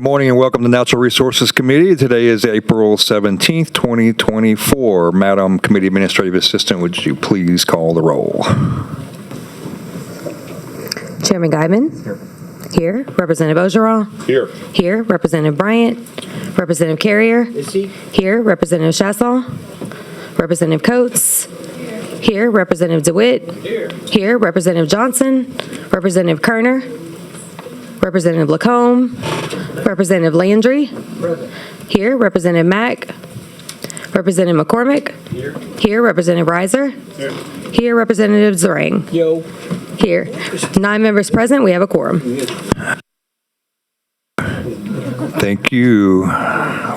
morning and welcome to Natural Resources Committee. Today is April 17th, 2024. Madam Committee Administrative Assistant, would you please call the roll? Chairman Guyman? Here. Representative Ogeron? Here. Here. Representative Bryant? Representative Carrier? Is he? Here. Representative Chassaw? Representative Coates? Here. Representative DeWitt? Here. Here. Representative Johnson? Representative Kerner? Representative Lacombe? Representative Landry? Here. Representative Mack? Representative McCormick? Here. Here. Representative Reiser? Here. Representative Zarang? Yo. Here. 9 members present. We have a quorum. Thank you.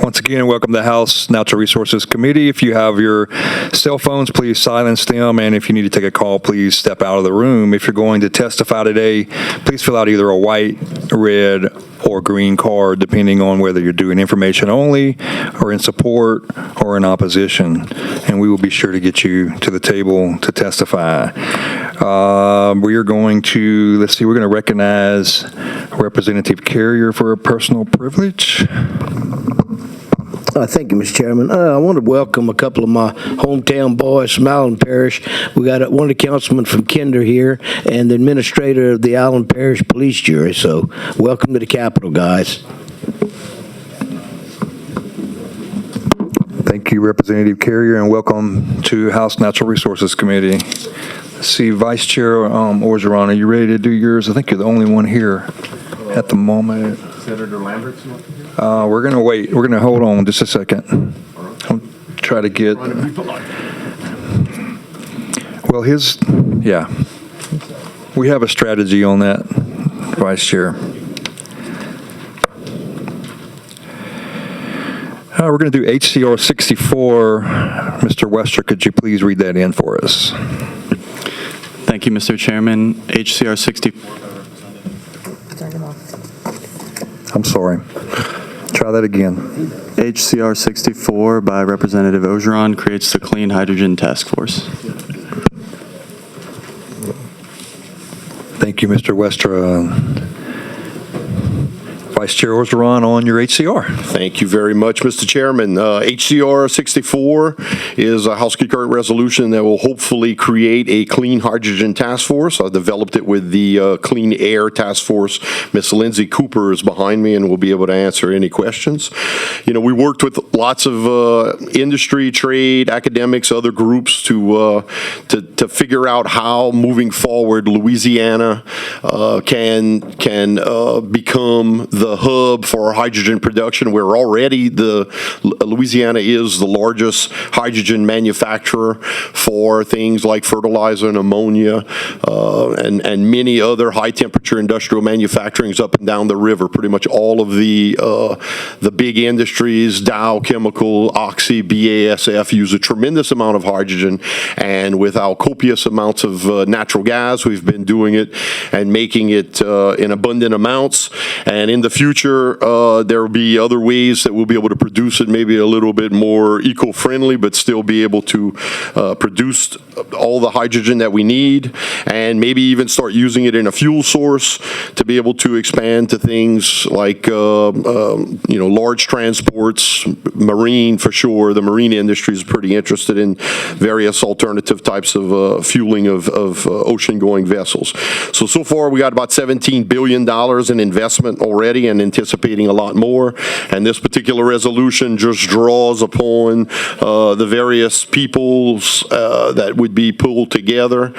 Once again, welcome to the House Natural Resources Committee. If you have your cell phones, please silence them. And if you need to take a call, please step out of the room. If you're going to testify today, please fill out either a white, red, or green card, depending on whether you're doing information only or in support or in opposition. And we will be sure to get you to the table to testify. We are going to, we're going to recognize Representative Carrier for a personal privilege. Thank you, Mr. Chairman. I want to welcome a couple of my hometown boys from Allen Parish. We got one of the councilmen from Kinder here and the administrator of the Allen Parish Police Jury. So welcome to the Capitol, guys. Thank you, Representative Carrier, and welcome to House Natural Resources Committee. Let's see, Vice Chair Orgeron, are you ready to do yours? I think you're the only one here at the moment. Senator Lambert's not here. We're going to wait. We're going to hold on just a second. I'll try to get... Well, we have a strategy on that, Vice Chair. We're going to do HCR 64. Mr. Wester, could you please read that in for us? Thank you, Mr. Chairman. HCR 64. I'm sorry. Try that again. HCR 64 by Representative Ogeron creates the Clean Hydrogen Task Force. Thank you, Mr. Westra. Vice Chair Orgeron on your HCR. Thank you very much, Mr. Chairman. HCR 64 is a House concurrent resolution that will hopefully create a clean hydrogen task force. I developed it with the Clean Air Task Force. Ms. Lindsay Cooper is behind me and will be able to answer any questions. You know, we worked with lots of industry, trade, academics, other groups to figure out how, moving forward, Louisiana can become the hub for hydrogen production. We're already Louisiana is the largest hydrogen manufacturer for things like fertilizer and ammonia and many other high temperature industrial manufacturings up and down the river. Pretty much all of the big industries, Dow Chemical, Oxy, BASF, use a tremendous amount of hydrogen, and with our copious amounts of natural gas, we've been doing it and making it in abundant amounts. And in the future, there will be other ways that we'll be able to produce it, maybe a little bit more eco-friendly, but still be able to produce all the hydrogen that we need, and maybe even start using it in a fuel source to be able to expand to things like large transports, marine for sure. The marine industry is pretty interested in various alternative types of fueling of ocean-going vessels. So far we got about $17 billion in investment already, and anticipating a lot more. And this particular resolution just draws upon the various peoples that would be pulled together,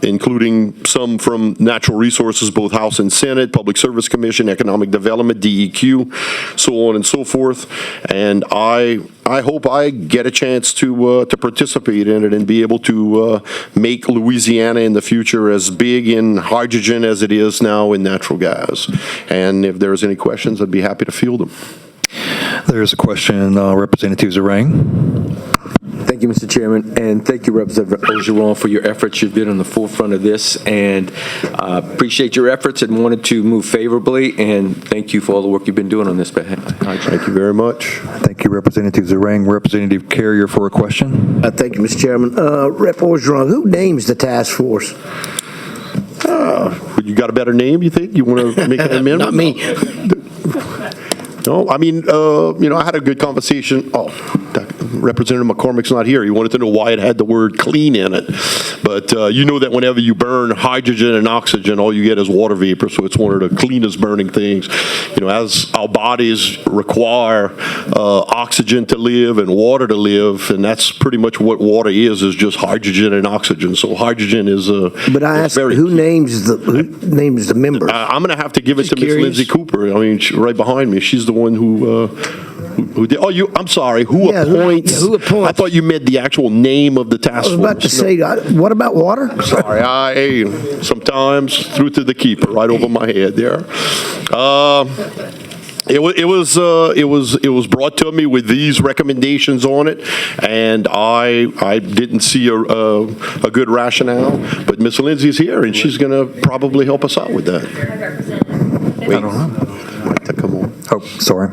including some from Natural Resources, both House and Senate, Public Service Commission, Economic Development, DEQ, so on and so forth. And I hope I get a chance to participate in it and be able to make Louisiana in the future as big in hydrogen as it is now in natural gas. And if there's any questions, I'd be happy to field them. There's a question, Representative Zarang. Thank you, Mr. Chairman, and thank you, Representative Ogeron, for your efforts. You've been on the forefront of this, and appreciate your efforts and wanted to move favorably, and thank you for all the work you've been doing on this. Thank you very much. Thank you, Representative Zarang. Representative Carrier for a question. Thank you, Mr. Chairman. Rep. Orgeron, who names the task force? You got a better name, you think? You want to make an amendment? Not me. No, I mean, I had a good conversation. Oh, Representative McCormick's not here. He wanted to know why it had the word clean in it. But you know that whenever you burn hydrogen and oxygen, all you get is water vapor, so it's one of the cleanest burning things. As our bodies require oxygen to live and water to live, and that's pretty much what water is just hydrogen and oxygen. So hydrogen is But I asked, who names the members? I'm going to have to give it Just to Miss curious. Lindsay Cooper. I mean, right behind me. She's the one who did. Oh, I'm sorry. Who Yeah, appoints? who appoints? I thought you meant the actual name of the I task was force. about to say, what about water? Sorry, sometimes through to the keeper, right over my head there. It was brought to me with these recommendations on it, and I didn't see a good rationale. But Miss Lindsay's here, and she's going to probably help us out with that. Wait, I don't know. To come on. Oh, sorry.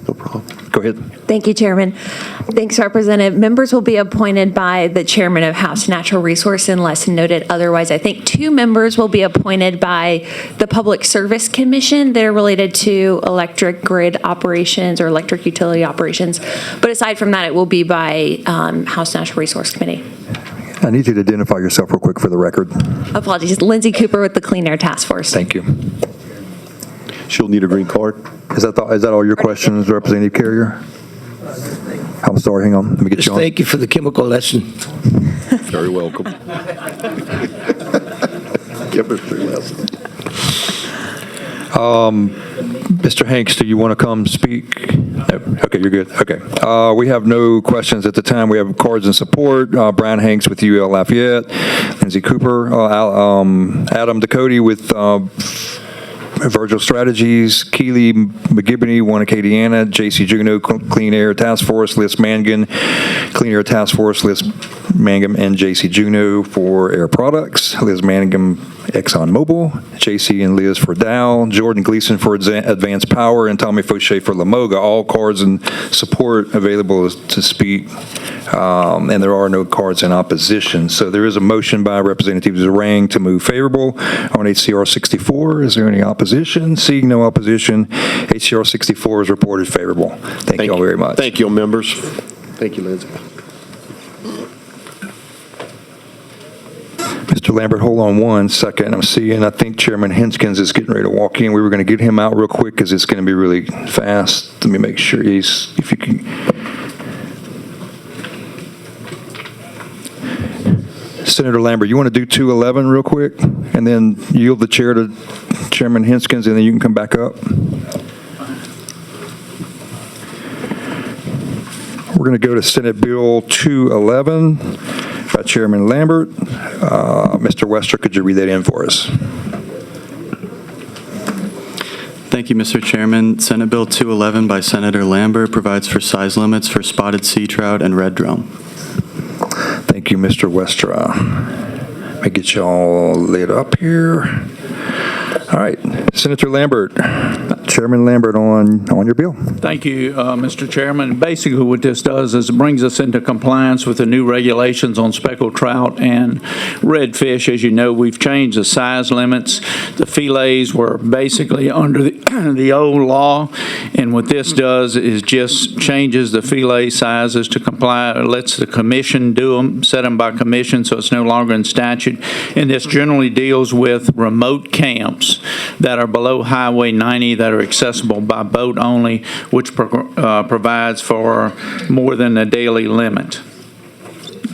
No problem. Go ahead. Thank you, Chairman. Thanks, Representative. Members will be appointed by the Chairman of House Natural Resource unless noted otherwise. I think 2 members will be appointed by the Public Service Commission that are related to electric grid operations or electric utility operations. But aside from that, it will be by House Natural Resource Committee. I need you to identify yourself real quick for the record. Apologies. Lindsay Cooper with the Clean Air Task Force. Thank you. She'll need a green card. Is that all your questions, Representative Carrier? I'm sorry, hang on. Let me get Just you on. thank you for the chemical lesson. Very welcome. Chemistry lesson. Mr. Hanks, do you want to come speak? No. Okay, you're good. Okay. We have no questions at the time. We have cards in support. Brian Hanks with UL Lafayette, Lindsay Cooper, Adam Ducote with Virgil Strategies, Keely McGibney, one Acadiana, J.C. Juneau, Clean Air Task Force, Liz Mangan, Clean Air Task Force, Liz Mangum and J.C. Juneau for Air Products, Liz Mangum, ExxonMobil, J.C. and Liz for Dow, Jordan Gleason for Advanced Power, and Tommy Fauché for Lamoga. All cards in support available to speak, and there are no cards in opposition. So there is a motion by Representative Zarang to move favorable on HCR 64. Is there any opposition? Seeing no opposition, HCR 64 is reported favorable. Thank you all very much. Thank you, members. Thank you, Lindsay. Mr. Lambert, hold on one second. I think Chairman Henskins is getting ready to walk in. We were going to get him out real quick because it's going to be really fast. Let me make sure if you can. Senator Lambert, you want to do 211 real quick and then yield the chair to Chairman Henskins and then you can come back up? We're going to go to Senate Bill 211 by Chairman Lambert. Mr. Wester, could you read that in for us? Thank you, Mr. Chairman. Senate Bill 211 by Senator Lambert provides for size limits for spotted sea trout and red drum. Thank you, Mr. Wester. Let me get you all lit up here. All right, Senator Lambert, Chairman Lambert on your bill. Thank you, Mr. Chairman. Basically, what this does is it brings us into compliance with the new regulations on speckled trout and redfish. As you know, we've changed the size limits. The fillets were basically under the old law, and what this does is just changes the fillet sizes to comply, or lets the commission do them, set them by commission, so it's no longer in statute. And this generally deals with remote camps that are below Highway 90 that are accessible by boat only, which provides for more than a daily limit.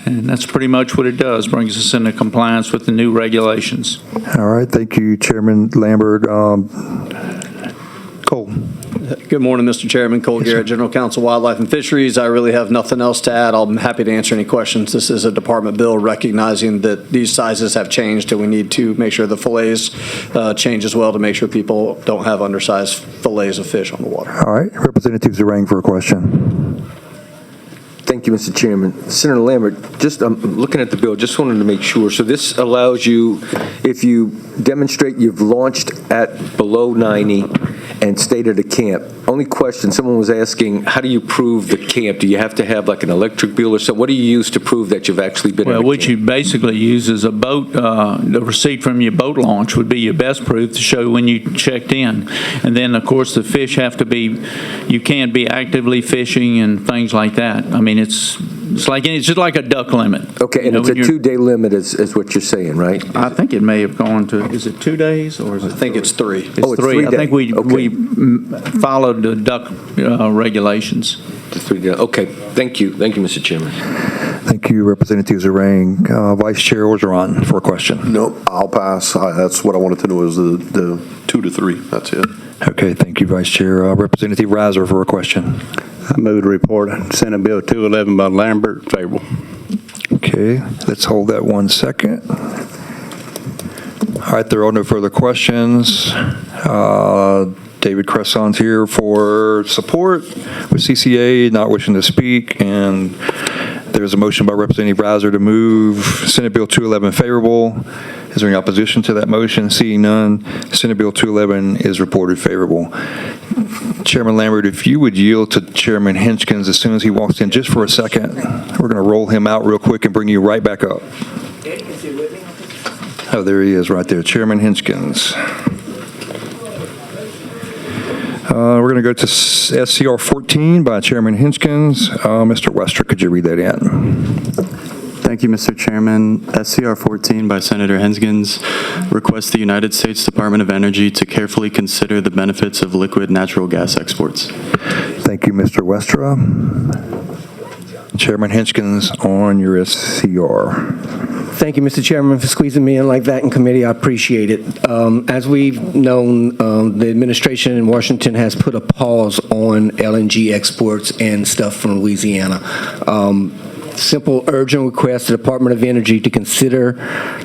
And that's pretty much what it does, brings us into compliance with the new regulations. All right, thank you, Chairman Lambert. Cole. Good morning, Mr. Chairman. Cole Garrett, General Counsel, Wildlife and Fisheries. I really have nothing else to add. I'm happy to answer any questions. This is a department bill recognizing that these sizes have changed, and we need to make sure the fillets change as well to make sure people don't have undersized fillets of fish on the water. All right, Representative Zarang for a question. Thank you, Mr. Chairman. Senator Lambert, just looking at the bill, just wanted to make sure. So this allows you, if you demonstrate you've launched at below 90 and stayed at a camp, only question, someone was asking, how do you prove the camp? Do you have to have like an electric bill or something? What do you use to prove that you've actually been in Well, a what camp? you basically use is a boat, the receipt from your boat launch would be your best proof to show when you checked in. And then, of course, the fish have to be, you can't be actively fishing and things like that. I mean, it's just like a duck limit. Okay, You and know, it's a when you're- 2-day limit is what you're saying, right? I think it may have gone to, is it 2 days or is it? I think it's 3. Oh, it's 3. I 3 think days. we Okay. followed the duck regulations. The 3 days. Okay, thank you. Thank you, Mr. Chairman. Thank you, Representative Zarang. Vice Chair Orgeron for a question. Nope, I'll pass. That's what I wanted to know is the 2 to 3. That's it. Okay, thank you, Vice Chair. Representative Reiser for a question. I move to report Senate Bill 211 by Lambert, favorable. Okay, let's hold that 1 second. All right, there are no further questions. David Cresson's here for support with CCA, not wishing to speak, and there's a motion by Representative Reiser to move Senate Bill 211 favorable. Is there any opposition to that motion? Seeing none, Senate Bill 211 is reported favorable. Chairman Lambert, if you would yield to Chairman Hinchkins as soon as he walks in, just for a second. We're going to roll him out real quick and bring you right back up. Oh, there he is right there, Chairman Hinchkins. We're going to go to SCR 14 by Chairman Hinchkins. Mr. Wester, could you read that in? Thank you, Mr. Chairman. SCR 14 by Senator Hinchkins requests the United States Department of Energy to carefully consider the benefits of liquid natural gas exports. Thank you, Mr. Westra. Chairman Hinchkins on your SCR. Thank you, Mr. Chairman, for squeezing me in like that in committee. I appreciate it. As we've known, the administration in Washington has put a pause on LNG exports and stuff from Louisiana. Simple urgent request to the Department of Energy to consider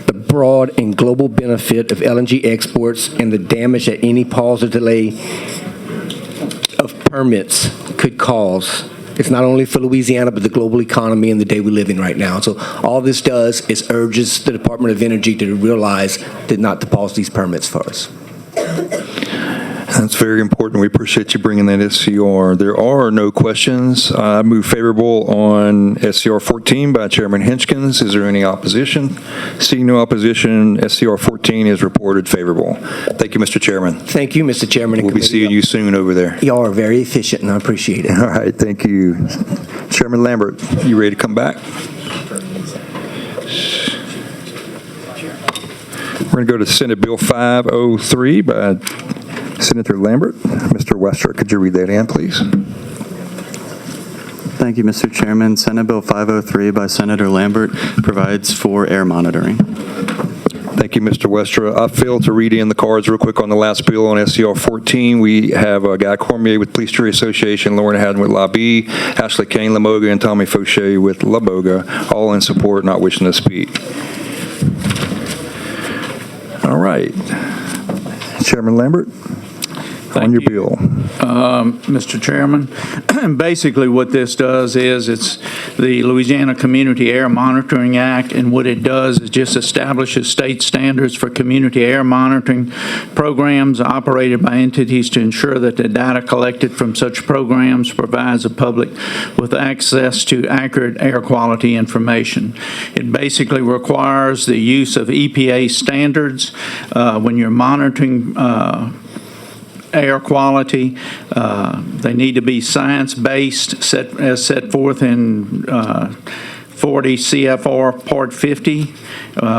the broad and global benefit of LNG exports and the damage that any pause or delay of permits could cause. It's not only for Louisiana, but the global economy and the day we live in right now. So all this does is urges the Department of Energy to realize not to pause these permits for us. That's very important. We appreciate you bringing that SCR. There are no questions. I move favorable on SCR 14 by Chairman Hinchkins. Is there any opposition? Seeing no opposition, SCR 14 is reported favorable. Thank you, Mr. Chairman. Thank you, Mr. Chairman. and We'll be committee. seeing you soon over there. Y'all are very efficient, and I appreciate it. All right, thank you. Chairman Lambert, you ready to come back? We're going to go to Senate Bill 503 by Senator Lambert. Mr. Wester, could you read that in, please? Thank you, Mr. Chairman. Senate Bill 503 by Senator Lambert provides for air monitoring. Thank you, Mr. Westra. I failed to read in the cards real quick on the last bill on SCR 14. We have Guy Cormier with Police Jury Association, Lauren Haddon with La B, Ashley Kane, Lamoga, and Tommy Fauché with La Boga, all in support, not wishing to speak. All right. Chairman Lambert, on your bill. Mr. Chairman. Basically, what this does is it's the Louisiana Community Air Monitoring Act, and what it does is just establishes state standards for community air monitoring programs operated by entities to ensure that the data collected from such programs provides the public with access to accurate air quality information. It basically requires the use of EPA standards when you're monitoring air quality. They need to be science-based, as set forth in 40 CFR Part 50.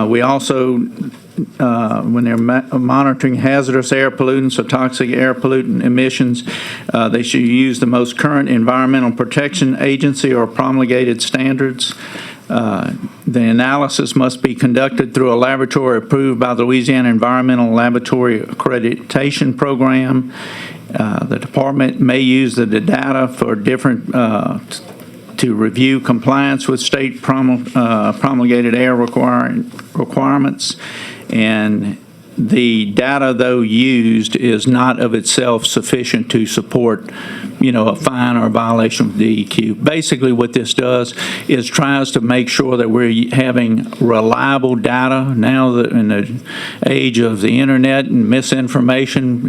We also, when they're monitoring hazardous air pollutants or toxic air pollutant emissions, they should use the most current Environmental Protection Agency or promulgated standards. The analysis must be conducted through a laboratory approved by the Louisiana Environmental Laboratory Accreditation Program. The department may use the data for different to review compliance with state promulgated air requirements, and The data, though used, is not of itself sufficient to support, a fine or a violation of DEQ. Basically, what this does is tries to make sure that we're having reliable data. Now that in the age of the internet and misinformation,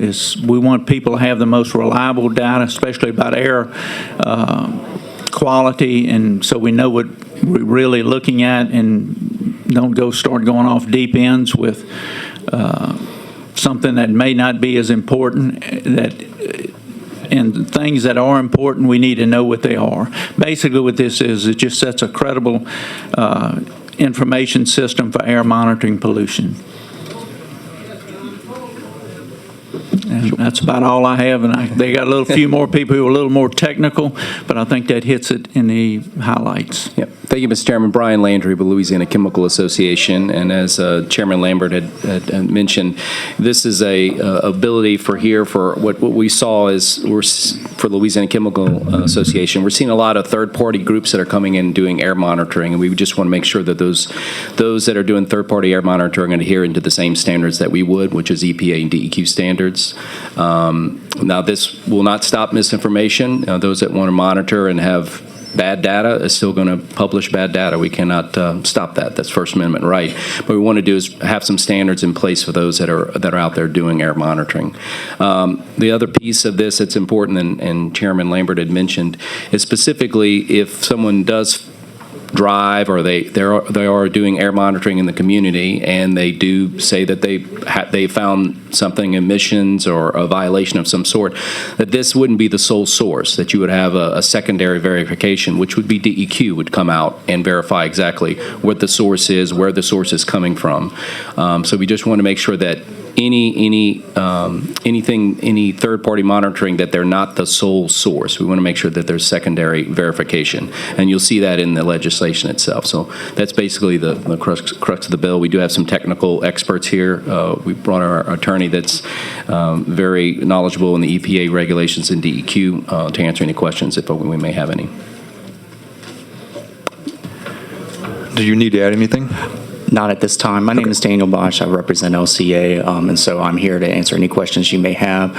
we want people to have the most reliable data, especially about air quality, and so we know what we're really looking at and don't start going off deep ends with something that may not be as important, and things that are important, we need to know what they are. Basically what this is, it just sets a credible information system for air monitoring pollution. And that's about all I have, and they got a few more people who are a little more technical, but I think that hits it in the highlights. Yep. Thank you, Mr. Chairman. Brian Landry, with Louisiana Chemical Association, and as Chairman Lambert had mentioned, this is a ability for what we saw is for Louisiana Chemical Association. We're seeing a lot of third-party groups that are coming in and doing air monitoring, and we just want to make sure that those that are doing third-party air monitoring are adhering to the same standards that we would, which is EPA and DEQ standards. Now, this will not stop misinformation. Those that want to monitor and have bad data is still going to publish bad data. We cannot stop that. That's First Amendment right. What we want to do is have some standards in place for those that are out there doing air monitoring. The other piece of this that's important, and Chairman Lambert had mentioned, is specifically if someone does drive or they are doing air monitoring in the community and they do say that they found something, emissions or a violation of some sort, that this wouldn't be the sole source, that you would have a secondary verification, which would be DEQ would come out and verify exactly what the source is, where the source is coming from. So we just want to make sure that any third-party monitoring, that they're not the sole source. We want to make sure that there's secondary verification, and you'll see that in the legislation itself. So that's basically the crux of the bill. We do have some technical experts here. We brought our attorney that's very knowledgeable in the EPA regulations and DEQ to answer any questions if we may have any. Do you need to add anything? Not at this time. My name is Daniel Bosch. I represent LCA, and so I'm here to answer any questions you may have.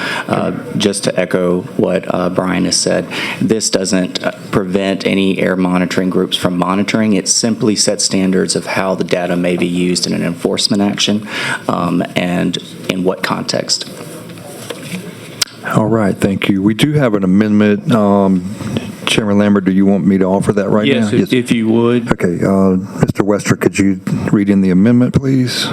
Just to echo what Brian has said, this doesn't prevent any air monitoring groups from monitoring. It simply sets standards of how the data may be used in an enforcement action and in what context. All right, thank you. We do have an amendment. Chairman Lambert, do you want me to offer that right now? Yes, if you would. Okay, Mr. Wester, could you read in the amendment, please?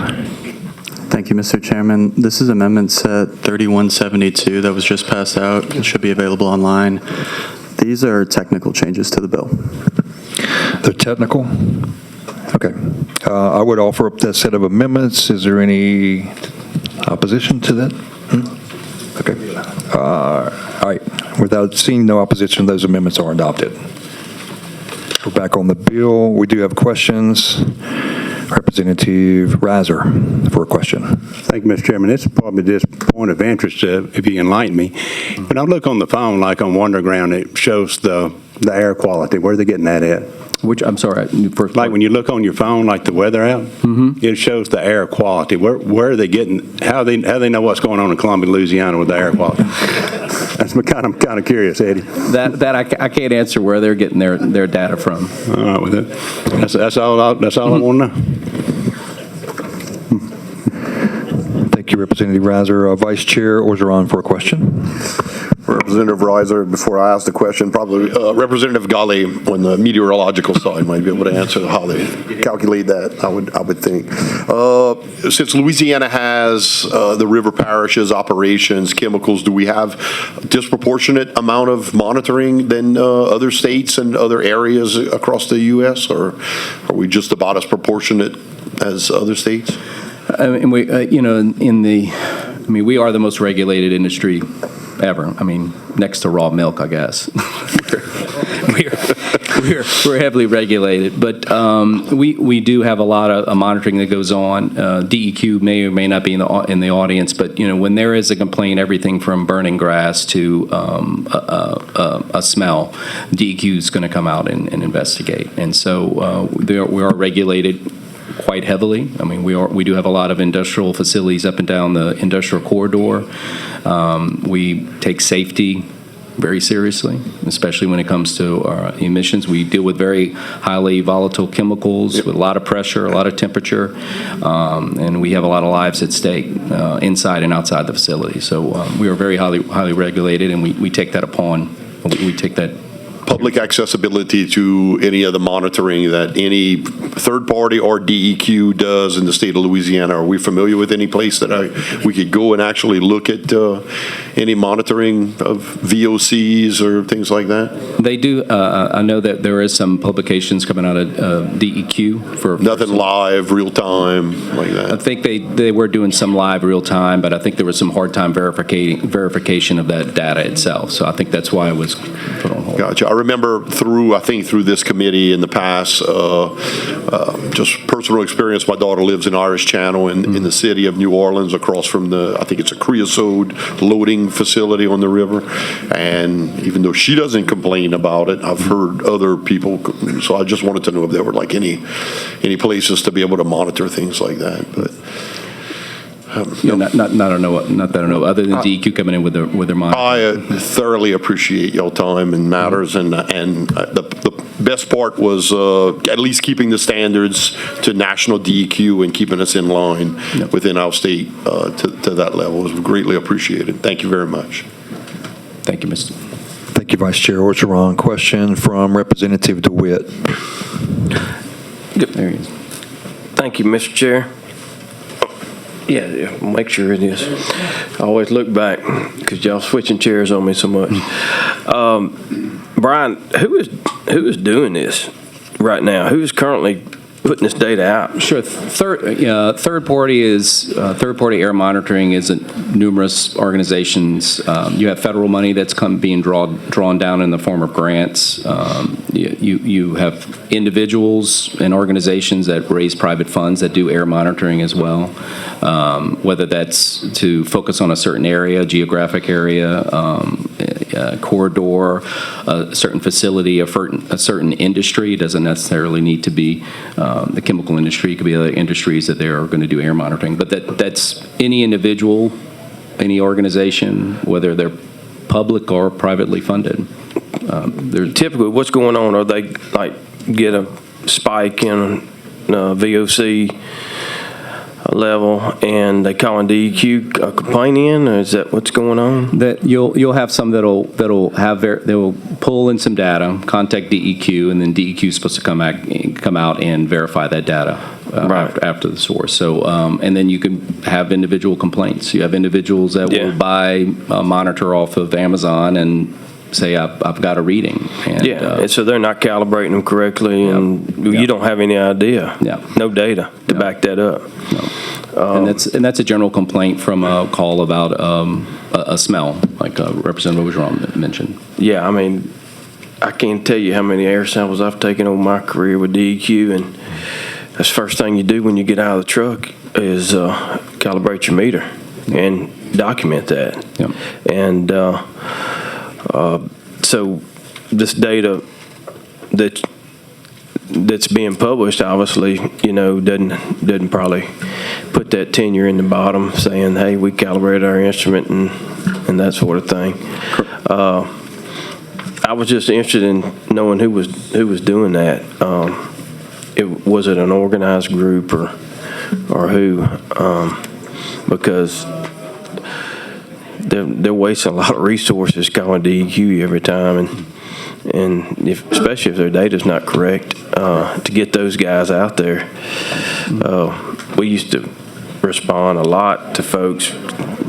Thank you, Mr. Chairman. This is Amendment Set 3172 that was just passed out. It should be available online. These are technical changes to the bill. They're technical? Okay. I would offer up that set of amendments. Is there any opposition to that? Okay. All right. Without seeing no opposition, those amendments are adopted. We're back on the bill. We do have questions. Representative Reiser for a question. Thank you, Mr. Chairman. This is probably just a point of interest, if you enlighten me. When I look on the phone, like on Wonderground, it shows the air quality. Where are they getting that at? Which, I'm sorry, first. Like when you look on your phone, like the weather app, it shows the air quality. Where are they getting? How they know what's going on in Columbia, Louisiana with the air quality? That's kind of curious, Eddie. That I can't answer where they're getting their data from. All right, with that, that's all I want to know. Thank you, Representative Reiser. Vice Chair Orgeron for a question. Representative Reiser, before I ask the question, probably Representative Ghali on the meteorological side might be able to answer how they calculate that, I would think. Since Louisiana has the river parishes, operations, chemicals, do we have a disproportionate amount of monitoring than other states and other areas across the U.S., or are we just about as proportionate as other states? And we, we are the most regulated industry ever. I mean, next to raw milk, I guess. we're heavily regulated, but we do have a lot of monitoring that goes on. DEQ may or may not be in the audience, but when there is a complaint, everything from burning grass to a smell, DEQ is going to come out and investigate. And so we are regulated quite heavily. I mean, we do have a lot of industrial facilities up and down the industrial corridor. We take safety very seriously, especially when it comes to our emissions. We deal with very highly volatile chemicals with a lot of pressure, a lot of temperature, and we have a lot of lives at stake inside and outside the facility. So we are very highly regulated, and we take that we take that. Public accessibility to any of the monitoring that any third party or DEQ does in the state of Louisiana. Are we familiar with any place that we could go and actually look at any monitoring of VOCs or things like that? They do. I know that there is some publications coming out of DEQ for nothing live, real time, like that. I think they were doing some live real time, but I think there was some hard time verification of that data itself. So I think that's why it was put on hold. Gotcha. I remember through this committee in the past, just personal experience. My daughter lives in Irish Channel in the city of New Orleans, across from I think it's a creosote loading facility on the river. And even though she doesn't complain about it, I've heard other people. So I just wanted to know if there were like any places to be able to monitor things like that. But not that I know. Other than DEQ coming in with their monitoring. I thoroughly appreciate your time and matters, and the best part was at least keeping the standards to national DEQ and keeping us in line within our state to that level. It was greatly appreciated. Thank you very much. Thank you, Mr. Thank you, Vice Chair Orgeron. Question from Representative DeWitt. There he is. Thank you, Mr. Chair. Yeah, make sure it is. I always look back because y'all switching chairs on me so much. Brian, who is doing this right now? Who is currently putting this data out? Sure. Third party air monitoring is numerous organizations. You have federal money that's being drawn down in the form of grants. You have individuals and organizations that raise private funds that do air monitoring as well, whether that's to focus on a certain area, geographic area, corridor, a certain facility, a certain industry. It doesn't necessarily need to be the chemical industry. It could be other industries that they're going to do air monitoring. But that's any individual, any organization, whether they're public or privately funded. Typically, what's going on? Are they like get a spike in VOC level and they call in DEQ a complaint in, or is that what's going on? That you'll have some that'll pull in some data, contact DEQ, and then DEQ is supposed to come out and verify that data after the source. So and then you can have individual complaints. You have individuals that will buy a monitor off of Amazon and say I've got a reading. And, and so they're not calibrating them correctly, and you don't have any idea. No data to back that up. And that's a general complaint from a call about a smell, like Representative Orgeron mentioned. Yeah, I mean, I can't tell you how many air samples I've taken over my career with DEQ, and that's the first thing you do when you get out of the truck is calibrate your meter and document that. And so this data that's being published, obviously, doesn't probably put that tenure in the bottom saying, hey, we calibrated our instrument and that sort of thing. I was just interested in knowing who was doing that. Was it an organized group or who? Because they're wasting a lot of resources calling DEQ every time, and especially if their data's not correct, to get those guys out there. We used to respond a lot to folks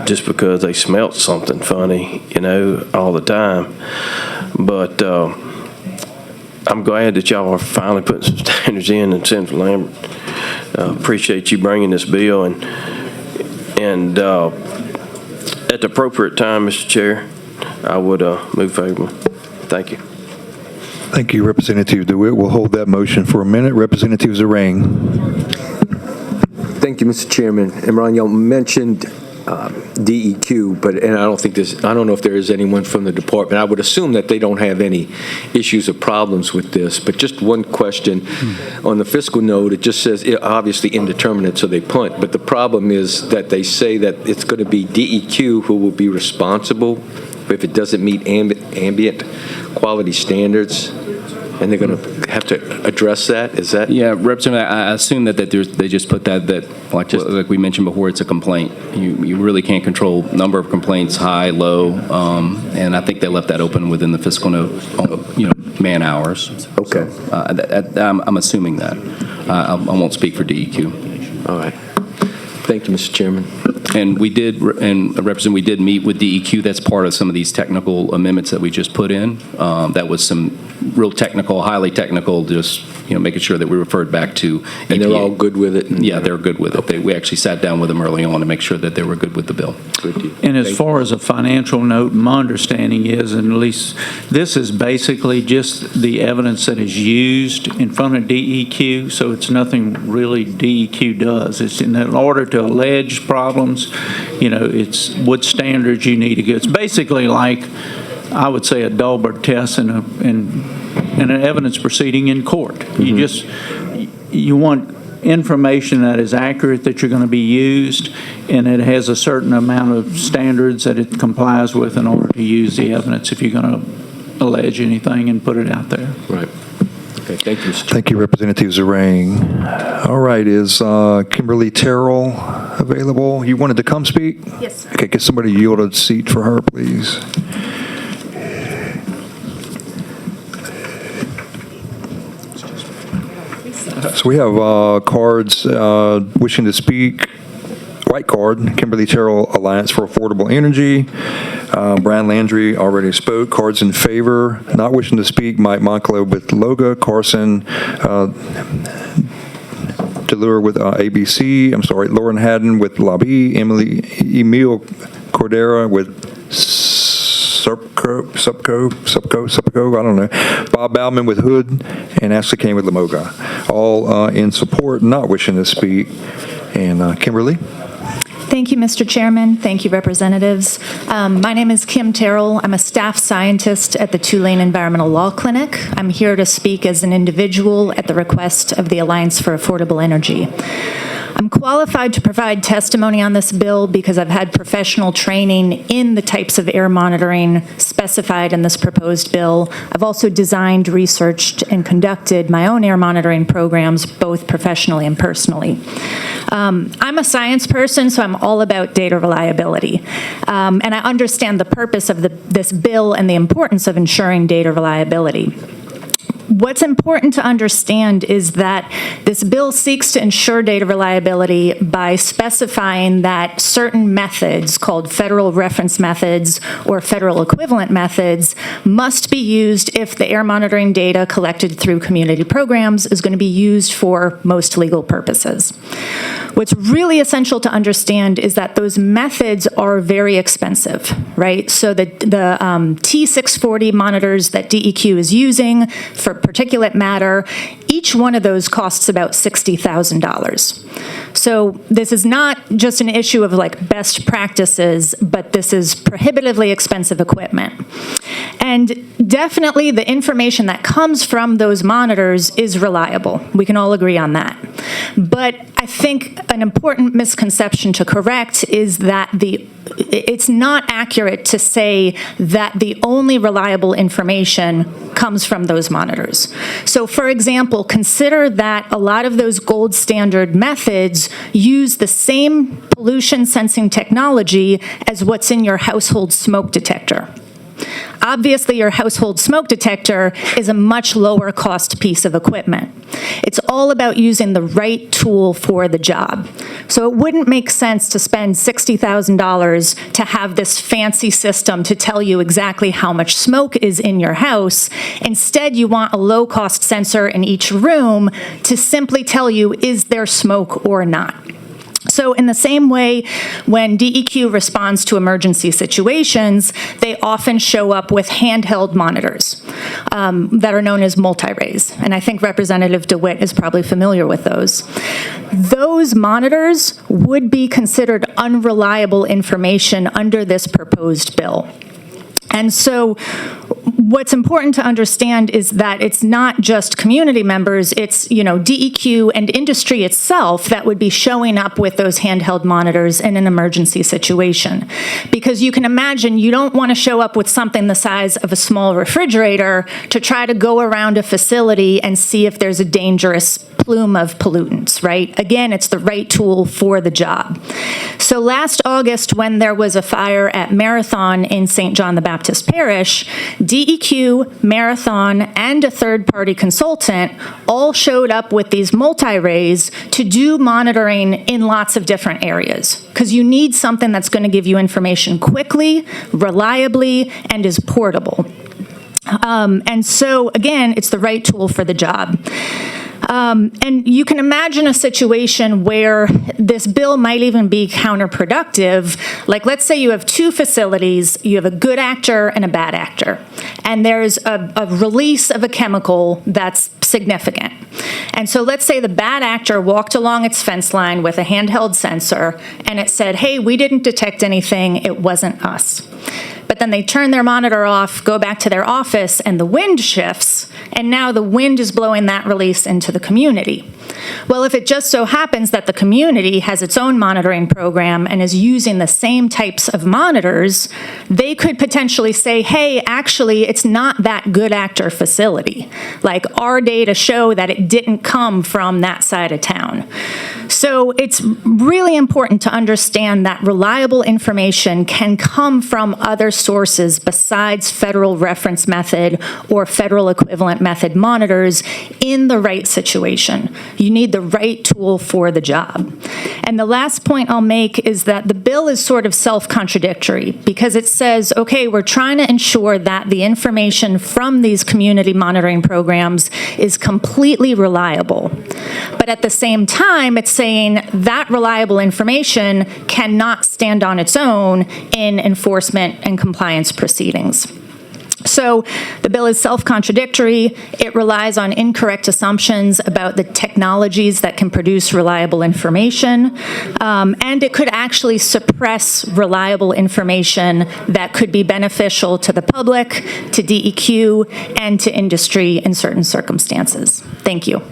just because they smelt something funny, all the time. But I'm glad that y'all are finally putting some standards in Senator Lambert. Appreciate you bringing this bill, and at the appropriate time, Mr. Chair, I would move favorably. Thank you. Thank you, Representative DeWitt. We'll hold that motion for a minute. Representative Zarang. Thank you, Mr. Chairman. And Ron, y'all mentioned DEQ, and I don't know if there is anyone from the department. I would assume that they don't have any issues or problems with this, but just one question. On the fiscal note, it just says, obviously indeterminate, so they punt, but the problem is that they say that it's going to be DEQ who will be responsible if it doesn't meet ambient quality standards, and they're going to have to address that? Is that? Yeah, Representative, I assume that they just put that like we mentioned before, it's a complaint. You really can't control number of complaints, high, low, and I think they left that open within the fiscal note, man hours. Okay. So, I'm assuming that. I won't speak for DEQ. All right. Thank you, Mr. Chairman. And we did meet with DEQ. That's part of some of these technical amendments that we just put in. That was some real technical, highly technical, just making sure that we referred back to EPA. And they're all good with it? Yeah, they're good with it. We actually sat down with them early on to make sure that they were good with the bill. Good. And as far as a financial note, my understanding is, and at least this is basically just the evidence that is used in front of DEQ, so it's nothing really DEQ does. It's in order to allege problems, it's what standards you need to get. It's basically like, I would say, a Dahlberg test in an evidence proceeding in court. Mm-hmm. You want information that is accurate, that you're going to be used, and it has a certain amount of standards that it complies with in order to use the evidence if you're going to allege anything and put it out there. Right. Okay, thank you, Mr. Chairman. Thank you, Representative Zarang. All right, is Kimberly Terrell available? You wanted to come speak? Yes, sir. Okay, get somebody to yield a seat for her, please. So we have cards wishing to speak. White card, Kimberly Terrell, Alliance for Affordable Energy. Brian Landry already spoke. Cards in favor, not wishing to speak, Mike Monclo with Loga, Carson DeLure with ABC, Lauren Haddon with Lobby, Emil Cordera with Supco, I don't know. Bob Bauman with Hood, and Ashley Kane with Lamoga. All in support, not wishing to speak. And Kimberly? Thank you, Mr. Chairman. Thank you, representatives. My name is Kim Terrell. I'm a staff scientist at the Tulane Environmental Law Clinic. I'm here to speak as an individual at the request of the Alliance for Affordable Energy. I'm qualified to provide testimony on this bill because I've had professional training in the types of air monitoring specified in this proposed bill. I've also designed, researched, and conducted my own air monitoring programs, both professionally and personally. I'm a science person, so I'm all about data reliability. And I understand the purpose of this bill and the importance of ensuring data reliability. What's important to understand is that this bill seeks to ensure data reliability by specifying that certain methods, called federal reference methods or federal equivalent methods, must be used if the air monitoring data collected through community programs is going to be used for most legal purposes. What's really essential to understand is that those methods are very expensive, right? So the T640 monitors that DEQ is using for particulate matter, each one of those costs about $60,000. So this is not just an issue of like best practices, but this is prohibitively expensive equipment. And definitely the information that comes from those monitors is reliable. We can all agree on that. But I think an important misconception to correct is that it's not accurate to say that the only reliable information comes from those monitors. So for example, consider that a lot of those gold standard methods use the same pollution sensing technology as what's in your household smoke detector. Obviously, your household smoke detector is a much lower cost piece of equipment. It's all about using the right tool for the job. So it wouldn't make sense to spend $60,000 to have this fancy system to tell you exactly how much smoke is in your house. Instead, you want a low-cost sensor in each room to simply tell you, is there smoke or not? So in the same way, when DEQ responds to emergency situations, they often show up with handheld monitors that are known as multi-rays. And I think Representative DeWitt is probably familiar with those. Those monitors would be considered unreliable information under this proposed bill. And so what's important to understand is that it's not just community members, it's, DEQ and industry itself that would be showing up with those handheld monitors in an emergency situation. Because you can imagine you don't want to show up with something the size of a small refrigerator to try to go around a facility and see if there's a dangerous plume of pollutants, right? Again, it's the right tool for the job. So last August, when there was a fire at Marathon in St. John the Baptist Parish, DEQ, Marathon, and a third-party consultant all showed up with these multi-rays to do monitoring in lots of different areas, because you need something that's going to give you information quickly, reliably, and is portable. And so, again, it's the right tool for the job. And you can imagine a situation where this bill might even be counterproductive. Like, let's say you have two facilities, you have a good actor and a bad actor, and there's a release of a chemical that's significant. And so let's say the bad actor walked along its fence line with a handheld sensor, and it said, hey, we didn't detect anything, it wasn't us. But then they turn their monitor off, go back to their office, and the wind shifts, and now the wind is blowing that release into the community. Well, if it just so happens that the community has its own monitoring program and is using the same types of monitors, they could potentially say, hey, actually, it's not that good actor facility. Like, our data show that it didn't come from that side of town. So it's really important to understand that reliable information can come from other sources besides federal reference method or federal equivalent method monitors in the right situation. You need the right tool for the job. And the last point I'll make is that the bill is sort of self-contradictory, because it says, okay, we're trying to ensure that the information from these community monitoring programs is completely reliable. But at the same time, it's saying that reliable information cannot stand on its own in enforcement and compliance proceedings. So the bill is self-contradictory. It relies on incorrect assumptions about the technologies that can produce reliable information, and it could actually suppress reliable information that could be beneficial to the public, to DEQ, and to industry in certain circumstances. Thank you.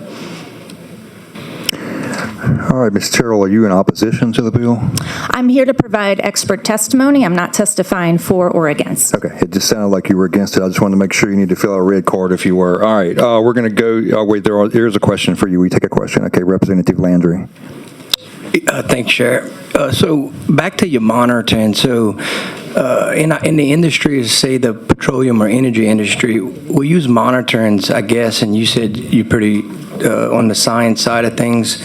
All right, Ms. Terrell, are you in opposition to the bill? I'm here to provide expert testimony. I'm not testifying for or against. Okay, it just sounded like you were against it. I just wanted to make sure you need to fill out a red card if you were. All right, we're going to go, wait, here's a question for you. We take a question. Okay, Representative Landry. Thanks, Sheriff. So back to your monitoring. So in the industry, say the petroleum or energy industry, we use monitorings, I guess, and you said you're pretty on the science side of things.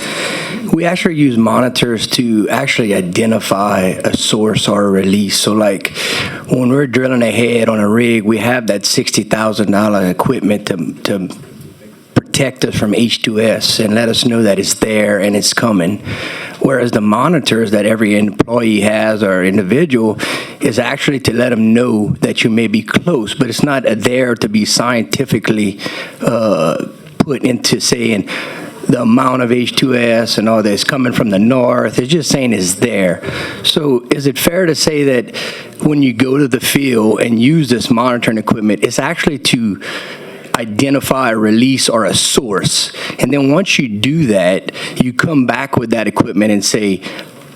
We actually use monitors to actually identify a source or a release. So like when we're drilling a head on a rig, we have that $60,000 equipment to protect us from H2S and let us know that it's there and it's coming. Whereas the monitors that every employee has or individual is actually to let them know that you may be close, but it's not there to be scientifically put into saying the amount of H2S and all this coming from the north. It's just saying it's there. So is it fair to say that when you go to the field and use this monitoring equipment, it's actually to identify a release or a source, and then once you do that, you come back with that equipment and say,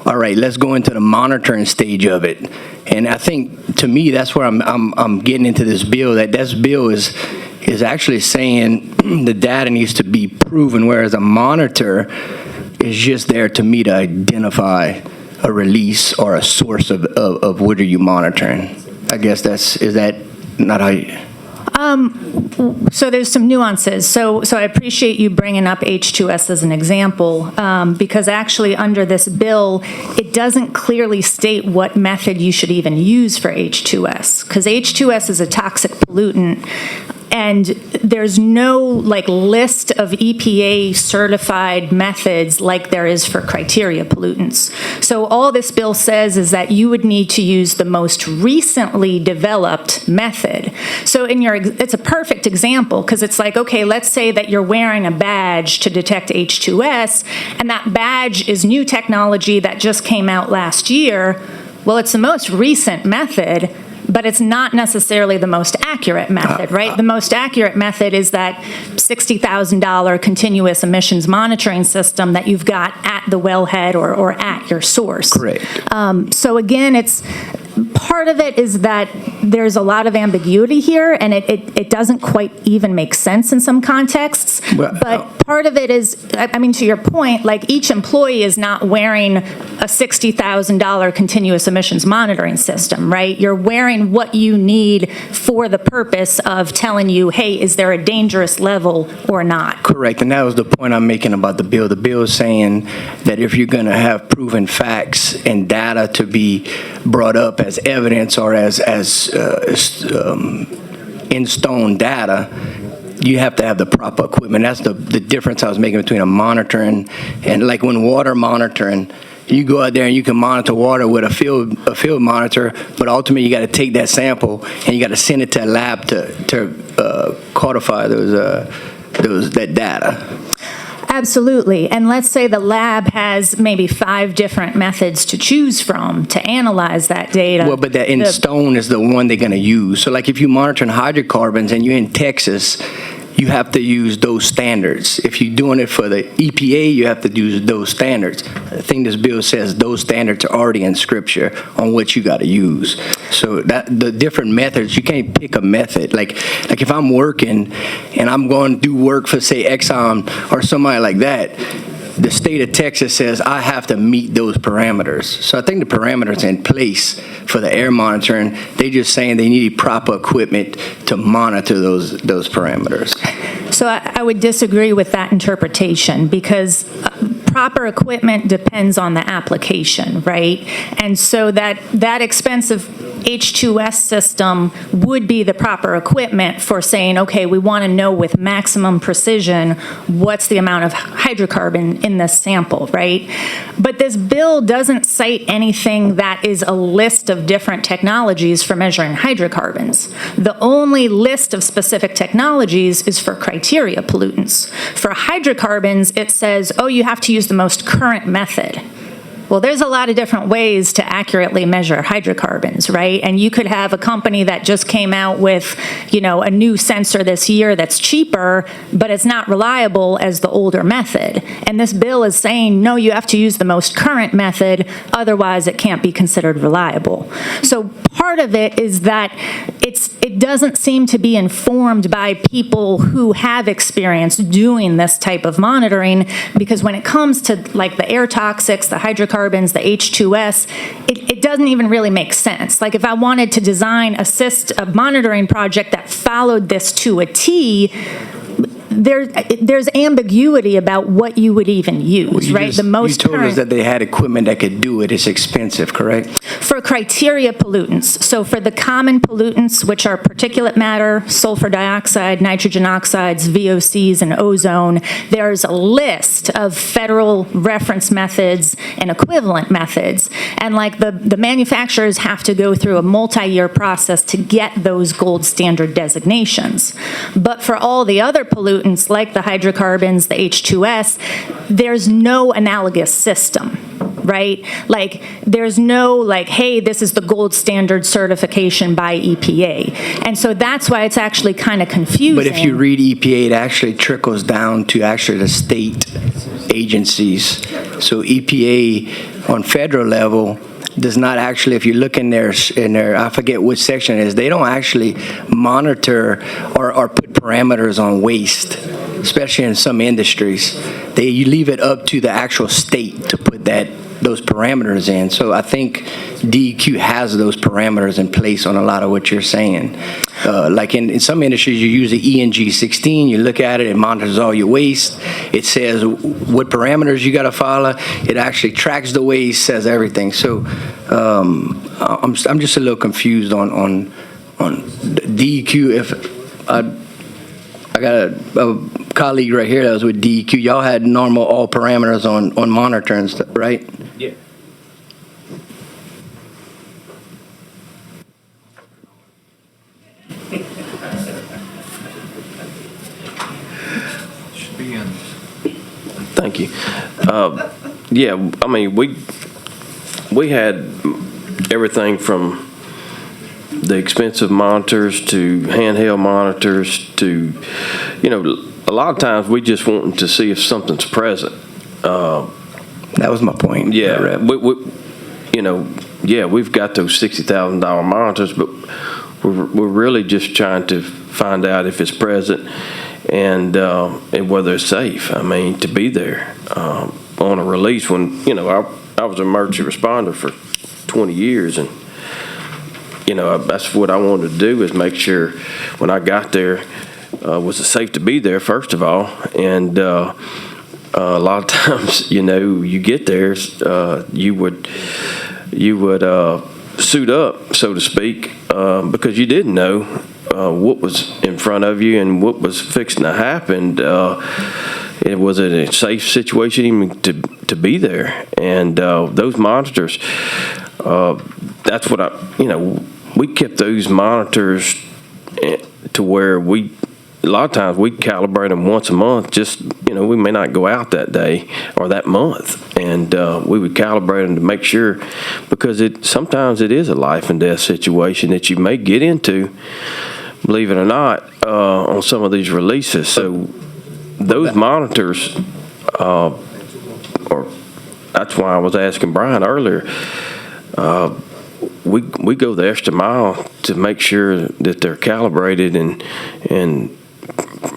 all right, let's go into the monitoring stage of it. And I think, to me, that's where I'm getting into this bill, that this bill is actually saying the data needs to be proven, whereas a monitor is just there to me to identify a release or a source of what are you monitoring. I guess is that not how you... So there's some nuances. So I appreciate you bringing up H2S as an example, because actually under this bill, it doesn't clearly state what method you should even use for H2S, because H2S is a toxic pollutant. And there's no like list of EPA certified methods like there is for criteria pollutants. So all this bill says is that you would need to use the most recently developed method. So it's a perfect example because it's like, okay, let's say that you're wearing a badge to detect H2S, and that badge is new technology that just came out last year. Well, it's the most recent method, but it's not necessarily the most accurate method, right? The most accurate method is that $60,000 continuous emissions monitoring system that you've got at the wellhead or at your source. Correct. So again, part of it is that there's a lot of ambiguity here, and it doesn't quite even make sense in some contexts. But part of it is, I mean, to your point, like each employee is not wearing a $60,000 continuous emissions monitoring system, right? You're wearing what you need for the purpose of telling you, hey, is there a dangerous level or not? Correct, and that was the point I'm making about the bill. The bill is saying that if you're going to have proven facts and data to be brought up as evidence or as in stone data, you have to have the proper equipment. That's the difference I was making between a monitoring and like when water monitoring. You go out there and you can monitor water with a field monitor, but ultimately you got to take that sample and you got to send it to a lab to codify that data. Absolutely. And let's say the lab has maybe 5 different methods to choose from to analyze that data. Well, but that in stone is the one they're going to use. So like if you're monitoring hydrocarbons and you're in Texas, you have to use those standards. If you're doing it for the EPA, you have to use those standards. I think this bill says those standards are already in scripture on what you got to use. So that the different methods, you can't pick a method. Like if I'm working and I'm going to do work for, say, Exxon or somebody like that, the state of Texas says I have to meet those parameters. So I think the parameters are in place for the air monitoring. They're just saying they need proper equipment to monitor those parameters. So I would disagree with that interpretation because proper equipment depends on the application, right? And so that expensive H2S system would be the proper equipment for saying, okay, we want to know with maximum precision what's the amount of hydrocarbon in this sample, right? But this bill doesn't cite anything that is a list of different technologies for measuring hydrocarbons. The only list of specific technologies is for criteria pollutants. For hydrocarbons, it says, oh, you have to use the most current method. Well, there's a lot of different ways to accurately measure hydrocarbons, right? And you could have a company that just came out with, a new sensor this year that's cheaper, but it's not reliable as the older method. And this bill is saying, no, you have to use the most current method, otherwise it can't be considered reliable. So part of it is that it doesn't seem to be informed by people who have experience doing this type of monitoring, because when it comes to like the air toxics, the hydrocarbons, the H2S, it doesn't even really make sense. Like if I wanted to design a monitoring project that followed this to a T, there's ambiguity about what you would even use, right? The most you told us that they had equipment that could do it. It's expensive, correct? For criteria pollutants, so for the common pollutants, which are particulate matter, sulfur dioxide, nitrogen oxides, VOCs, and ozone, there's a list of federal reference methods and equivalent methods. And like the manufacturers have to go through a multi-year process to get those gold standard designations. But for all the other pollutants, like the hydrocarbons, the H2S, there's no analogous system, right? Like there's no like, hey, this is the gold standard certification by EPA. And so that's why it's actually kind of confusing. But if you read EPA, it actually trickles down to actually the state agencies. So EPA on federal level does not actually, if you look in their, I forget which section it is, they don't actually monitor or put parameters on waste, especially in some industries. You leave it up to the actual state to put those parameters in. So I think DEQ has those parameters in place on a lot of what you're saying. Like in some industries, you use the ENG 16, you look at it, it monitors all your waste. It says what parameters you got to follow. It actually tracks the waste, says everything. So I'm just a little confused on DEQ. I got a colleague right here that was with DEQ. Y'all had normal all parameters on monitoring stuff, right? Yeah. Should be in. Thank you. Yeah, I mean, we had everything from the expensive monitors to handheld monitors to, a lot of times we just wanting to see if something's present. That was my point. Yeah, we've got those $60,000 monitors, but we're really just trying to find out if it's present and whether it's safe. I mean, to be there on a release when, I was an emergency responder for 20 years and, that's what I wanted to do is make sure when I got there, was it safe to be there, first of all, and a lot of times, you get there, you would suit up, so to speak, because you didn't know what was in front of you and what was fixing to happen. It was a safe situation even to be there, and those monitors. That's what we kept those monitors to where a lot of times we calibrate them once a month. Just, we may not go out that day or that month, and we would calibrate them to make sure, because sometimes it is a life and death situation that you may get into, believe it or not, on some of these releases. So those monitors, that's why I was asking Brian earlier, we go the extra mile to make sure that they're calibrated and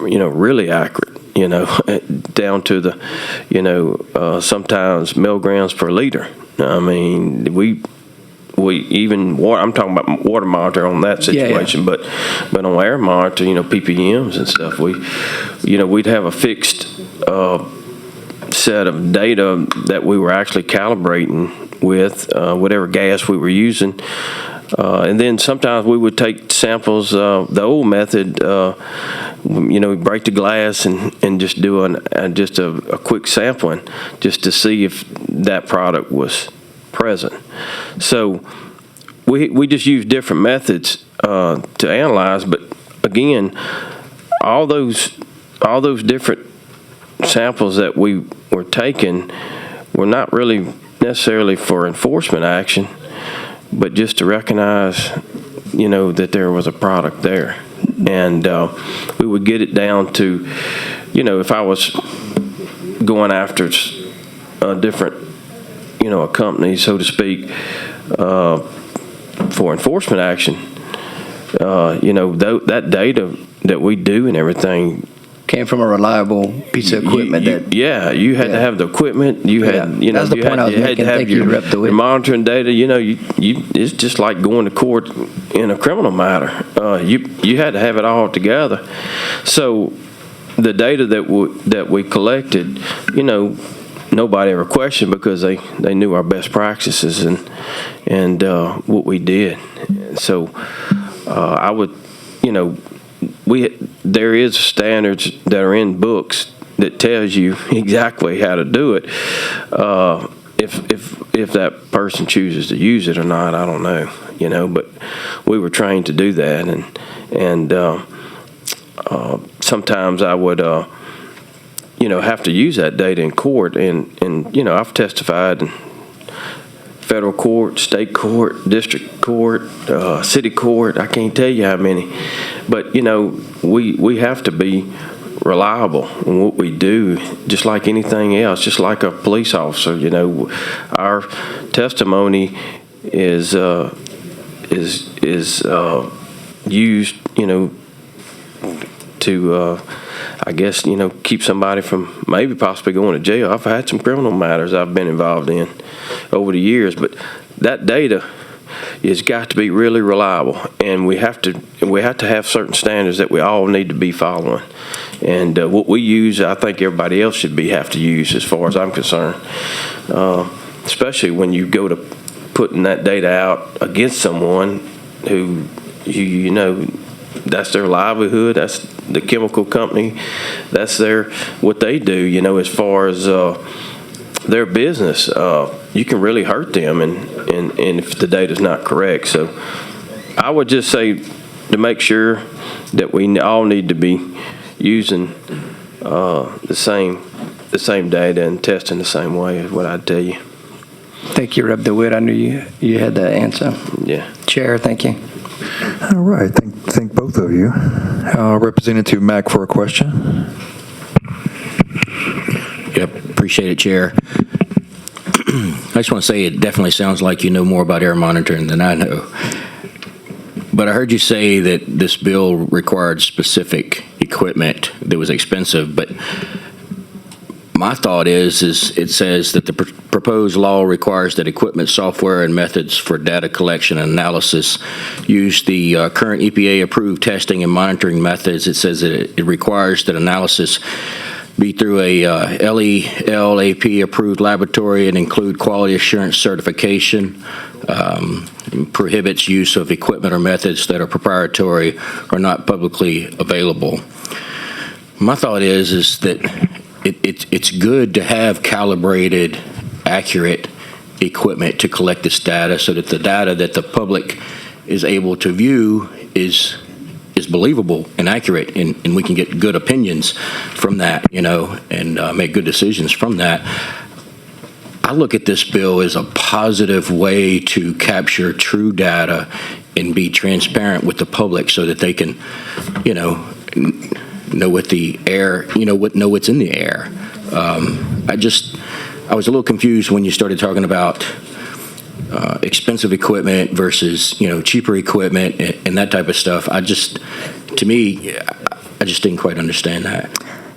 really accurate, down to the, sometimes milligrams per liter. I mean, we even I'm talking about water monitor on that situation, but on air monitor, ppms and stuff, we'd have a fixed set of data that we were actually calibrating with whatever gas we were using, and then sometimes we would take samples. The old method, we break the glass and just do a quick sampling just to see if that product was present. So we just use different methods to analyze, but again, all those different samples that we were taking were not really necessarily for enforcement action, but just to recognize, that there was a product there. And we would get it down to, if I was going after a different, a company, so to speak, for enforcement action, that data that we do and everything came from a reliable piece of equipment. You had to have the equipment. You had, That's the point I was making. had to have Thank you, Rep. DeWitt. your monitoring data. It's just like going to court in a criminal matter. You had to have it all together. So the data that we collected, nobody ever questioned because they knew our best practices and what we did. So I would, there is standards that are in books that tells you exactly how to do it. If that person chooses to use it or not, I don't know. But we were trained to do that, and sometimes I would have to use that data in court, and I've testified in federal court, state court, district court, city court. I can't tell you how many, but we have to be reliable in what we do, just like anything else, just like a police officer. Our testimony is used, to I guess, keep somebody from maybe possibly going to jail. I've had some criminal matters I've been involved in over the years, but that data has got to be really reliable, and we have to have certain standards that we all need to be following. And what we use, I think everybody else should have to use, as far as I'm concerned, especially when you go to putting that data out against someone who that's their livelihood. That's the chemical company. That's what they do, you know, as far as their business. You can really hurt them and if the data's not correct. So I would just say to make sure that we all need to be using the same data and testing the same way is what I'd tell you. Thank you, Rep. DeWitt. I knew you had the answer. Yeah. Chair, thank you. All right, thank both of you. Representative Mack for a question. Yep, appreciate it, Chair. I just want to say it definitely sounds like you know more about air monitoring than I know. But I heard you say that this bill required specific equipment that was expensive, but my thought is it says that the proposed law requires that equipment, software, and methods for data collection and analysis use the current EPA-approved testing and monitoring methods. It says that it requires that analysis be through a LELAP-approved laboratory and include quality assurance certification. Prohibits use of equipment or methods that are proprietary or not publicly available. My thought is that it's good to have calibrated, accurate equipment to collect this data so that the data that the public is able to view is believable and accurate, and we can get good opinions from that, you know, and make good decisions from that. I look at this bill as a positive way to capture true data and be transparent with the public so that they can, you know what the air, know what's in the air. I was a little confused when you started talking about expensive equipment versus, cheaper equipment and that type of stuff. I just didn't quite understand that.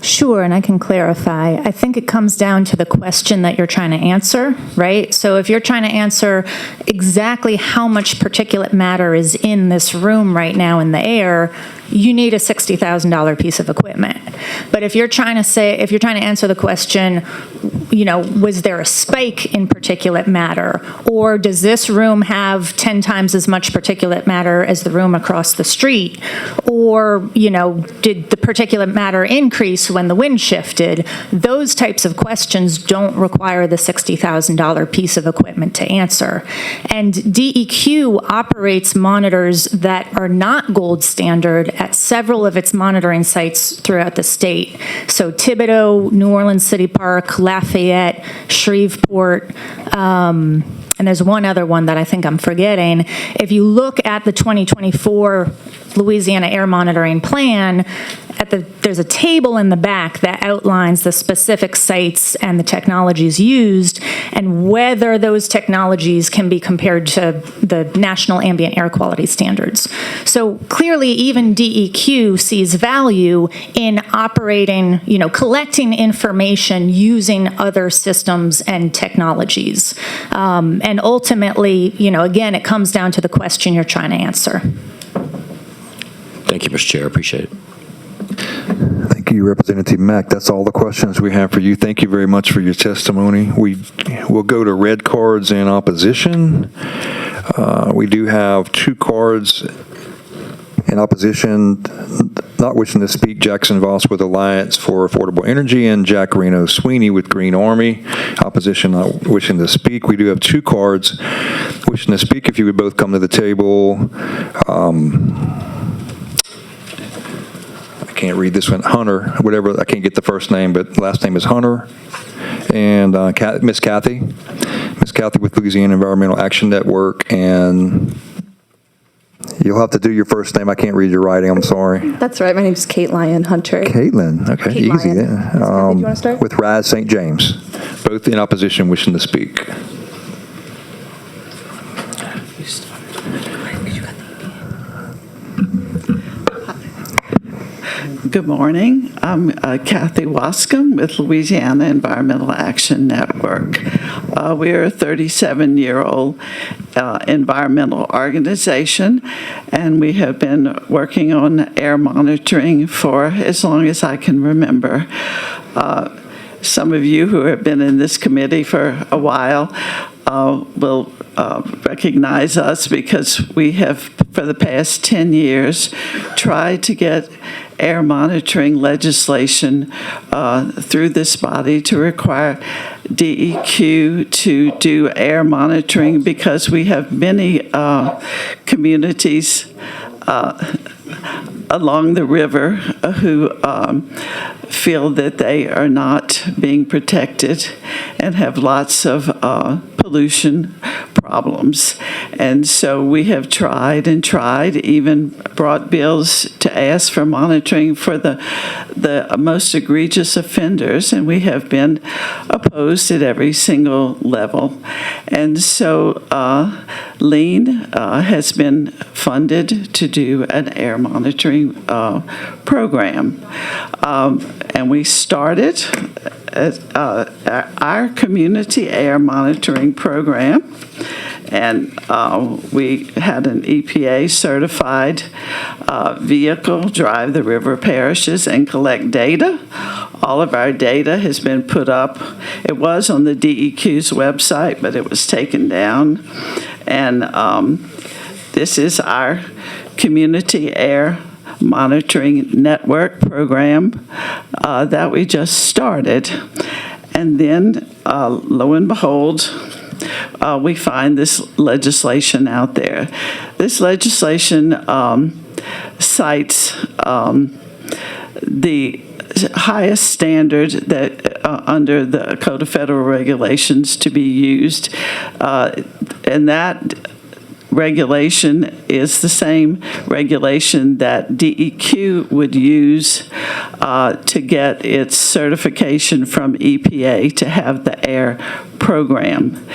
Sure, and I can clarify. I think it comes down to the question that you're trying to answer, right? So if you're trying to answer exactly how much particulate matter is in this room right now in the air, you need a $60,000 piece of equipment. But if you're trying to answer the question, was there a spike in particulate matter, or does this room have 10 times as much particulate matter as the room across the street, or did the particulate matter increase when the wind shifted? Those types of questions don't require the $60,000 piece of equipment to answer. And DEQ operates monitors that are not gold standard at several of its monitoring sites throughout the state. So Thibodaux, New Orleans City Park, Lafayette, Shreveport, and there's one other one that I think I'm forgetting. If you look at the 2024 Louisiana Air Monitoring Plan, there's a table in the back that outlines the specific sites and the technologies used and whether those technologies can be compared to the National Ambient Air Quality Standards. So clearly, even DEQ sees value in operating, collecting information using other systems and technologies. And ultimately, again, it comes down to the question you're trying to answer. Thank you, Mr. Chair. Appreciate it. Thank you, Representative Mack. That's all the questions we have for you. Thank you very much for your testimony. We'll go to red cards in opposition. We do have 2 cards in opposition, not wishing to speak: Jackson Voss with Alliance for Affordable Energy and Jack Reno Sweeney with Green Army. Opposition not wishing to speak. We do have 2 cards wishing to speak. If you would both come to the table. I can't read this one. Hunter, whatever. I can't get the first name, but last name is Hunter. And Miss Kathy with Louisiana Environmental Action Network. And you'll have to do your first name. I can't read your writing. I'm sorry. That's right. My name is Kate Lyon Hunter. Caitlin. Okay, Kate easy. Lyon. Yeah. Do you want to start? With Raz St. James. Both in opposition wishing to speak. Good morning. I'm Kathy Wascom with Louisiana Environmental Action Network. We're a 37-year-old environmental organization, and we have been working on air monitoring for as long as I can remember. Some of you who have been in this committee for a while will recognize us because we have, for the past 10 years, tried to get air monitoring legislation through this body to require DEQ to do air monitoring because we have many communities along the river who feel that they are not being protected and have lots of pollution problems. And so we have tried and tried, even brought bills to ask for monitoring for the most egregious offenders, and we have been opposed at every single level. And so LEAN has been funded to do an air monitoring program. And we started our community air monitoring program, and we had an EPA certified vehicle drive the river parishes and collect data. All of our data has been put up. It was on the DEQ's website, but it was taken down. And this is our community air monitoring network program that we just started. And then, lo and behold, we find this legislation out there. This legislation cites the highest standard that under the Code of Federal Regulations to be used, and that regulation is the same regulation that DEQ would use to get its certification from EPA to have the air program.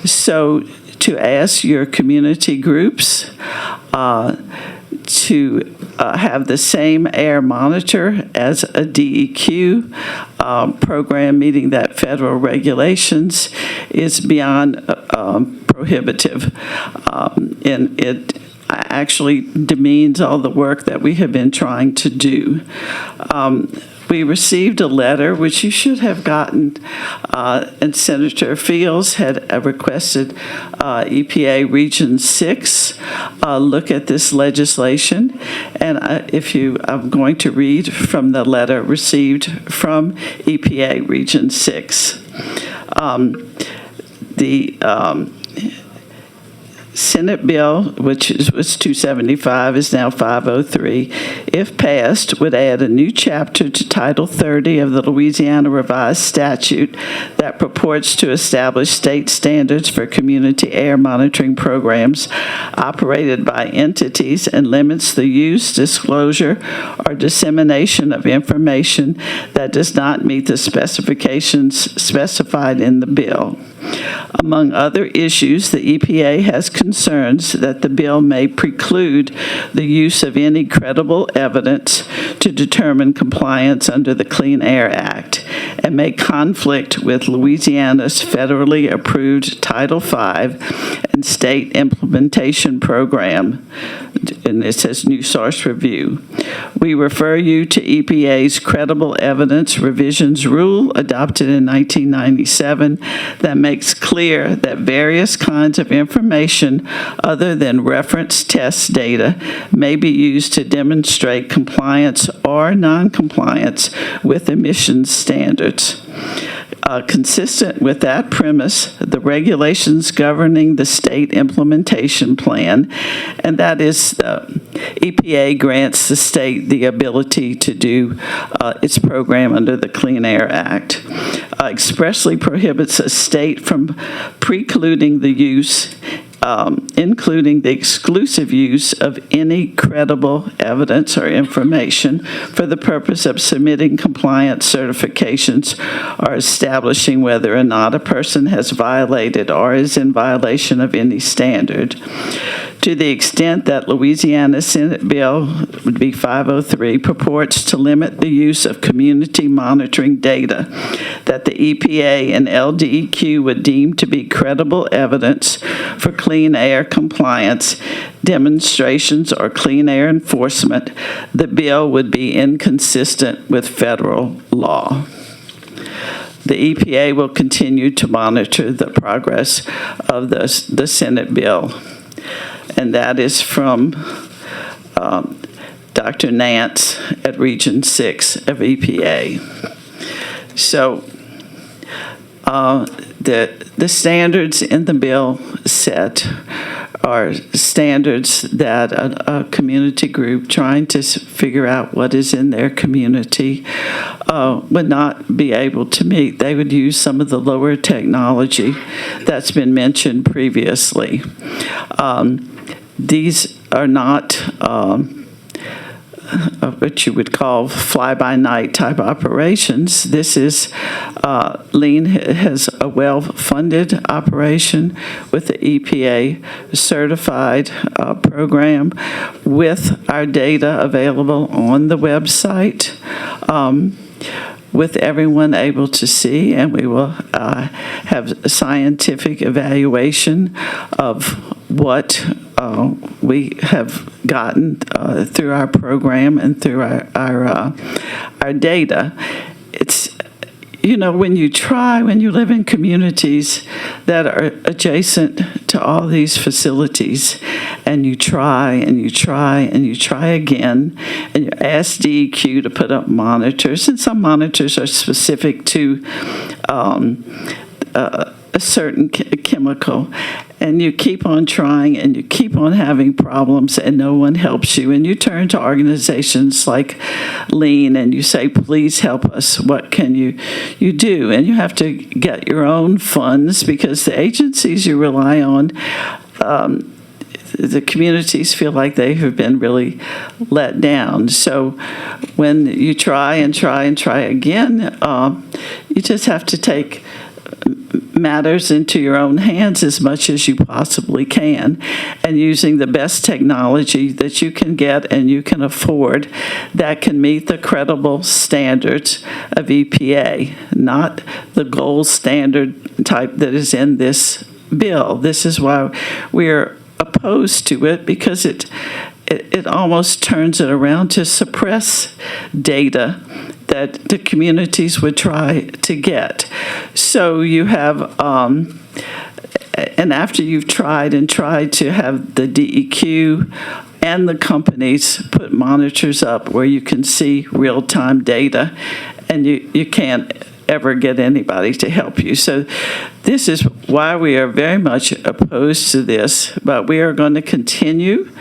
So to ask your community groups to have the same air monitor as a DEQ program meeting that federal regulations is beyond prohibitive. And it actually demeans all the work that we have been trying to do. We received a letter, which you should have gotten, and Senator Fields had requested EPA Region 6 look at this legislation. And I'm going to read from the letter received from EPA Region 6. The Senate bill, which was 275, is now 503, if passed, would add a new chapter to Title 30 of the Louisiana Revised Statute that purports to establish state standards for community air monitoring programs operated by entities and limits the use, disclosure, or dissemination of information that does not meet the specifications specified in the bill. Among other issues, the EPA has concerns that the bill may preclude the use of any credible evidence to determine compliance under the Clean Air Act and may conflict with Louisiana's federally approved Title V and state implementation program. And it says new source review. We refer you to EPA's Credible Evidence Revisions Rule adopted in 1997 that makes clear that various kinds of information other than reference test data may be used to demonstrate compliance or non-compliance with emissions standards. Consistent with that premise, the regulations governing the state implementation plan, and that is EPA grants the state the ability to do its program under the Clean Air Act, expressly prohibits a state from precluding the use, including the exclusive use of any credible evidence or information for the purpose of submitting compliance certifications or establishing whether or not a person has violated or is in violation of any standard. To the extent that Louisiana Senate Bill would be 503 purports to limit the use of community monitoring data that the EPA and LDEQ would deem to be credible evidence for clean air compliance, demonstrations, or clean air enforcement, the bill would be inconsistent with federal law. the EPA will continue to monitor the progress of the Senate bill. And that is from Dr. Nance at Region 6 of EPA. So the standards in the bill set are standards that a community group trying to figure out what is in their community would not be able to meet. They would use some of the lower technology that's been mentioned previously. These are not what you would call fly-by-night type operations. This is, Lean has a well-funded operation with the EPA certified program with our data available on the website. With everyone able to see, and we will have scientific evaluation of what we have gotten through our program and through our data. It's, you know, when you live in communities that are adjacent to all these facilities, and you try and you try and you try again, and you ask DEQ to put up monitors, and some monitors are specific to a certain chemical, and you keep on trying and you keep on having problems and no one helps you, and you turn to organizations like Lean and you say, please help us, what can you do? And you have to get your own funds because the agencies you rely on, the communities feel like they have been really let down. So when you try and try and try again, you just have to take matters into your own hands as much as you possibly can, and using the best technology that you can get and you can afford that can meet the credible standards of EPA, not the gold standard type that is in this bill. This is why we're opposed to it, because it almost turns it around to suppress data that the communities would try to get. So you have, and after you've tried and tried to have the DEQ and the companies put monitors up where you can see real-time data, and you can't ever get anybody to help you. So this is why we are very much opposed to this, but we are going to continue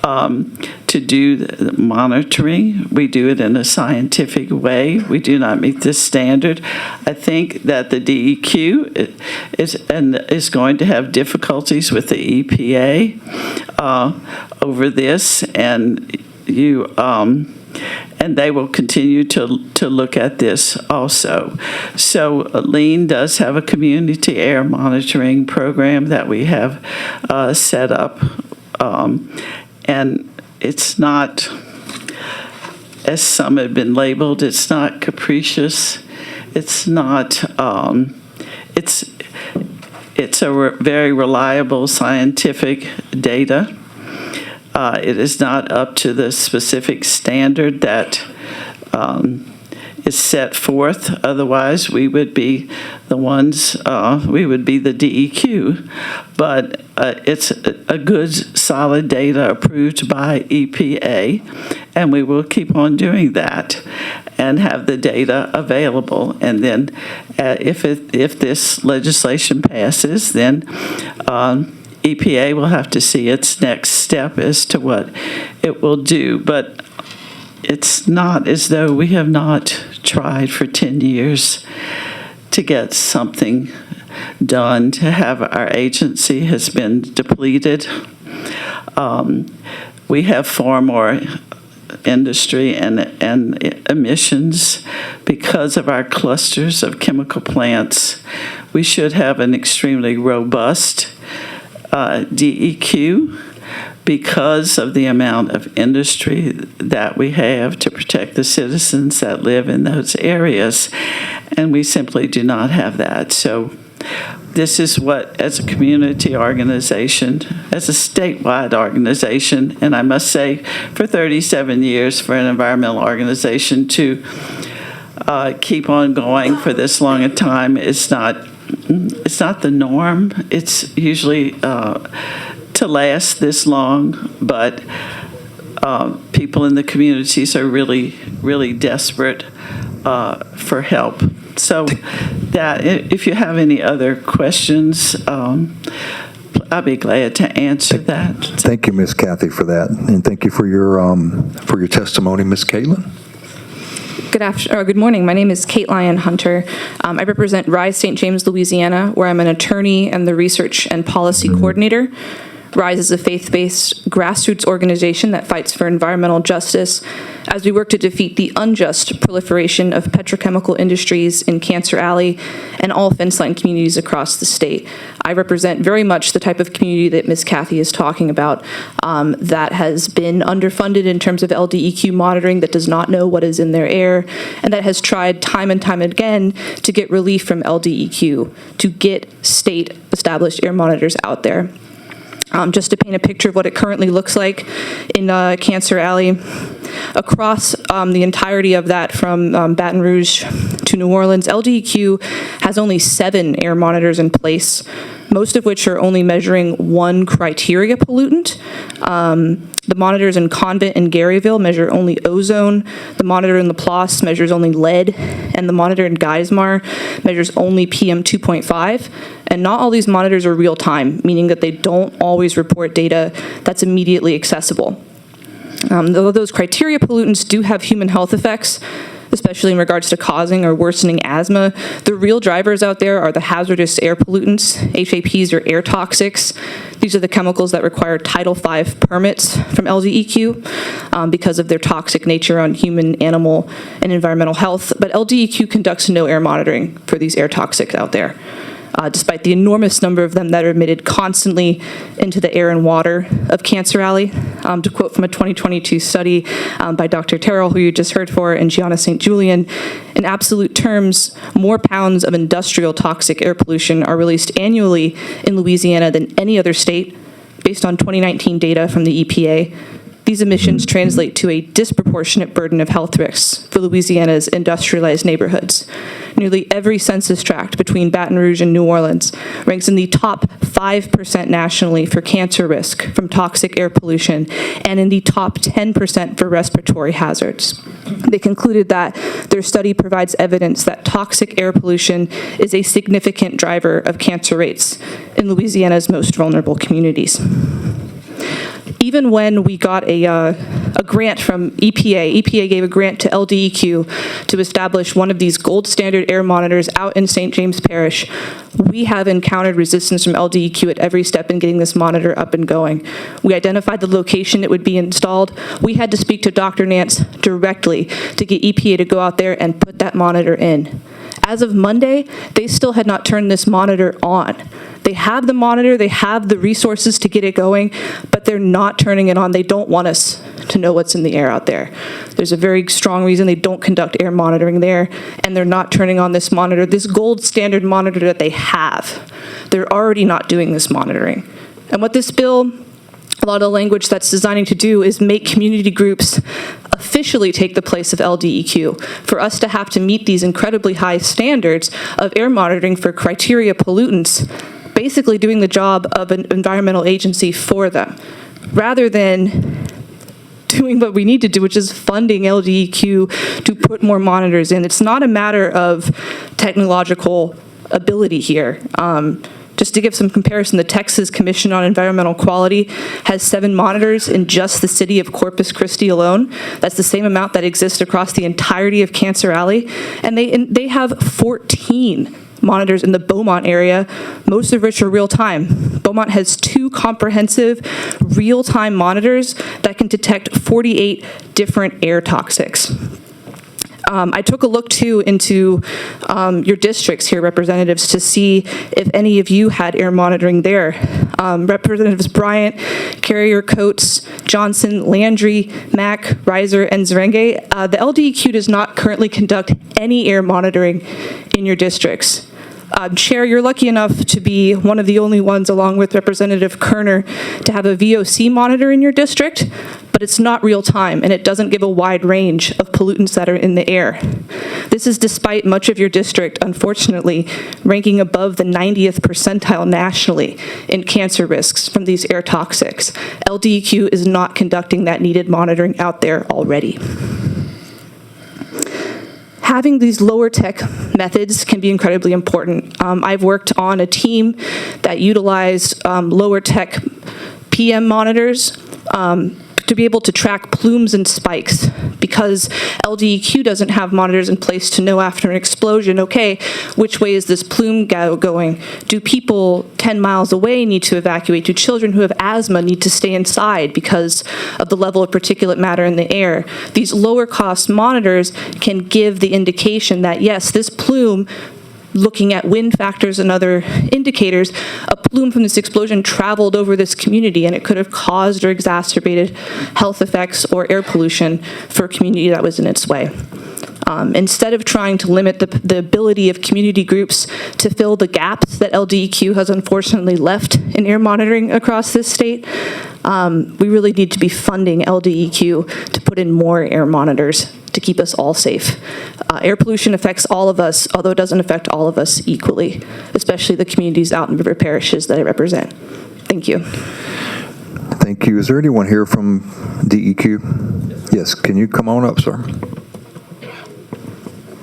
to do the monitoring. We do it in a scientific way. We do not meet this standard. I think that the DEQ is going to have difficulties with the EPA over this, and and they will continue to look at this also. So Lean does have a community air monitoring program that we have set up, and it's not, as some have been labeled, it's not capricious. It's not, it's a very reliable scientific data. It is not up to the specific standard that is set forth. Otherwise, we would be the ones, we would be the DEQ. But it's a good, solid data approved by EPA, and we will keep on doing that and have the data available. And then if this legislation passes, then EPA will have to see its next step as to what it will do. But it's not as though we have not tried for 10 years to get something done, to have our agency has been depleted. We have far more industry and emissions because of our clusters of chemical plants. We should have an extremely robust DEQ because of the amount of industry that we have to protect the citizens that live in those areas, and we simply do not have that. So this is what, as a community organization, as a statewide organization, and I must say for 37 years for an environmental organization to keep on going for this long a time. It's not the norm. It's usually to last this long, but people in the communities are really, really desperate for help. So that if you have any other questions, I'll be glad to answer that. Thank you, Ms. Kathy, for that, and thank you for your testimony, Ms. Caitlin. Good morning. My name is Kate Lyon Hunter. I represent RISE St. James, Louisiana, where I'm an attorney and the research and policy coordinator. RISE is a faith-based grassroots organization that fights for environmental justice as we work to defeat the unjust proliferation of petrochemical industries in Cancer Alley and all fence line communities across the state. I represent very much the type of community that Ms. Kathy is talking about, that has been underfunded in terms of LDEQ monitoring, that does not know what is in their air, and that has tried time and time again to get relief from LDEQ, to get state-established air monitors out there. Just to paint a picture of what it currently looks like in Cancer Alley, across the entirety of that from Baton Rouge to New Orleans, LDEQ has only 7 air monitors in place, most of which are only measuring one criteria pollutant. The monitors in Convent and Garyville measure only ozone. The monitor in Laplace measures only lead, and the monitor in Geismar measures only PM 2.5. And not all these monitors are real time, meaning that they don't always report data that's immediately accessible. Though those criteria pollutants do have human health effects, especially in regards to causing or worsening asthma, the real drivers out there are the hazardous air pollutants. HAPs are air toxics. These are the chemicals that require Title V permits from LDEQ because of their toxic nature on human, animal, and environmental health. But LDEQ conducts no air monitoring for these air toxics out there, despite the enormous number of them that are emitted constantly into the air and water of Cancer Alley. To quote from a 2022 study by Dr. Terrell, who you just heard for, and Gianna St. Julian, in absolute terms, more pounds of industrial toxic air pollution are released annually in Louisiana than any other state, based on 2019 data from the EPA. These emissions translate to a disproportionate burden of health risks for Louisiana's industrialized neighborhoods. Nearly every census tract between Baton Rouge and New Orleans ranks in the top 5% nationally for cancer risk from toxic air pollution and in the top 10% for respiratory hazards. They concluded that their study provides evidence that toxic air pollution is a significant driver of cancer rates in Louisiana's most vulnerable communities. Even when we got a grant from EPA gave a grant to LDEQ to establish one of these gold standard air monitors out in St. James Parish, we have encountered resistance from LDEQ at every step in getting this monitor up and going. We identified the location it would be installed. We had to speak to Dr. Nance directly to get EPA to go out there and put that monitor in. As of Monday, they still had not turned this monitor on. They have the monitor, they have the resources to get it going, but they're not turning it on. They don't want us to know what's in the air out there. There's a very strong reason they don't conduct air monitoring there, and they're not turning on this monitor, this gold standard monitor that they have. They're already not doing this monitoring. And what this bill, a lot of the language that's designing to do is make community groups officially take the place of LDEQ, for us to have to meet these incredibly high standards of air monitoring for criteria pollutants, basically doing the job of an environmental agency for them, rather than doing what we need to do, which is funding LDEQ to put more monitors in. It's not a matter of technological ability here. Just to give some comparison, the Texas Commission on Environmental Quality has 7 monitors in just the city of Corpus Christi alone. That's the same amount that exists across the entirety of Cancer Alley. And they have 14 monitors in the Beaumont area, most of which are real-time. Beaumont has 2 comprehensive real-time monitors that can detect 48 different air toxics. I took a look, too, into your districts here, representatives, to see if any of you had air monitoring there. Representatives Bryant, Carrier, Coates, Johnson, Landry, Mack, Reiser, and Zerenge. The LDEQ does not currently conduct any air monitoring in your districts. Chair, you're lucky enough to be one of the only ones, along with Representative Kerner, to have a VOC monitor in your district, but it's not real time, and it doesn't give a wide range of pollutants that are in the air. This is despite much of your district, unfortunately, ranking above the 90th percentile nationally in cancer risks from these air toxics. LDEQ is not conducting that needed monitoring out there already. Having these lower tech methods can be incredibly important. I've worked on a team that utilized lower tech PM monitors to be able to track plumes and spikes, because LDEQ doesn't have monitors in place to know after an explosion, okay, which way is this plume going? Do people 10 miles away need to evacuate? Do children who have asthma need to stay inside because of the level of particulate matter in the air? These lower cost monitors can give the indication that, yes, this plume, looking at wind factors and other indicators, a plume from this explosion traveled over this community, and it could have caused or exacerbated health effects or air pollution for a community that was in its way. Instead of trying to limit the ability of community groups to fill the gaps that LDEQ has unfortunately left in air monitoring across this state, we really need to be funding LDEQ to put in more air monitors to keep us all safe. Air pollution affects all of us, although it doesn't affect all of us equally, especially the communities out in river parishes that I represent. Thank you. Thank you. Is there anyone here from DEQ? Yes, can you come on up, sir?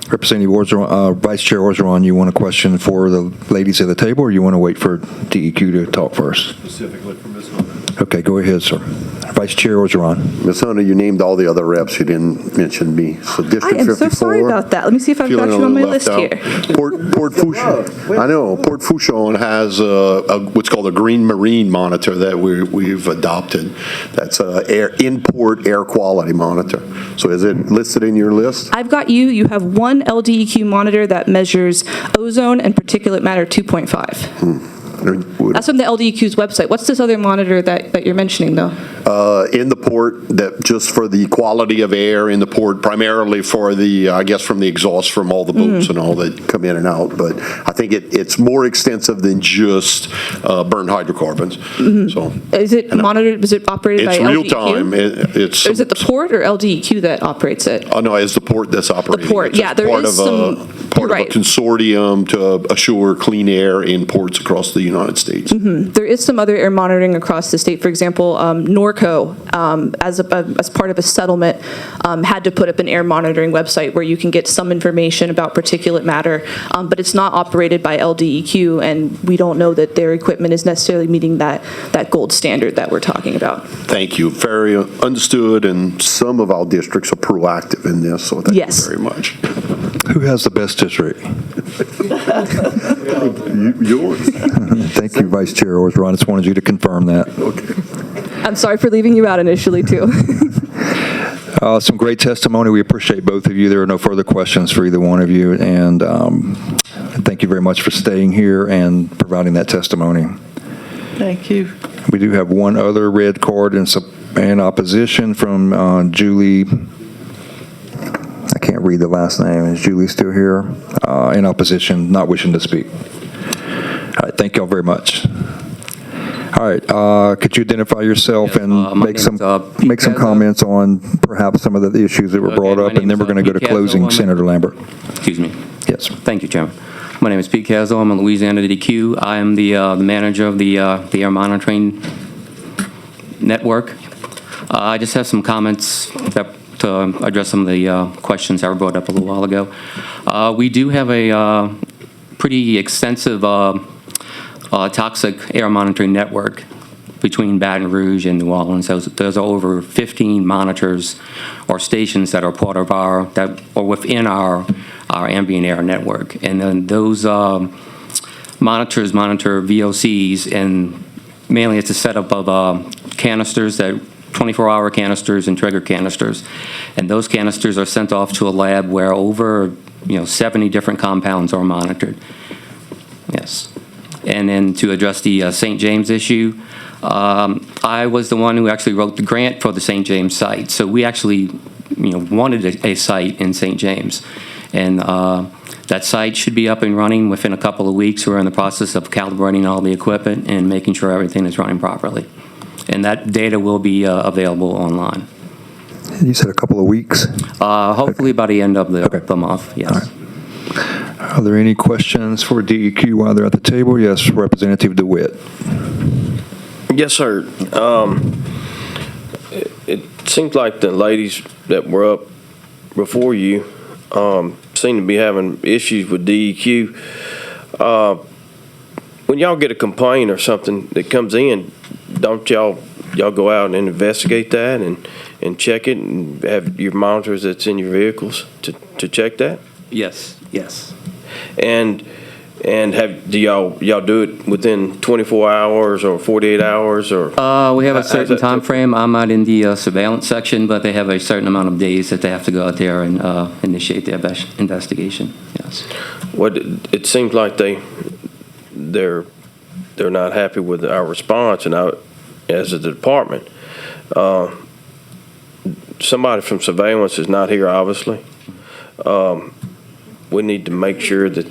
Representative Orgeron, Vice Chair Orgeron, you want a question for the ladies at the table, or you want to wait for DEQ to talk first? Specifically for Ms. Hunter. Okay, go ahead, sir. Vice Chair Orgeron. Ms. Hunter, you named all the other reps. You didn't mention me. So District 54. I am so sorry about that. Let me see if I've got you on my list here. Port Fourchon. I know. Port Fourchon has what's called a green marine monitor that we've adopted. That's a in-port air quality monitor. So is it listed in your list? I've got you. You have one LDEQ monitor that measures ozone and particulate matter 2.5. That's from the LDEQ's website. What's this other monitor that you're mentioning, though? In the port, that just for the quality of air in the port, primarily for the, I guess, from the exhaust from all the boats and all that come in and out. But I think it's more extensive than just burned hydrocarbons. So is it monitored? Is it operated by LDEQ? It's real time. Is it the port or LDEQ that operates it? Oh no, it's the port that's operating. The port, yeah. There is some part of a consortium to assure clean air in ports across the United States. There is some other air monitoring across the state. For example, Norco, as part of a settlement, had to put up an air monitoring website where you can get some information about particulate matter, but it's not operated by LDEQ, and we don't know that their equipment is necessarily meeting that gold standard that we're talking about. Thank you. Very understood, and some of our districts are proactive in this, so thank you very much. Who has the best district? Yours. Thank you, Vice Chair Orgeron. I just wanted you to confirm that. Okay. I'm sorry for leaving you out initially, too. Some great testimony. We appreciate both of you. There are no further questions for either one of you, and thank you very much for staying here and providing that testimony. Thank you. We do have one other red card in opposition from Julie. I can't read the last name. Is Julie still here? In opposition, not wishing to speak. All right, thank y'all very much. All right, could you identify yourself and make some comments on perhaps some of the issues that were brought up, and then we're going to go to closing. Senator Lambert. Excuse me. Yes. Thank you, Chairman. My name is Pete Castle. I'm a Louisiana DEQ. I am the manager of the air monitoring network. I just have some comments to address some of the questions that were brought up a little while ago. We do have a pretty extensive toxic air monitoring network between Baton Rouge and New Orleans. There's over 15 monitors or stations that are part of within our ambient air network. And then those monitors monitor VOCs, and mainly it's a setup of canisters, that 24-hour canisters and trigger canisters. And those canisters are sent off to a lab where over 70 different compounds are monitored. Yes. And then to address the St. James issue, I was the one who actually wrote the grant for the St. James site. So we actually wanted a site in St. James. And that site should be up and running within a couple of weeks. We're in the process of calibrating all the equipment and making sure everything is running properly. And that data will be available online. You said a couple of weeks. Hopefully by the end of the month, yes. Are there any questions for DEQ while they're at the table? Yes, Representative DeWitt. Yes, sir. It seems like the ladies that were up before you seem to be having issues with DEQ. When y'all get a complaint or something that comes in, don't y'all go out and investigate that and check it and have your monitors that's in your vehicles to check that? Yes, yes. And do y'all do it within 24 hours or 48 hours or? We have a how's certain that time frame. I'm not in the surveillance section, but they have a certain amount of days that they have to go out there and initiate their investigation. Yes. It seems like they're not happy with our response, and as a department, somebody from surveillance is not here, obviously. We need to make sure that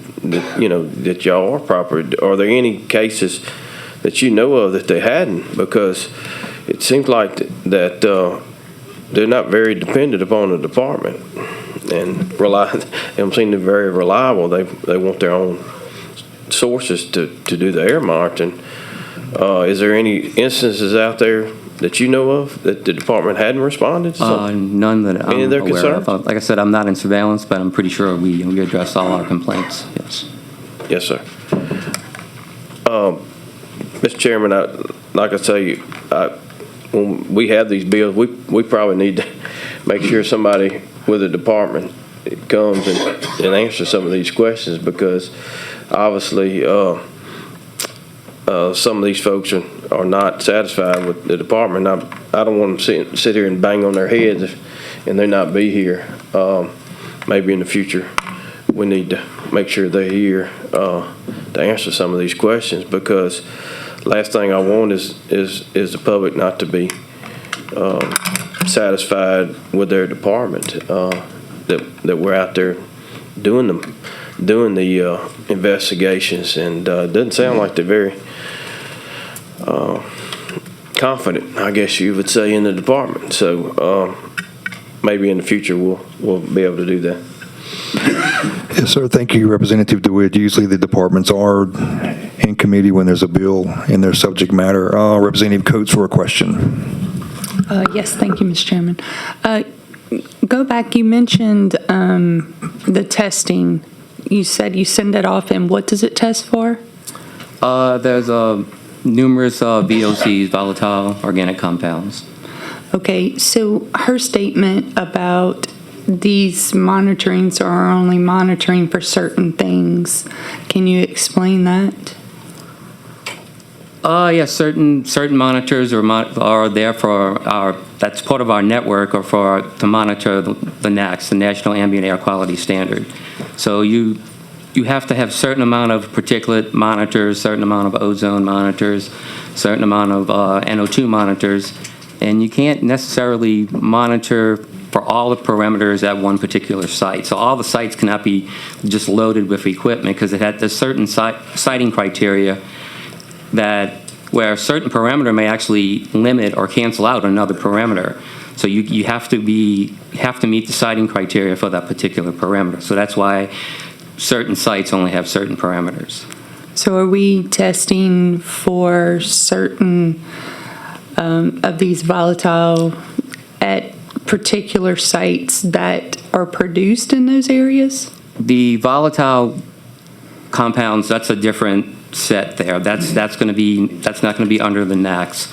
y'all are proper. Are there any cases that you know of that they hadn't? Because it seems like that they're not very dependent upon the department and they don't seem to be very reliable. They want their own sources to do the air monitoring. Is there any instances out there that you know of that the department hadn't responded to? None that I'm Any of their aware concerns? of. Like I said, I'm not in surveillance, but I'm pretty sure we address all our complaints. Yes. Yes, sir. Mr. Chairman, like I say, when we have these bills, we probably need to make sure somebody with the department comes and answers some of these questions, because obviously some of these folks are not satisfied with the department. I don't want them to sit here and bang on their heads and they not be here. Maybe in the future we need to make sure they're here to answer some of these questions, because last thing I want is the public not to be satisfied with their department, that we're out there doing the investigations, and it doesn't sound like they're very confident, I guess you would say, in the department. So maybe in the future we'll be able to do that. Yes, sir. Thank you, Representative DeWitt. Usually the departments are in committee when there's a bill in their subject matter. Representative Coates for a question. Yes, thank you, Mr. Chairman. Go back, you mentioned the testing. You said you send it off, and what does it test for? There's numerous VOCs, volatile organic compounds. Okay, so her statement about these monitorings are only monitoring for certain things, can you explain that? Yes, certain monitors are there for that's part of our network, or to monitor the NAAQS, the National Ambient Air Quality Standard. So you have to have certain amount of particulate monitors, certain amount of ozone monitors, certain amount of NO2 monitors, and you can't necessarily monitor for all the parameters at one particular site. So all the sites cannot be just loaded with equipment, because it had this certain siting criteria where a certain parameter may actually limit or cancel out another parameter. So you have to meet the siting criteria for that particular parameter. So that's why certain sites only have certain parameters. So are we testing for certain of these volatile at particular sites that are produced in those areas? The volatile compounds, that's a different set there. That's not going to be under the NAAQS.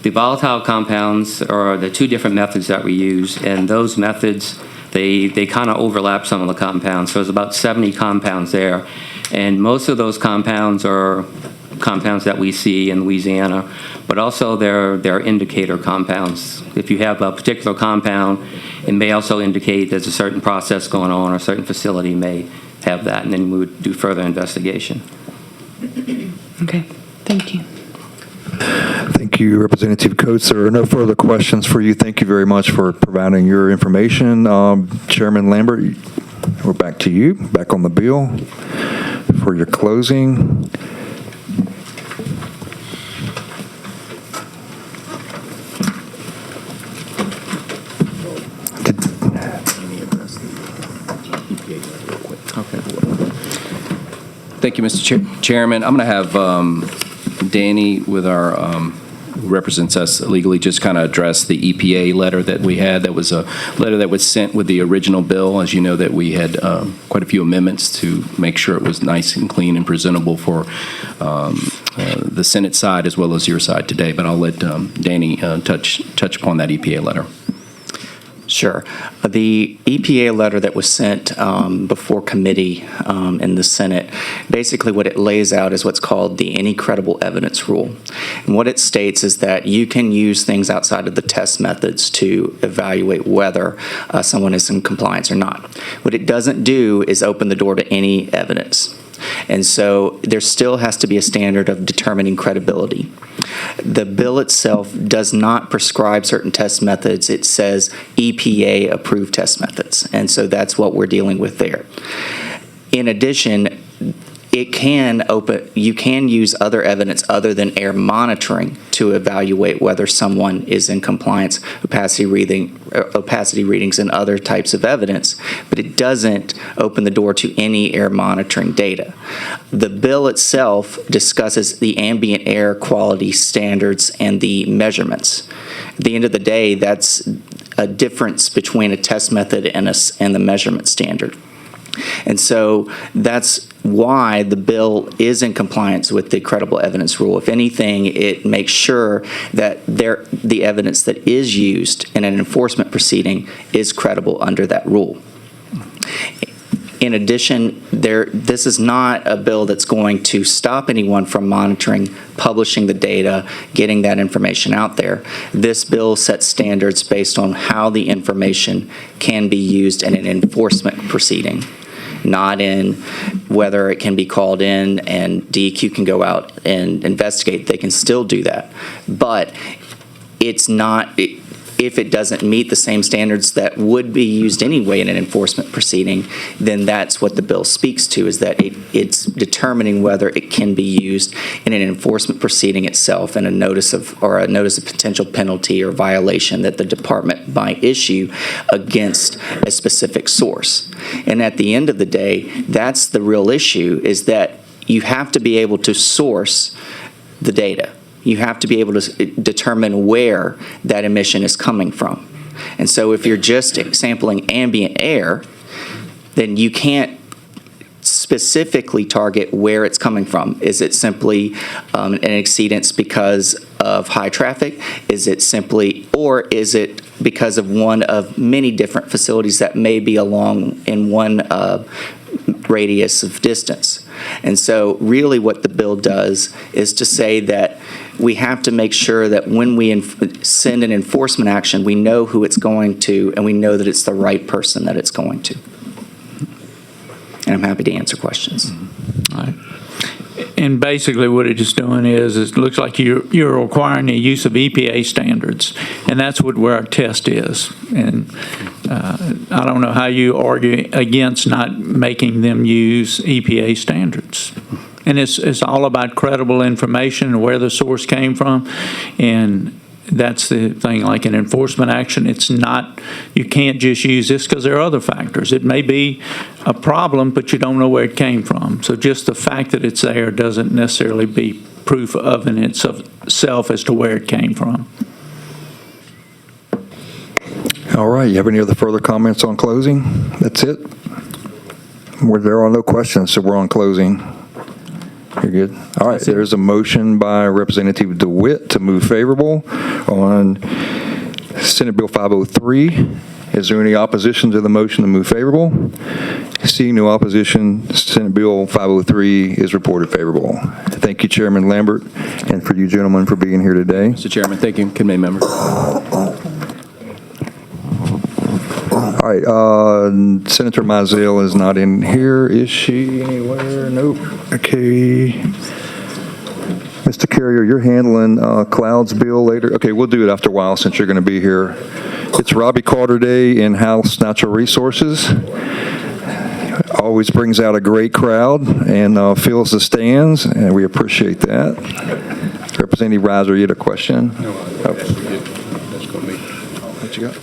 The volatile compounds are the two different methods that we use, and those methods, they kind of overlap some of the compounds. So there's about 70 compounds there, and most of those compounds are compounds that we see in Louisiana, but also they're indicator compounds. If you have a particular compound, it may also indicate there's a certain process going on, or a certain facility may have that, and then we would do further investigation. Okay, thank you. Thank you, Representative Coates. There are no further questions for you. Thank you very much for providing your information. Chairman Lambert, we're back to you, back on the bill for your closing. Thank you, Mr. Chairman. I'm going to have Danny with our, who represents us legally, just kind of address the EPA letter that we had. That was a letter that was sent with the original bill. As you know, that we had quite a few amendments to make sure it was nice and clean and presentable for the Senate side as well as your side today. But I'll let Danny touch upon that EPA letter. Sure. The EPA letter that was sent before committee in the Senate, basically what it lays out is what's called the any credible evidence rule. And what it states is that you can use things outside of the test methods to evaluate whether someone is in compliance or not. What it doesn't do is open the door to any evidence. And so there still has to be a standard of determining credibility. The bill itself does not prescribe certain test methods. It says EPA approved test methods. And so that's what we're dealing with there. In addition, you can use other evidence other than air monitoring to evaluate whether someone is in compliance, opacity readings, and other types of evidence, but it doesn't open the door to any air monitoring data. The bill itself discusses the ambient air quality standards and the measurements. At the end of the day, that's a difference between a test method and the measurement standard. And so that's why the bill is in compliance with the credible evidence rule. If anything, it makes sure that the evidence that is used in an enforcement proceeding is credible under that rule. In addition, this is not a bill that's going to stop anyone from monitoring, publishing the data, getting that information out there. This bill sets standards based on how the information can be used in an enforcement proceeding, not in whether it can be called in and DEQ can go out and investigate. They can still do that. But it's not, if it doesn't meet the same standards that would be used anyway in an enforcement proceeding, then that's what the bill speaks to, is that it's determining whether it can be used in an enforcement proceeding itself and a notice of potential penalty or violation that the department might issue against a specific source. And at the end of the day, that's the real issue, is that you have to be able to source the data. You have to be able to determine where that emission is coming from. And so if you're just sampling ambient air, then you can't specifically target where it's coming from. Is it simply an exceedance because of high traffic? Is it simply, or is it because of one of many different facilities that may be along in one radius of distance? And so really what the bill does is to say that we have to make sure that when we send an enforcement action, we know who it's going to, and we know that it's the right person that it's going to. And I'm happy to answer questions. All right. And basically what it's doing is it looks like you're requiring the use of EPA standards, and that's where our test is. And I don't know how you argue against not making them use EPA standards. And it's all about credible information and where the source came from. And that's the thing, like an enforcement action, it's not, you can't just use this because there are other factors. It may be a problem, but you don't know where it came from. So just the fact that it's there doesn't necessarily be proof of in itself as to where it came from. All right, you have any other further comments on closing? That's it? There are no questions, so we're on closing. You're good. All right, there's a motion by Representative DeWitt to move favorable on Senate Bill 503. Is there any opposition to the motion to move favorable? Seeing no opposition, Senate Bill 503 is reported favorable. Thank you, Chairman Lambert, and for you gentlemen for being here today. Mr. Chairman, thank you. Committee members. All right, Senator Mizell is not in here, is she anywhere? Nope. Okay. Mr. Carrier, you're handling Cloud's bill later? Okay, we'll do it after a while since you're going to be here. It's Robbie Carter Day in House Natural Resources. Always brings out a great crowd and fills the stands, and we appreciate that. Representative Reiser, you had a question? No, that's going to be. What you got?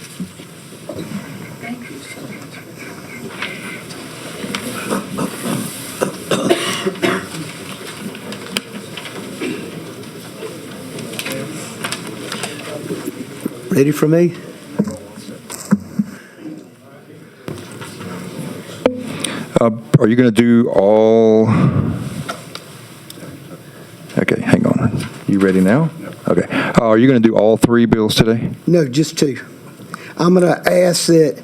Ready for me? Are you going to do all? Okay, hang on. You ready now? Okay. Are you going to do all three bills today? No, just two. I'm going to ask that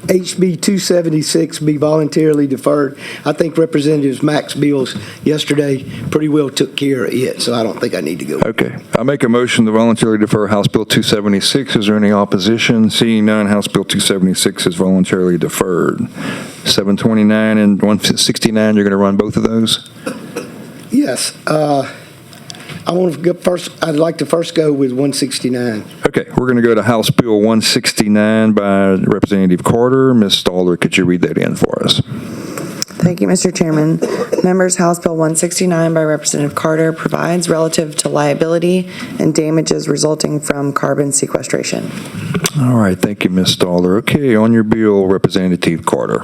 HB 276 be voluntarily deferred. I think Representative Mack's bills yesterday pretty well took care of it, so I don't think I need to go. Okay. I make a motion to voluntarily defer House Bill 276. Is there any opposition? Seeing none, House Bill 276 is voluntarily deferred. 729 and 169, you're going to run both of those? Yes. I want to go first. I'd like to first go with 169. Okay, we're going to go to House Bill 169 by Representative Carter. Ms. Staller, could you read that in for us? Thank you, Mr. Chairman. Members, House Bill 169 by Representative Carter provides relative to liability and damages resulting from carbon sequestration. All right, thank you, Ms. Staller. Okay, on your bill, Representative Carter.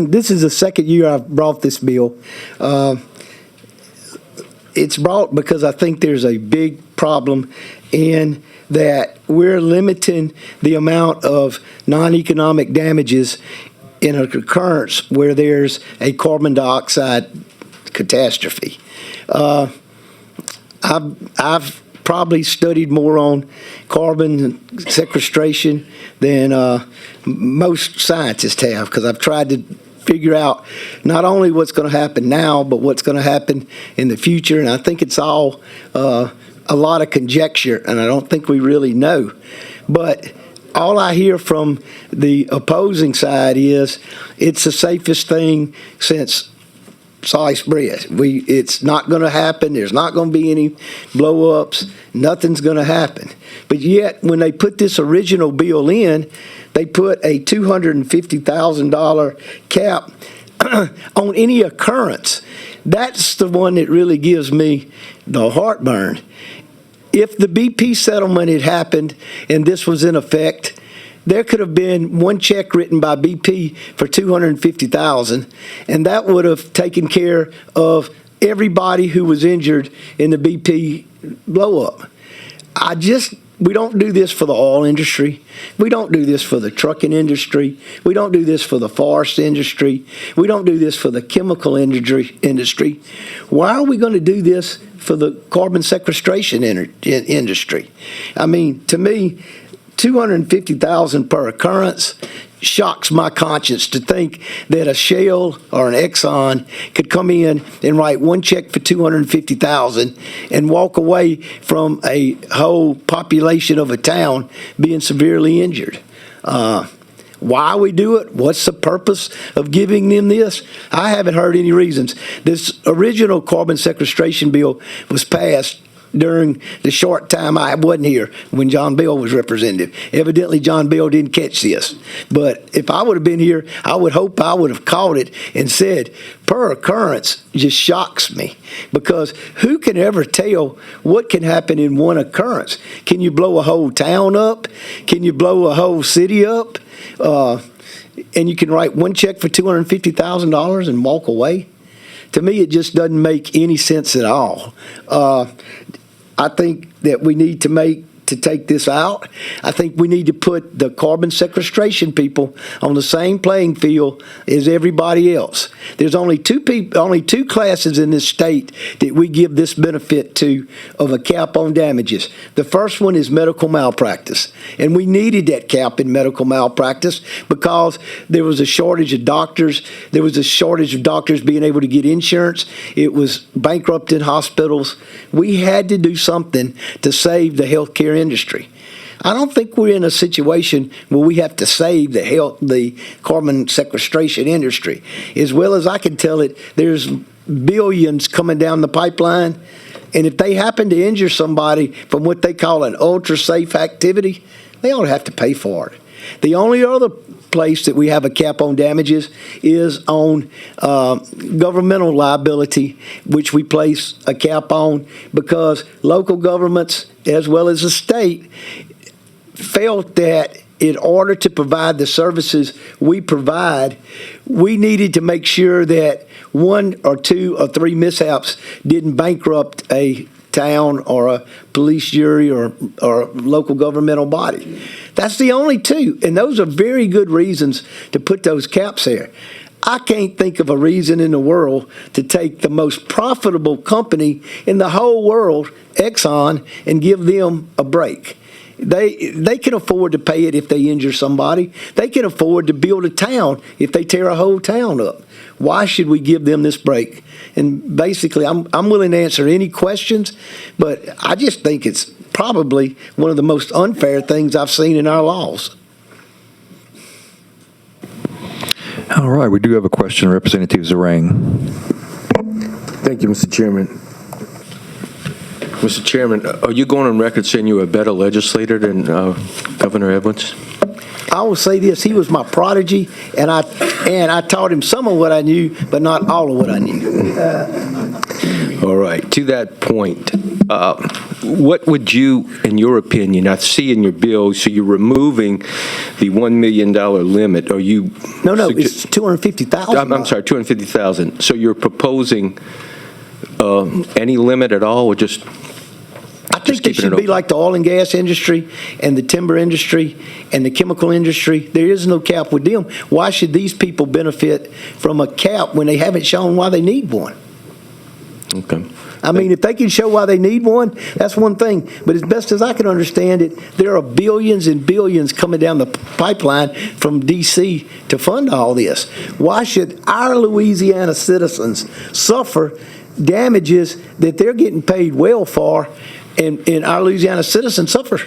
This is the second year I've brought this bill. It's brought because I think there's a big problem in that we're limiting the amount of non-economic damages in a occurrence where there's a carbon dioxide catastrophe. I've probably studied more on carbon sequestration than most scientists have, because I've tried to figure out not only what's going to happen now, but what's going to happen in the future. And I think it's all a lot of conjecture, and I don't think we really know. But all I hear from the opposing side is it's the safest thing since sliced bread. It's not going to happen. There's not going to be any blow-ups. Nothing's going to happen. But yet, when they put this original bill in, they put a $250,000 cap on any occurrence. That's the one that really gives me the heartburn. If the BP settlement had happened and this was in effect, there could have been one check written by BP for $250,000, and that would have taken care of everybody who was injured in the BP blow-up. We don't do this for the oil industry. We don't do this for the trucking industry. We don't do this for the forest industry. We don't do this for the chemical industry. Why are we going to do this for the carbon sequestration industry? I mean, to me, $250,000 per occurrence shocks my conscience to think that a Shell or an Exxon could come in and write one check for $250,000 and walk away from a whole population of a town being severely injured. Why we do it? What's the purpose of giving them this? I haven't heard any reasons. This original carbon sequestration bill was passed during the short time I wasn't here when John Bell was representative. Evidently, John Bell didn't catch this. But if I would have been here, I would hope I would have caught it and said, per occurrence just shocks me. Because who can ever tell what can happen in one occurrence? Can you blow a whole town up? Can you blow a whole city up? And you can write one check for $250,000 and walk away? To me, it just doesn't make any sense at all. I think that we need to take this out. I think we need to put the carbon sequestration people on the same playing field as everybody else. There's only two classes in this state that we give this benefit to of a cap on damages. The first one is medical malpractice, and we needed that cap in medical malpractice because there was a shortage of doctors. There was a shortage of doctors being able to get insurance. It was bankrupting hospitals. We had to do something to save the healthcare industry. I don't think we're in a situation where we have to save the carbon sequestration industry. As well as I can tell it, there's billions coming down the pipeline, and if they happen to injure somebody from what they call an ultra-safe activity, they ought to have to pay for it. The only other place that we have a cap on damages is on governmental liability, which we place a cap on because local governments, as well as the state, felt that in order to provide the services we provide, we needed to make sure that one or two or three mishaps didn't bankrupt a town or a police jury or a local governmental body. That's the only two, and those are very good reasons to put those caps there. I can't think of a reason in the world to take the most profitable company in the whole world, Exxon, and give them a break. They can afford to pay it if they injure somebody. They can afford to build a town if they tear a whole town up. Why should we give them this break? And basically, I'm willing to answer any questions, but I just think it's probably one of the most unfair things I've seen in our laws. All right, we do have a question, Representative Zarang. Thank you, Mr. Chairman. Mr. Chairman, are you going on record saying you're a better legislator than Governor Edwards? I will say this: he was my prodigy, and I taught him some of what I knew, but not all of what I knew. All right. To that point, what would you, in your opinion, I see in your bill, so you're removing the $1 million limit. Are you? No, it's $250,000. I'm sorry, $250,000. So you're proposing any limit at all, or just? I think it should be like the oil and gas industry and the timber industry and the chemical industry. There is no cap with them. Why should these people benefit from a cap when they haven't shown why they need one? Okay. I mean, if they can show why they need one, that's one thing. But as best as I can understand it, there are billions and billions coming down the pipeline from D.C. to fund all this. Why should our Louisiana citizens suffer damages that they're getting paid well for, and our Louisiana citizens suffer?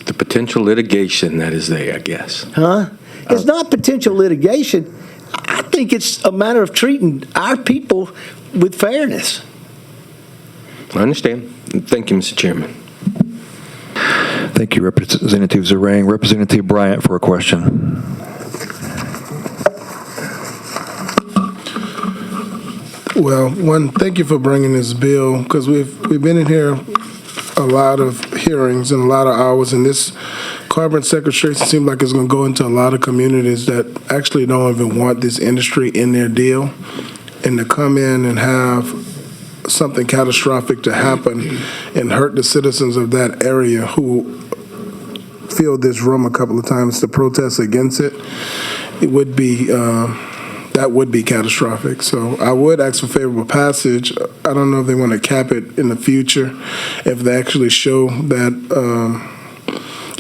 The potential litigation that is there, I guess. Huh? It's not potential litigation. I think it's a matter of treating our people with fairness. I understand. Thank you, Mr. Chairman. Thank you, Representative Zarang. Representative Bryant for a question. Well, thank you for bringing this bill, because we've been in here a lot of hearings and a lot of hours, and this carbon sequestration seems like it's going to go into a lot of communities that actually don't even want this industry in their deal, and to come in and have something catastrophic to happen and hurt the citizens of that area who filled this room a couple of times to protest against it, it would be that would be catastrophic. So I would ask for favorable passage. I don't know if they want to cap it in the future, if they actually show that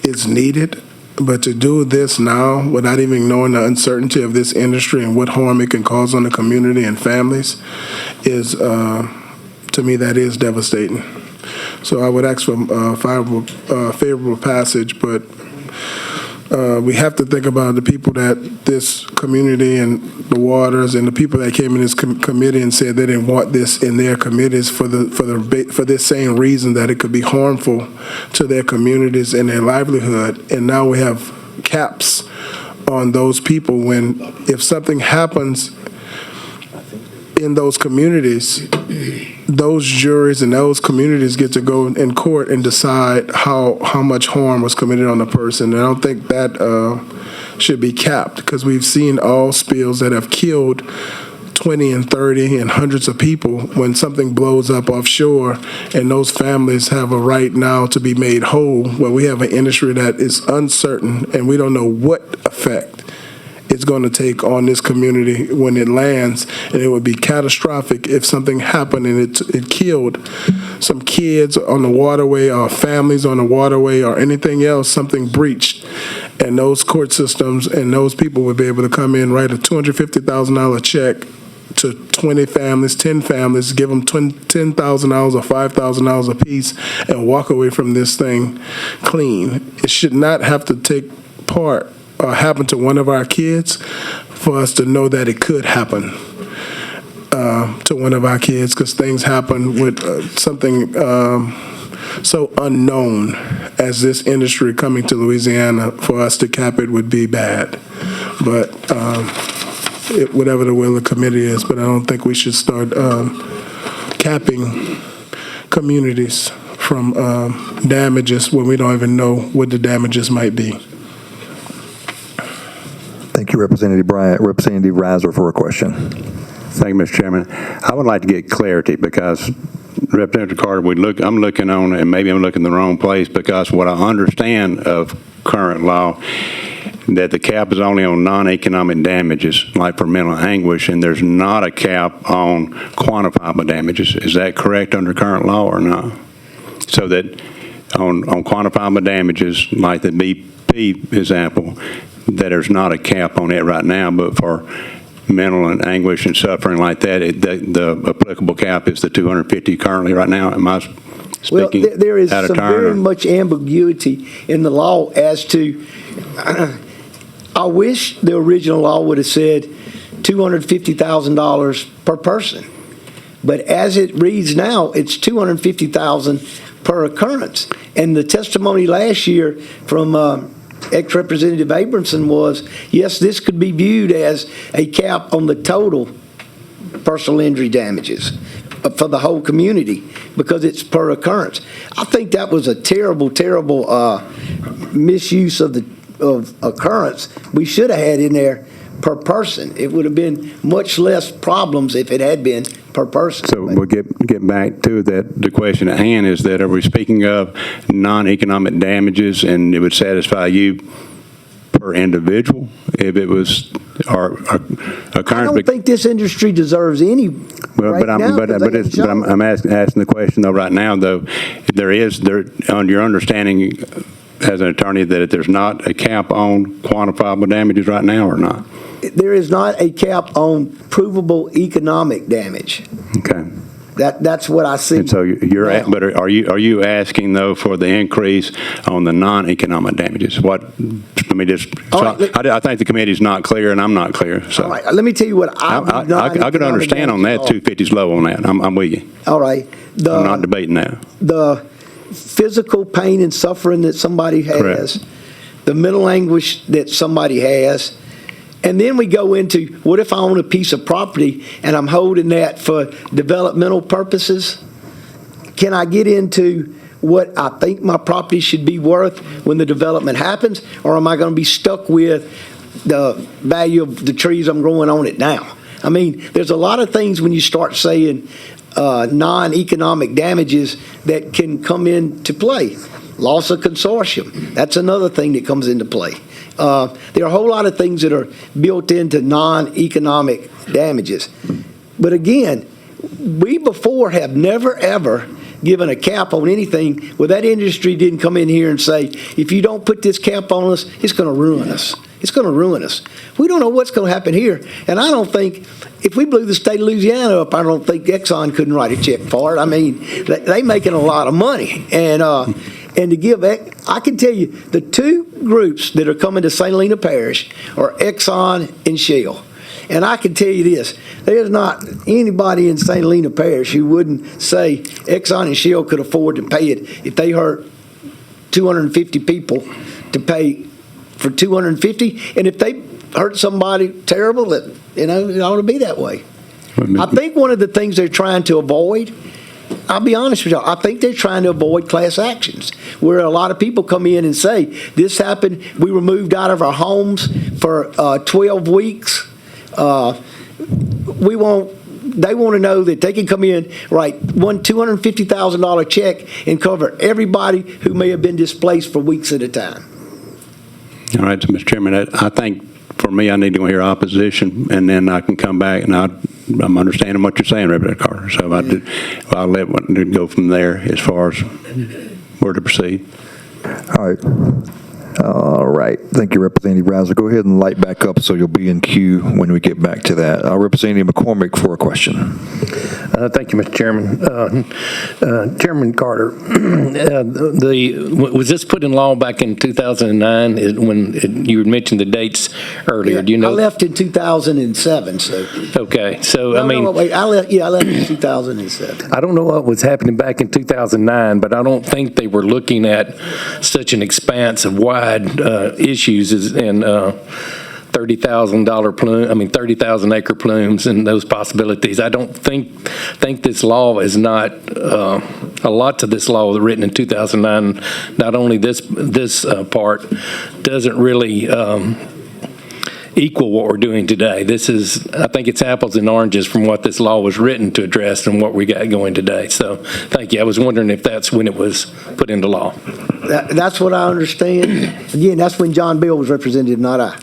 it's needed. But to do this now without even knowing the uncertainty of this industry and what harm it can cause on the community and families is, to me, that is devastating. So I would ask for favorable passage, but we have to think about the people that this community and the Waters and the people that came in this committee and said they didn't want this in their committees for this same reason, that it could be harmful to their communities and their livelihood. And now we have caps on those people when, if something happens in those communities, those juries and those communities get to go in court and decide how much harm was committed on the person. And I don't think that should be capped, because we've seen all spills that have killed 20 and 30 and hundreds of people when something blows up offshore, and those families have a right now to be made whole, where we have an industry that is uncertain and we don't know what effect it's going to take on this community when it lands. And it would be catastrophic if something happened and it killed some kids on the waterway or families on the waterway or anything else, something breached. And those court systems and those people would be able to come in, write a $250,000 check to 20 families, 10 families, give them $10,000 or $5,000 a piece, and walk away from this thing clean. It should not have to take part or happen to one of our kids for us to know that it could happen to one of our kids, because things happen with something so unknown as this industry coming to Louisiana. For us to cap it would be bad, but whatever the will of the committee is, but I don't think we should start capping communities from damages when we don't even know what the damages might be. Thank you, Representative Bryant. Representative Reiser for a question. Thank you, Mr. Chairman. I would like to get clarity, because Representative Carter, I'm looking on, and maybe I'm looking in the wrong place, because what I understand of current law, that the cap is only on non-economic damages, like for mental anguish, and there's not a cap on quantifiable damages. Is that correct under current law or not? So that on quantifiable damages, like the BP example, that there's not a cap on it right now, but for mental and anguish and suffering like that, the applicable cap is the 250 currently right now. Am I speaking Well, there is out of some turn? very much ambiguity in the law as to, I wish the original law would have said $250,000 per person. But as it reads now, it's $250,000 per occurrence. And the testimony last year from ex-Representative Abramson was, yes, this could be viewed as a cap on the total personal injury damages for the whole community because it's per occurrence. I think that was a terrible, terrible misuse of occurrence. We should have had in there per person. It would have been much less problems if it had been per person. So we'll get back to that. The question at hand is that, are we speaking of non-economic damages, and it would satisfy you per individual if it was our occurrence? I don't think this industry deserves any right now. I'm asking the question though right now though, on your understanding as an attorney that there's not a cap on quantifiable damages right now or not? There is not a cap on provable economic damage. Okay. That's what I see. And so but are you asking though for the increase on the non-economic damages? I think the committee's not clear and I'm not clear. So all right, let me tell you what I could understand on that. 250's low on that. I'm with you. All right. I'm not debating that. The physical pain and suffering that somebody has, Correct. The mental anguish that somebody has, and then we go into, what if I own a piece of property and I'm holding that for developmental purposes? Can I get into what I think my property should be worth when the development happens, or am I going to be stuck with the value of the trees I'm growing on it now? I mean, there's a lot of things when you start saying non-economic damages that can come into play. Loss of consortium, that's another thing that comes into play. There are a whole lot of things that are built into non-economic damages. But again, we before have never, ever given a cap on anything where that industry didn't come in here and say, if you don't put this cap on us, it's going to ruin us. It's going to ruin us. We don't know what's going to happen here. And I don't think, if we blew the state of Louisiana up, I don't think Exxon couldn't write a check for it. I mean, they making a lot of money. And to give, I can tell you, the two groups that are coming to St. Helena Parish are Exxon and Shell. And I can tell you this, there's not anybody in St. Helena Parish who wouldn't say Exxon and Shell could afford to pay it if they hurt 250 people to pay for 250. And if they hurt somebody terrible, it ought to be that way. I think one of the things they're trying to avoid, I'll be honest with you, I think they're trying to avoid class actions, where a lot of people come in and say, this happened, we were moved out of our homes for 12 weeks. They want to know that they can come in, write one $250,000 check and cover everybody who may have been displaced for weeks at a time. All right, so Mr. Chairman, I think for me, I need to hear opposition, and then I can come back, and I'm understanding what you're saying, Representative Carter. So I'll let it go from there as far as where to proceed. All right. All right. Thank you, Representative Rouser. Go ahead and light back up so you'll be in queue when we get back to that. Representative McCormick for a question. Thank you, Mr. Chairman. Chairman Carter, was this put in law back in 2009 when you had mentioned the dates earlier? Yeah, do you know? I left in 2007, so. Okay, so I left in 2007. I don't know what was happening back in 2009, but I don't think they were looking at such an expanse of wide issues and $30,000 acre plumes and those possibilities. I don't think this law is not a lot to this law written in 2009. Not only this part doesn't really equal what we're doing today. This is, I think it's apples and oranges from what this law was written to address and what we got going today. So thank you. I was wondering if that's when it was put into law. That's what I understand. Again, that's when John Bill was representative, not I.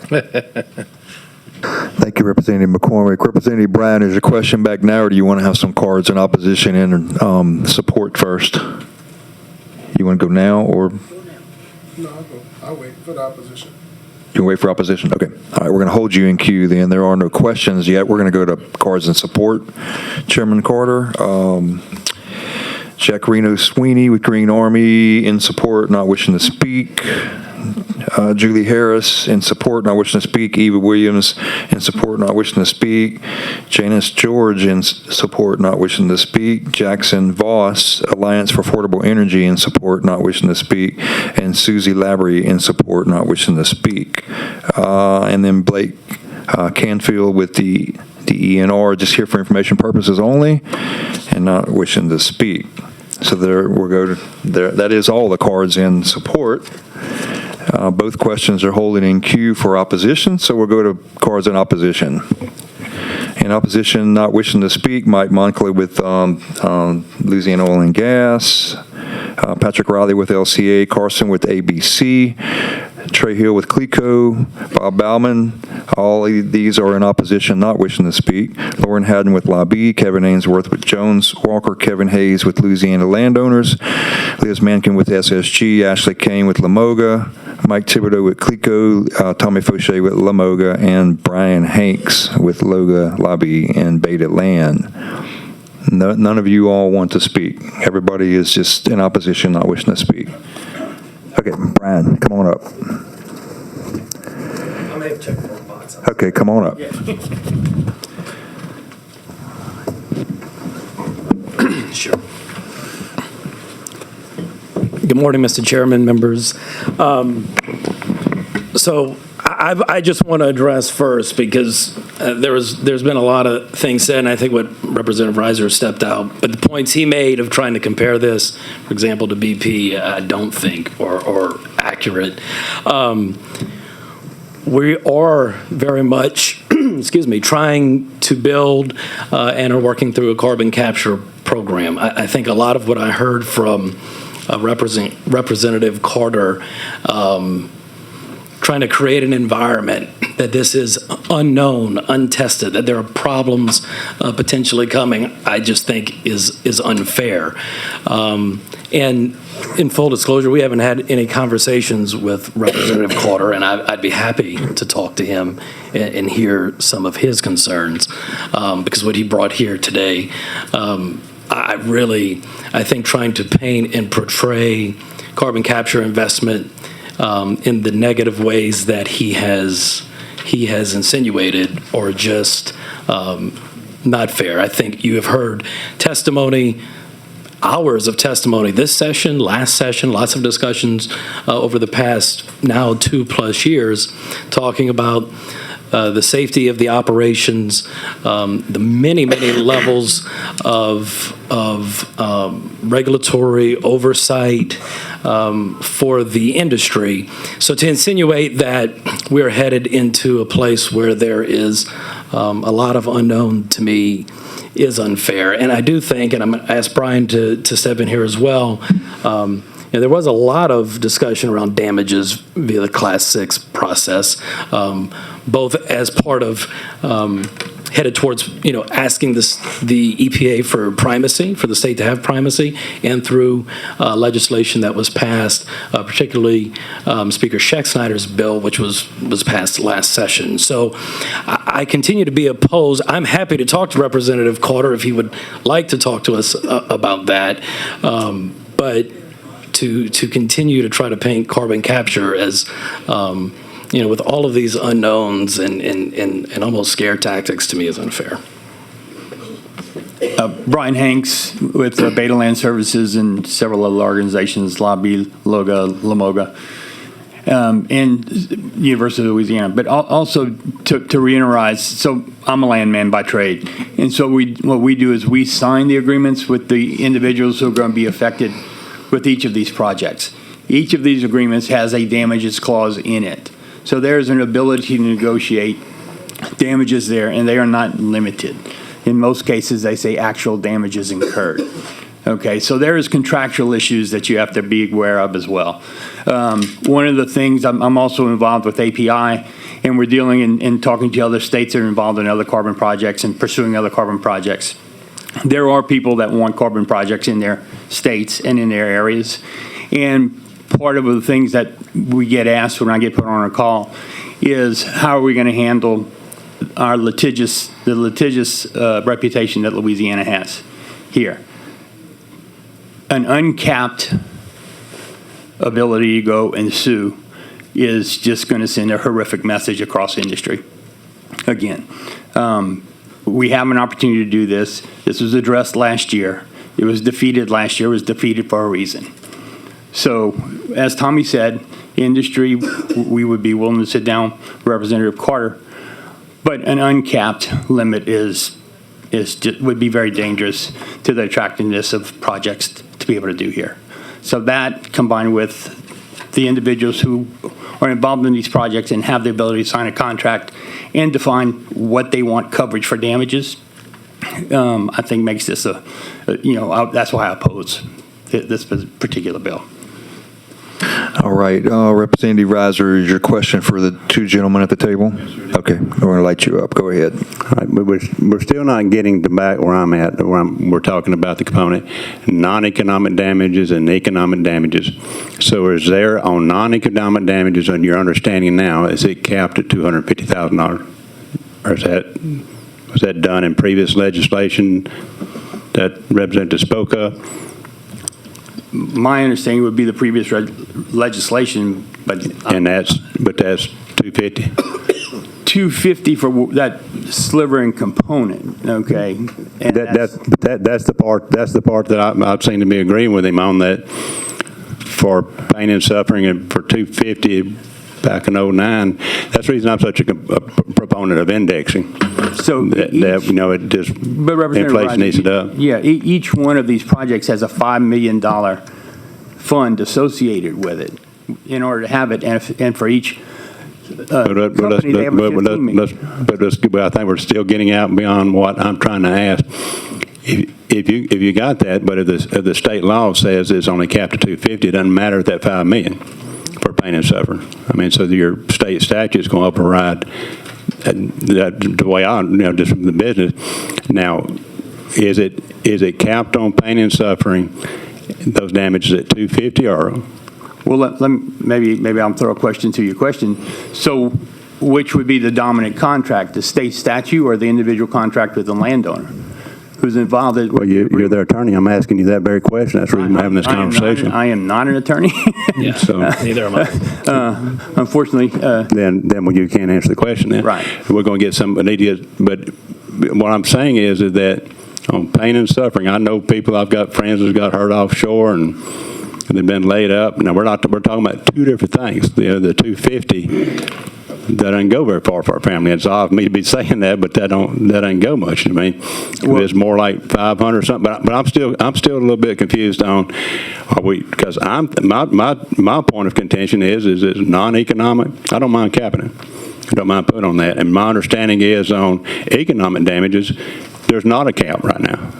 Thank you, Representative McCormick. Representative Bryan, is your question back now, or do you want to have some cards in opposition and support first? You want to go now, or? No, I'll wait for the opposition. You wait for opposition? Okay. All right, we're going to hold you in queue then. There are no questions yet. We're going to go to cards in support. Chairman Carter, Jack Reno Sweeney with Green Army in support, not wishing to speak. Julie Harris in support, not wishing to speak. Eva Williams in support, not wishing to speak. Janice George in support, not wishing to speak. Jackson Voss, Alliance for Affordable Energy in support, not wishing to speak. And Susie Labrie in support, not wishing to speak. And then Blake Canfield with the ENR, just here for information purposes only, and not wishing to speak. So we'll go to there. That is all the cards in support. Both questions are holding in queue for opposition, so we'll go to cards in opposition. In opposition, not wishing to speak, Mike Monclay with Louisiana Oil and Gas, Patrick Riley with LCA, Carson with ABC, Trey Hill with CLECO, Bob Bauman. All of these are in opposition, not wishing to speak. Lauren Haddon with LABI, Kevin Ainsworth with Jones Walker, Kevin Hayes with Louisiana Landowners, Liz Mankin with SSG, Ashley Kane with Lamoga, Mike Thibodeau with CLECO, Tommy Fauché with Lamoga, and Brian Hanks with Loga, LABI, and Beta Land. None of you all want to speak. Everybody is just in opposition, not wishing to speak. Okay, Brian, come on up. I may have checked the box. Okay, come on up. Sure. Good morning, Mr. Chairman, members. So I just want to address first, because there's been a lot of things said, and I think what Representative Reiser stepped out, but the points he made of trying to compare this, for example, to BP, I don't think are accurate. We are very much, excuse me, trying to build and are working through a carbon capture program. I think a lot of what I heard from Representative Carter, trying to create an environment that this is unknown, untested, that there are problems potentially coming, I just think is unfair. And in full disclosure, we haven't had any conversations with Representative Carter, and I'd be happy to talk to him and hear some of his concerns, because what he brought here today, I think trying to paint and portray carbon capture investment in the negative ways that he has insinuated are just not fair. I think you have heard testimony, hours of testimony this session, last session, lots of discussions over the past now 2+ years talking about the safety of the operations, the many levels of regulatory oversight for the industry. So to insinuate that we're headed into a place where there is a lot of unknown, to me, is unfair. And I do think, and I'm going to ask Brian to step in here as well, there was a lot of discussion around damages via the Class 6 process, both as part of headed towards, asking the EPA for primacy, for the state to have primacy, and through legislation that was passed, particularly Speaker Schexnayder's bill, which was passed last session. So I continue to be opposed. I'm happy to talk to Representative Carter if he would like to talk to us about that. But to continue to try to paint carbon capture as, with all of these unknowns and almost scare tactics, to me is unfair. Brian Hanks with Beta Land Services and several other organizations, LABI, Loga, Lamoga, and University of Louisiana. But also to reiterate, so I'm a landman by trade. And so what we do is we sign the agreements with the individuals who are going to be affected with each of these projects. Each of these agreements has a damages clause in it. So there's an ability to negotiate damages there, and they are not limited. In most cases, they say actual damages incurred. Okay, so there is contractual issues that you have to be aware of as well. One of the things, I'm also involved with API, and we're dealing and talking to other states that are involved in other carbon projects and pursuing other carbon projects. There are people that want carbon projects in their states and in their areas. And part of the things that we get asked when I get put on a call is how are we going to handle the litigious reputation that Louisiana has here. An uncapped ability to go and sue is just going to send a horrific message across the industry. Again, we have an opportunity to do this. This was addressed last year. It was defeated last year. It was defeated for a reason. So, as Tommy said, industry, we would be willing to sit down with Representative Carter, but an uncapped limit would be very dangerous to the attractiveness of projects to be able to do here. So that, combined with the individuals who are involved in these projects and have the ability to sign a contract and define what they want coverage for damages, I think makes this that's why I oppose this particular bill. All right, Representative Reiser, is your question for the two gentlemen at the table? Okay, we're going to light you up. Go ahead. All right, but we're still not getting to back where I'm at, we're talking about the component, non-economic damages and economic damages. So is there on non-economic damages, on your understanding now, is it capped at $250,000? Or was that done in previous legislation that Representative spoke of? My understanding would be the previous legislation, but that's 250. 250 for that slivering component. Okay, and that's the part that I've seen to be agreeing with him on, that for pain and suffering, and for 250 back in 2009. That's the reason I'm such a proponent of indexing. So that it just inflation eats it up. Yeah, each one of these projects has a $5 million fund associated with it in order to have it, and for each company they have a $15 million. But I think we're still getting out beyond what I'm trying to ask. If you got that, but if the state law says it's only capped at 250, it doesn't matter if that $5 million for pain and suffering. I mean, so your state statute is going to override the way just from the business. Now, is it capped on pain and suffering, those damages at 250, or? Well, maybe I'll throw a question to your question. So, which would be the dominant contract, the state statute or the individual contract with the landowner? Who's involved? Well, you're their attorney. I'm asking you that very question. That's the reason we're having this conversation. I am not an attorney. Yeah, so neither am I. Unfortunately. Then you can't answer the question then. Right. We're going to get some immediate, but what I'm saying is that on pain and suffering, I know people, I've got friends who've got hurt offshore and they've been laid up. Now, we're talking about two different things. The 250, that doesn't go very far for our family. It's odd of me to be saying that, but that doesn't go much. I mean, it's more like 500 or something. But I'm still a little bit confused on because my point of contention is it's non-economic. I don't mind capping it. I don't mind putting on that. And my understanding is on economic damages, there's not a cap right now.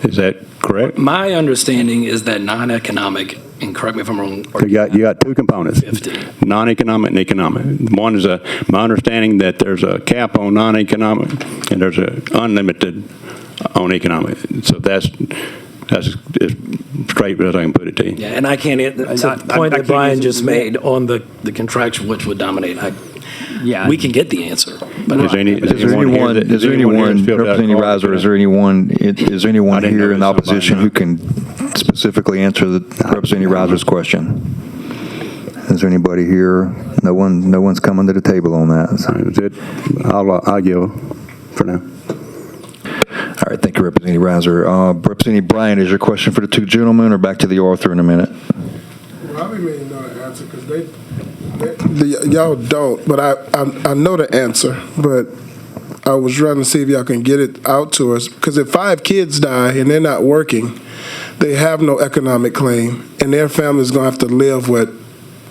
Is that correct? My understanding is that non-economic, and correct me if I'm wrong. You got two components, non-economic and economic. One is my understanding that there's a cap on non-economic and there's an unlimited on economic. So that's as straight as I can put it to you. Yeah, and I can't, the point that Brian just made on the contractual, which would dominate, we can get the answer. But is there anyone, Representative Reiser, is there anyone here in opposition who can specifically answer the Representative Reiser's question? Is there anybody here? No one's coming to the table on that. So. I'll give for now. All right, thank you, Representative Reiser. Representative Bryan, is your question for the two gentlemen, or back to the author in a minute? Well, I may know the answer because y'all don't, but I know the answer, but I was trying to see if y'all can get it out to us. Because if 5 kids die and they're not working, they have no economic claim, and their family's going to have to live with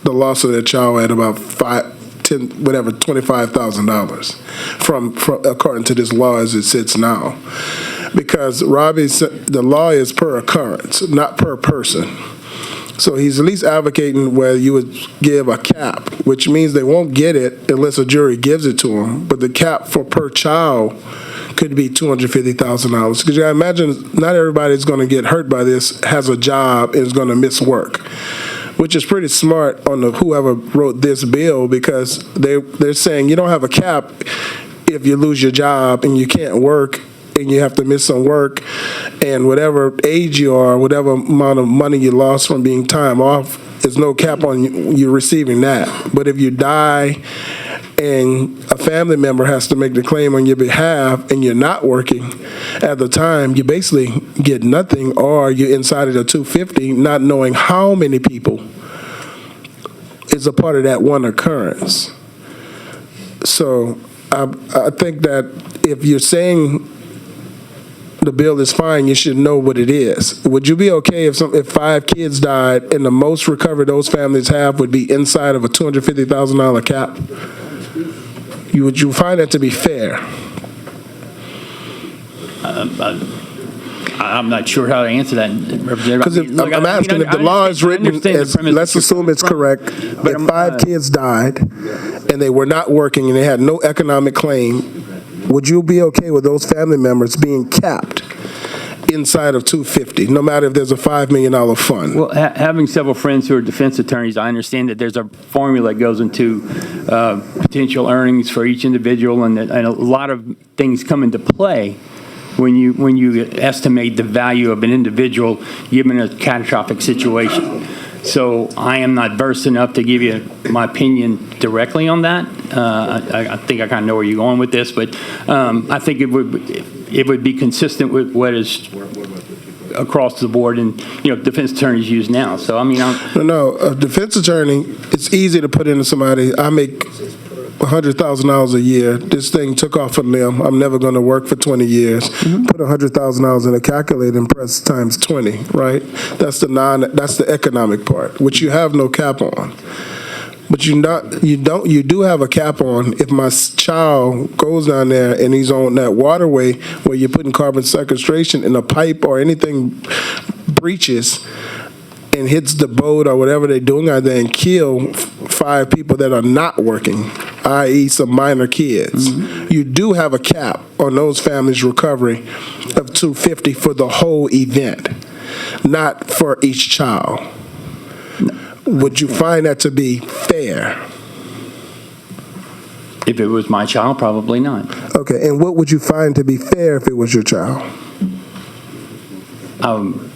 the loss of their child at about $25,000 from according to this law as it sits now. Because the law is per occurrence, not per person. So he's at least advocating where you would give a cap, which means they won't get it unless a jury gives it to them. But the cap for per child could be $250,000. Because you imagine not everybody's going to get hurt by this, has a job, and is going to miss work, which is pretty smart on whoever wrote this bill, because they're saying you don't have a cap if you lose your job and you can't work and you have to miss some work, and whatever age you are, whatever amount of money you lost from being time off, there's no cap on you receiving that. But if you die and a family member has to make the claim on your behalf and you're not working at the time, you basically get nothing, or you're inside of the 250 not knowing how many people is a part of that one occurrence. So I think that if you're saying the bill is fine, you should know what it is. Would you be okay if 5 kids died and the most recovery those families have would be inside of a $250,000 cap? Would you find that to be fair? I'm not sure how to answer that, Representative. Because I'm asking if the law is written as, let's assume it's correct, if 5 kids died and they were not working and they had no economic claim, would you be okay with those family members being capped inside of 250, no matter if there's a $5 million fund? Well, having several friends who are defense attorneys, I understand that there's a formula that goes into potential earnings for each individual, and a lot of things come into play when you estimate the value of an individual given a catastrophic situation. So I am not versed enough to give you my opinion directly on that. I think I kind of know where you're going with this, but I think it would be consistent with what is across the board and defense attorneys use now. So I mean, no, a defense attorney, it's easy to put into somebody. I make $100,000 a year. This thing took off a limb. I'm never going to work for 20 years. Put $100,000 in a calculator and press times 20, right? That's the economic part, which you have no cap on. But you do have a cap on if my child goes down there and he's on that waterway where you're putting carbon sequestration in a pipe or anything breaches and hits the boat or whatever they're doing out there and kill 5 people that are not working, i.e. some minor kids. You do have a cap on those families' recovery of $250 for the whole event, not for each child. Would you find that to be fair? if it was my child, probably not. Okay, and what would you find to be fair if it was your child?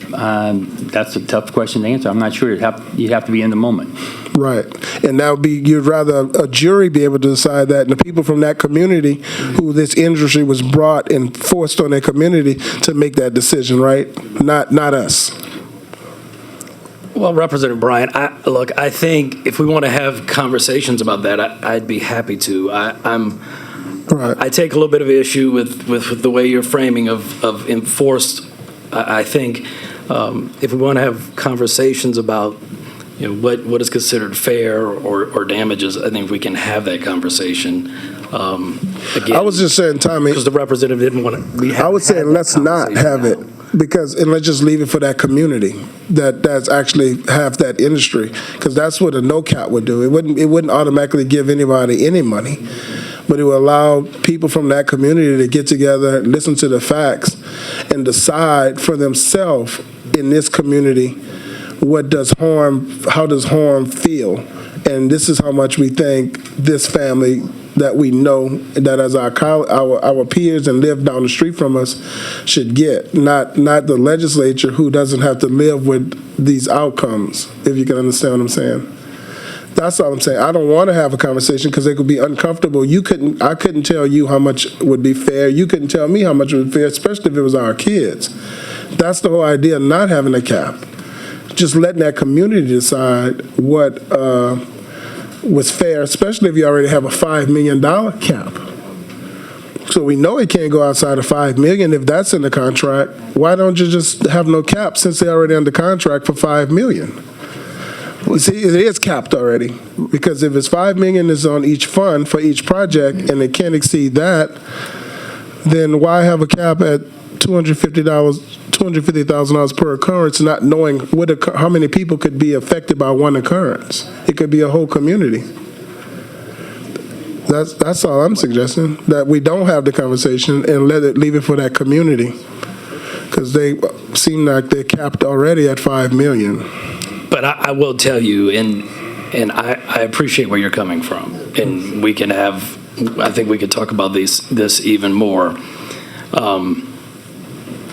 That's a tough question to answer. I'm not sure. You'd have to be in the moment. Right. And that would be, you'd rather a jury be able to decide that, and the people from that community who this industry was brought and forced on their community to make that decision, right? Not us. Well, Representative Bryan, I think if we want to have conversations about that, I'd be happy to. I take a little bit of issue with the way you're framing of enforced. I think if we want to have conversations about what is considered fair or damages, I think we can have that conversation. Again, I was just saying, Tommy, because the representative didn't want to. I would say let's not have it. And let's just leave it for that community that's actually have that industry, because that's what a no cap would do. It wouldn't automatically give anybody any money, but it would allow people from that community to get together, listen to the facts, and decide for themselves in this community how does harm feel, and this is how much we think this family that we know that as our peers and live down the street from us should get, not the legislature who doesn't have to live with these outcomes, if you can understand what I'm saying. That's all I'm saying. I don't want to have a conversation because it could be uncomfortable. I couldn't tell you how much would be fair. You couldn't tell me how much would be fair, especially if it was our kids. That's the whole idea of not having a cap. Just letting that community decide what was fair, especially if you already have a $5 million cap. So we know it can't go outside of $5 million if that's in the contract. Why don't you just have no cap since they're already under contract for $5 million? You see, it is capped already, because if it's 5 million is on each fund for each project, and it can't exceed that, then why have a cap at $250,000 per occurrence, not knowing how many people could be affected by one occurrence? It could be a whole community. That's all I'm suggesting, that we don't have the conversation and leave it for that community, because they seem like they're capped already at 5 million. But I will tell you, and I appreciate where you're coming from, and we can have, I think we could talk about this even more.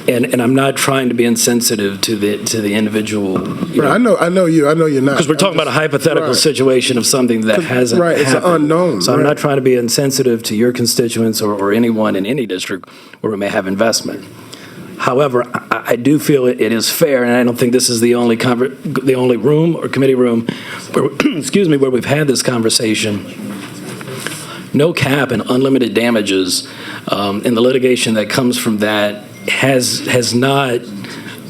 And I'm not trying to be insensitive to the individual. Right, I know you're not. Because we're talking about a hypothetical situation of something that hasn't right, it's happened. an unknown. So I'm right. not trying to be insensitive to your constituents or anyone in any district where we may have investment. However, I do feel it is fair, and I don't think this is the only room or committee room where, where we've had this conversation. No cap and unlimited damages in the litigation that comes from that has not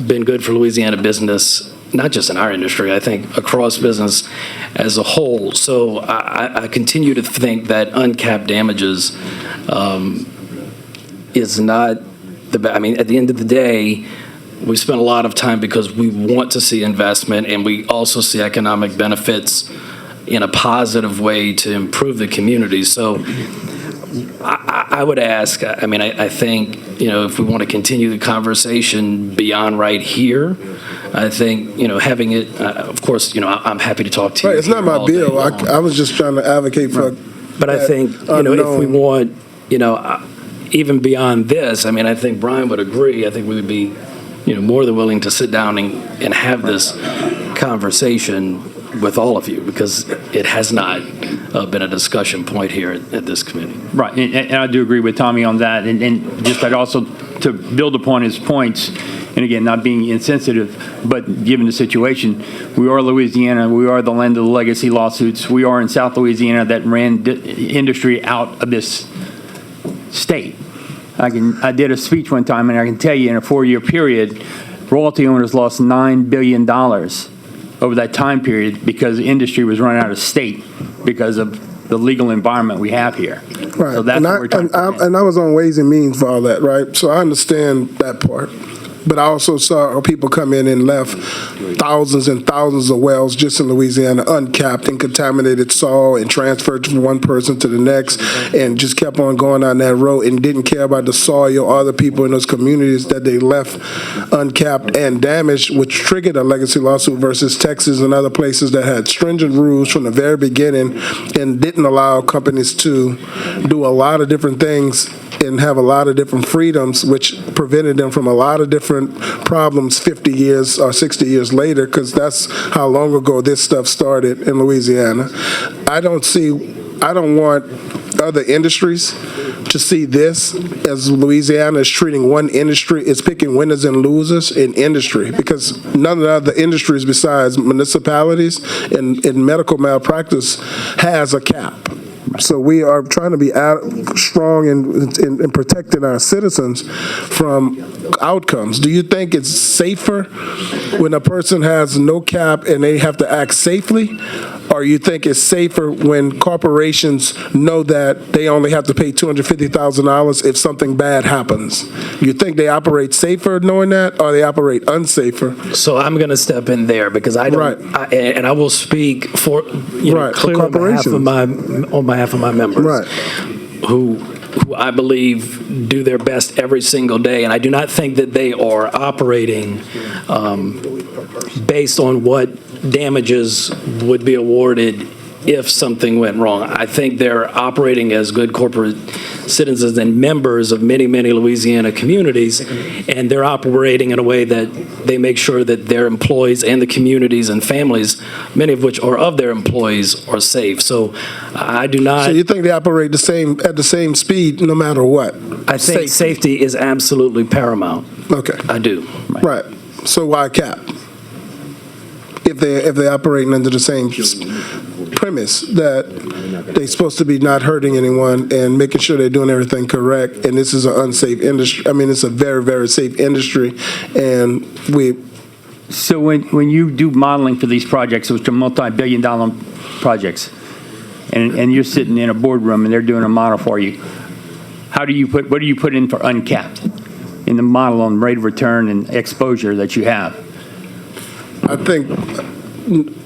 been good for Louisiana business, not just in our industry, I think across business as a whole. So I continue to think that uncapped damages is not I mean, at the end of the day, we spend a lot of time because we want to see investment, and we also see economic benefits in a positive way to improve the community. So I would ask, I mean, I think, if we want to continue the conversation beyond right here, I think, having it, of course, I'm happy to talk to you. Right, it's not my bill. I was just trying to advocate for. But I think, if we want, even beyond this, I mean, I think Brian would agree. I think we would be, more than willing to sit down and have this conversation with all of you, because it has not been a discussion point here at this committee. Right, and I do agree with Tommy on that, and just that also to build upon his points, and again, not being insensitive, but given the situation, we are Louisiana, we are the land of the legacy lawsuits, we are in South Louisiana that ran industry out of this state. I did a speech one time, and I can tell you in a 4-year period, royalty owners lost $9 billion over that time period because industry was run out of state because of the legal environment we have here. Right, So that's and, what we're talking about. and I was on Ways and Means for all that, right? So I understand that part. But I also saw people come in and left thousands and thousands of wells just in Louisiana uncapped and contaminated soil and transferred from one person to the next and just kept on going down that road and didn't care about the soil or the people in those communities that they left uncapped and damaged, which triggered a legacy lawsuit versus Texas and other places that had stringent rules from the very beginning and didn't allow companies to do a lot of different things and have a lot of different freedoms, which prevented them from a lot of different problems 50 years or 60 years later, because that's how long ago this stuff started in Louisiana. I don't want other industries to see this as Louisiana is treating one industry, it's picking winners and losers in industry, because none of the other industries besides municipalities and medical malpractice has a cap. So we are trying to be strong in protecting our citizens from outcomes. Do you think it's safer when a person has no cap and they have to act safely? Or you think it's safer when corporations know that they only have to pay $250,000 if something bad happens? You think they operate safer knowing that, or they operate unsafer? So I'm going to step in there because I don't, and I will speak for clearly on behalf of my members, who I believe do their best every single day, and I do not think that they are operating based on what damages would be awarded if something went wrong. I think they're operating as good corporate citizens and members of many, many Louisiana communities, and they're operating in a way that they make sure that their employees and the communities and families, many of which are of their employees, are safe. So I do not... So you think they operate at the same speed no matter what? I think safety is absolutely paramount. Okay. I do. Right. So why cap? If they're operating under the same premise that they're supposed to be not hurting anyone and making sure they're doing everything correct, and this is an unsafe industry. I mean, it's a very, very safe industry, and So when you do modeling for these projects, which are multi-billion-dollar projects, and you're sitting in a boardroom and they're doing a model for you, what do you put in for uncapped in the model on rate of return and exposure that you have? I think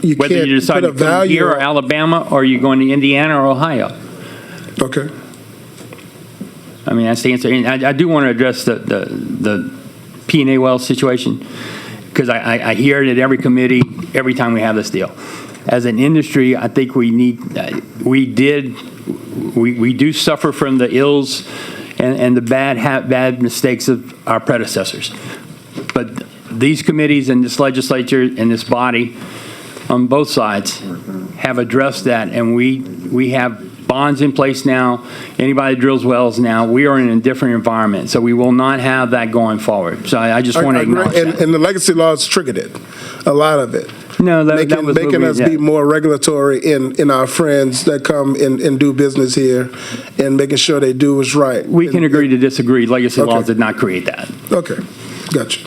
you Whether can't you decide put a to come value. here or Alabama, or you're going to Indiana or Ohio. Okay. I mean, that's the answer. And I do want to address the P&A well situation, because I hear it at every committee, every time we have this deal. As an industry, I think we do suffer from the ills and the bad mistakes of our predecessors. But these committees and this legislature and this body on both sides have addressed that, and we have bonds in place now. Anybody that drills wells now, we are in a different environment, so we will not have that going forward. So I just want to acknowledge that. And the legacy laws triggered it, a lot of it. No, that was making us be more regulatory in our friends that come and do business here, and making sure they do what's right. We can agree to disagree. Legacy laws did not create that. Okay, gotcha.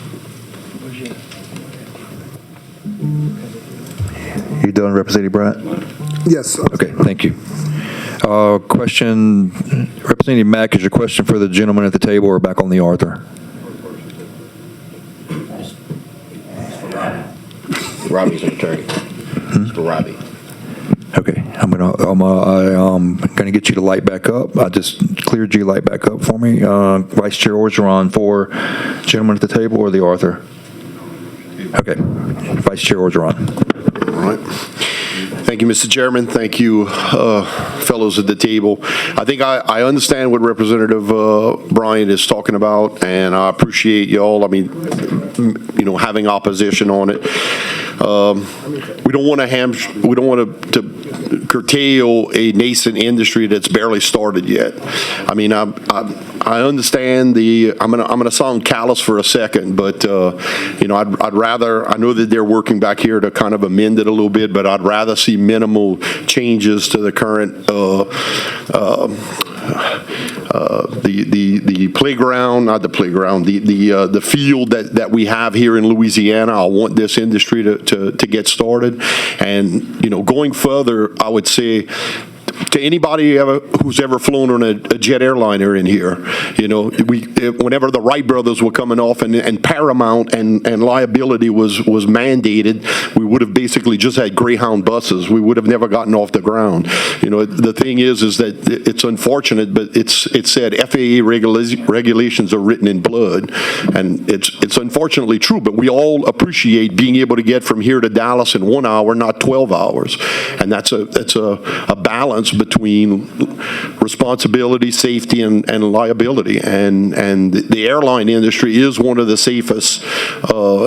You done, Representative Bryant? Yes. Okay, thank you. Question, Representative Mack, is your question for the gentleman at the table or back on the Arthur? Robbie's an attorney. Mr. Robbie. Okay, I'm gonna get you to light back up. I just cleared you, light back up for me. Vice Chair Orgeron for gentleman at the table or the Arthur? Okay, Vice Chair Orgeron. All right. Thank you, Mr. Chairman. Thank you, fellows at the table. I think I understand what Representative Bryant is talking about, and I appreciate y'all. I mean, having opposition on it. We don't want to curtail a nascent industry that's barely started yet. I mean, I understand I'm gonna sound callous for a second, but I'd rather, I know that they're working back here to kind of amend it a little bit, but I'd rather see minimal changes to the current the playground, not the playground, the field that we have here in Louisiana. I want this industry to get started, and going further, I would say, to anybody who's ever flown on a jet airliner in here, whenever the Wright brothers were coming off and Paramount and liability was mandated, we would have basically just had Greyhound buses. We would have never gotten off the ground. The thing is that it's unfortunate, but it's said FAA regulations are written in blood, and it's unfortunately true. But we all appreciate being able to get from here to Dallas in 1 hour, not 12 hours, and that's a balance between responsibility, safety, and liability. And the airline industry is one of the safest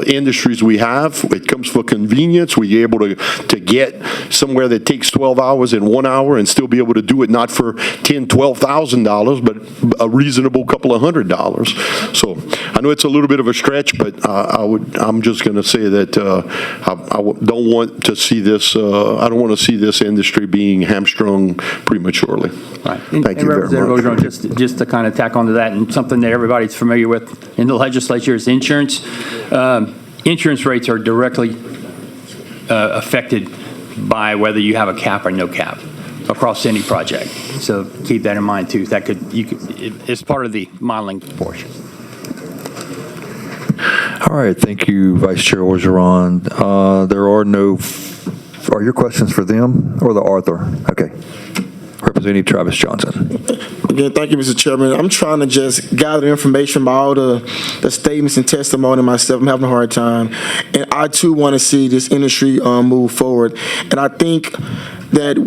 industries we have. It comes for convenience. We're able to get somewhere that takes 12 hours in 1 hour and still be able to do it not for $10,000, $12,000, but a reasonable couple of $100s. So I know it's a little bit of a stretch, but I'm just going to say that I don't want to see this. I don't want to see this industry being hamstrung prematurely. Right. Thank you very much. Orgeron, just to kind of tack onto that, and something that everybody's familiar with in the legislature is insurance. Insurance rates are directly affected by whether you have a cap or no cap across any project. So keep that in mind too. It's part of the modeling portion. All right, thank you, Vice Chair Orgeron. Are your questions for them or the Arthur? Okay. Representative Travis Johnson. Again, thank you, Mr. Chairman. I'm trying to just gather information about all the statements and testimony myself. I'm having a hard time. And I, too, want to see this industry move forward. And I think that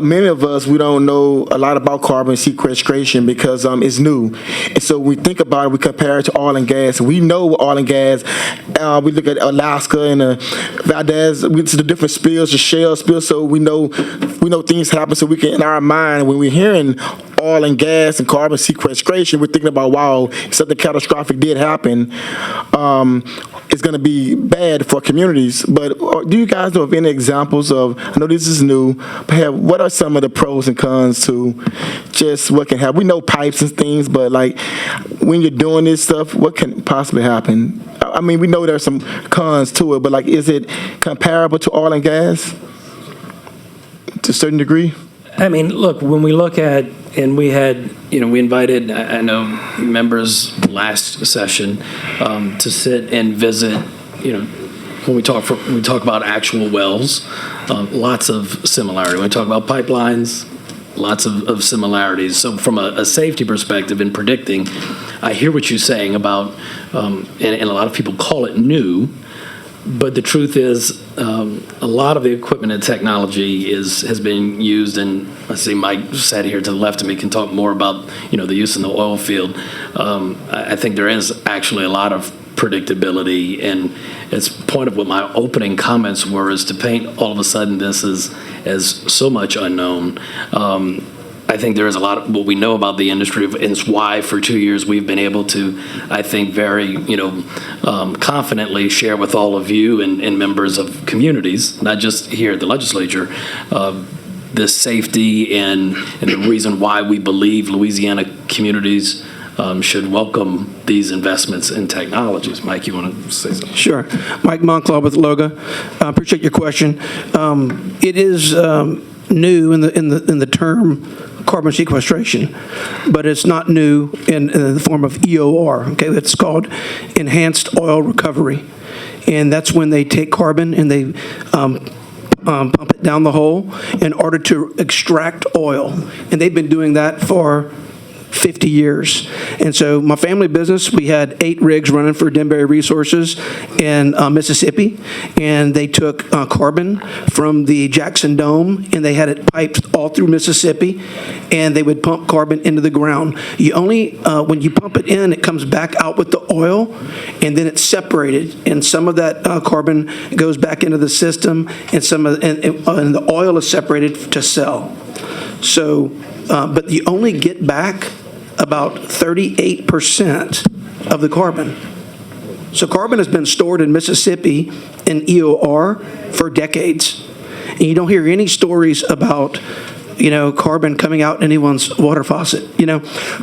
many of us, we don't know a lot about carbon sequestration because it's new. And so when we think about it, we compare it to oil and gas. We know oil and gas. We look at Alaska and Valdez. We see the different spills, the shale spills. So we know things happen. So we can, in our mind, when we're hearing oil and gas and carbon sequestration, we're thinking about, wow, something catastrophic did happen. it's going to be bad for communities. But do you guys know of any examples of, I know this is new, but what are some of the pros and cons to just what can happen? We know pipes and things, but like when you're doing this stuff, what can possibly happen? I mean, we know there's some cons to it, but like, is it comparable to oil and gas to a certain degree? I mean, look, when we look at, and we had, we invited, I know, members last session to sit and visit, when we talk about actual wells, lots of similarity. When we talk about pipelines, lots of similarities. So from a safety perspective in predicting, I hear what you're saying about, and a lot of people call it new, but the truth is, a lot of the equipment and technology has been used, and I see Mike sat here to the left of me can talk more about the use in the oil field. I think there is actually a lot of predictability, and it's point of what my opening comments were, is to paint all of a sudden this as so much unknown. I think there is a lot of what we know about the industry, and it's why for 2 years we've been able to, I think, very, confidently share with all of you and members of communities, not just here at the legislature, this safety and the reason why we believe Louisiana communities should welcome these investments in technologies. Mike, you want to say something? Sure. Mike Monclaw with LOGA. I appreciate your question. It is new in the term carbon sequestration, but it's not new in the form of EOR. Okay, it's called enhanced oil recovery, and that's when they take carbon and they pump it down the hole in order to extract oil, and they've been doing that for 50 years. And so my family business, we had 8 rigs running for Denbury Resources in Mississippi, and they took carbon from the Jackson Dome, and they had it piped all through Mississippi, and they would pump carbon into the ground. You only, when you pump it in, it comes back out with the oil, and then it's separated, and some of that carbon goes back into the system, and and the oil is separated to sell. So, but you only get back about 38% of the carbon. So carbon has been stored in Mississippi in EOR for decades. And you don't hear any stories about, carbon coming out anyone's water faucet,